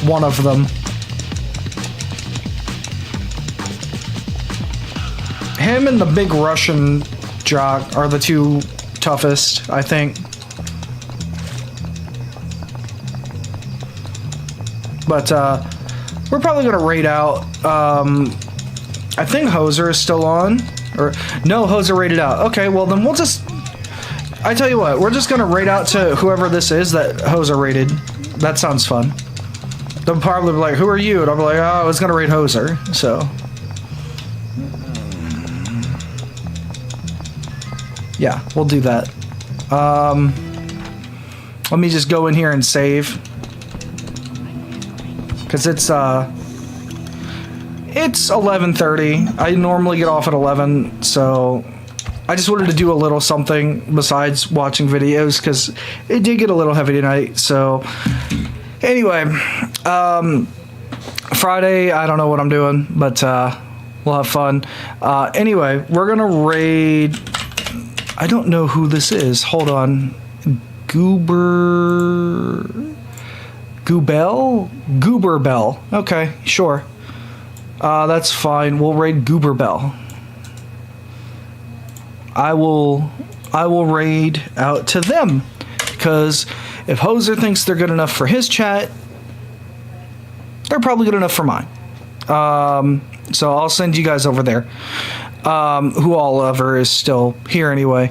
One of them. Him and the big Russian jock are the 2 toughest, I think. But we're probably gonna raid out. I think Hoser is still on. Or no, Hoser raided out. Okay, well then we'll just, I tell you what, we're just gonna raid out to whoever this is that Hoser raided. That sounds fun. They'll probably be like, who are you? And I'll be like, oh, I was gonna raid Hoser, so. Yeah, we'll do that. Let me just go in here and save. Cause it's 11:30. I normally get off at 11, so I just wanted to do a little something besides watching videos because it did get a little heavy tonight. So anyway, Friday, I don't know what I'm doing, but we'll have fun. Anyway, we're gonna raid. I don't know who this is. Hold on. Goober Bell. Okay, sure. That's fine. We'll raid Goober Bell. I will raid out to them because if Hoser thinks they're good enough for his chat, they're probably good enough for mine. So I'll send you guys over there. Who all ever is still here anyway.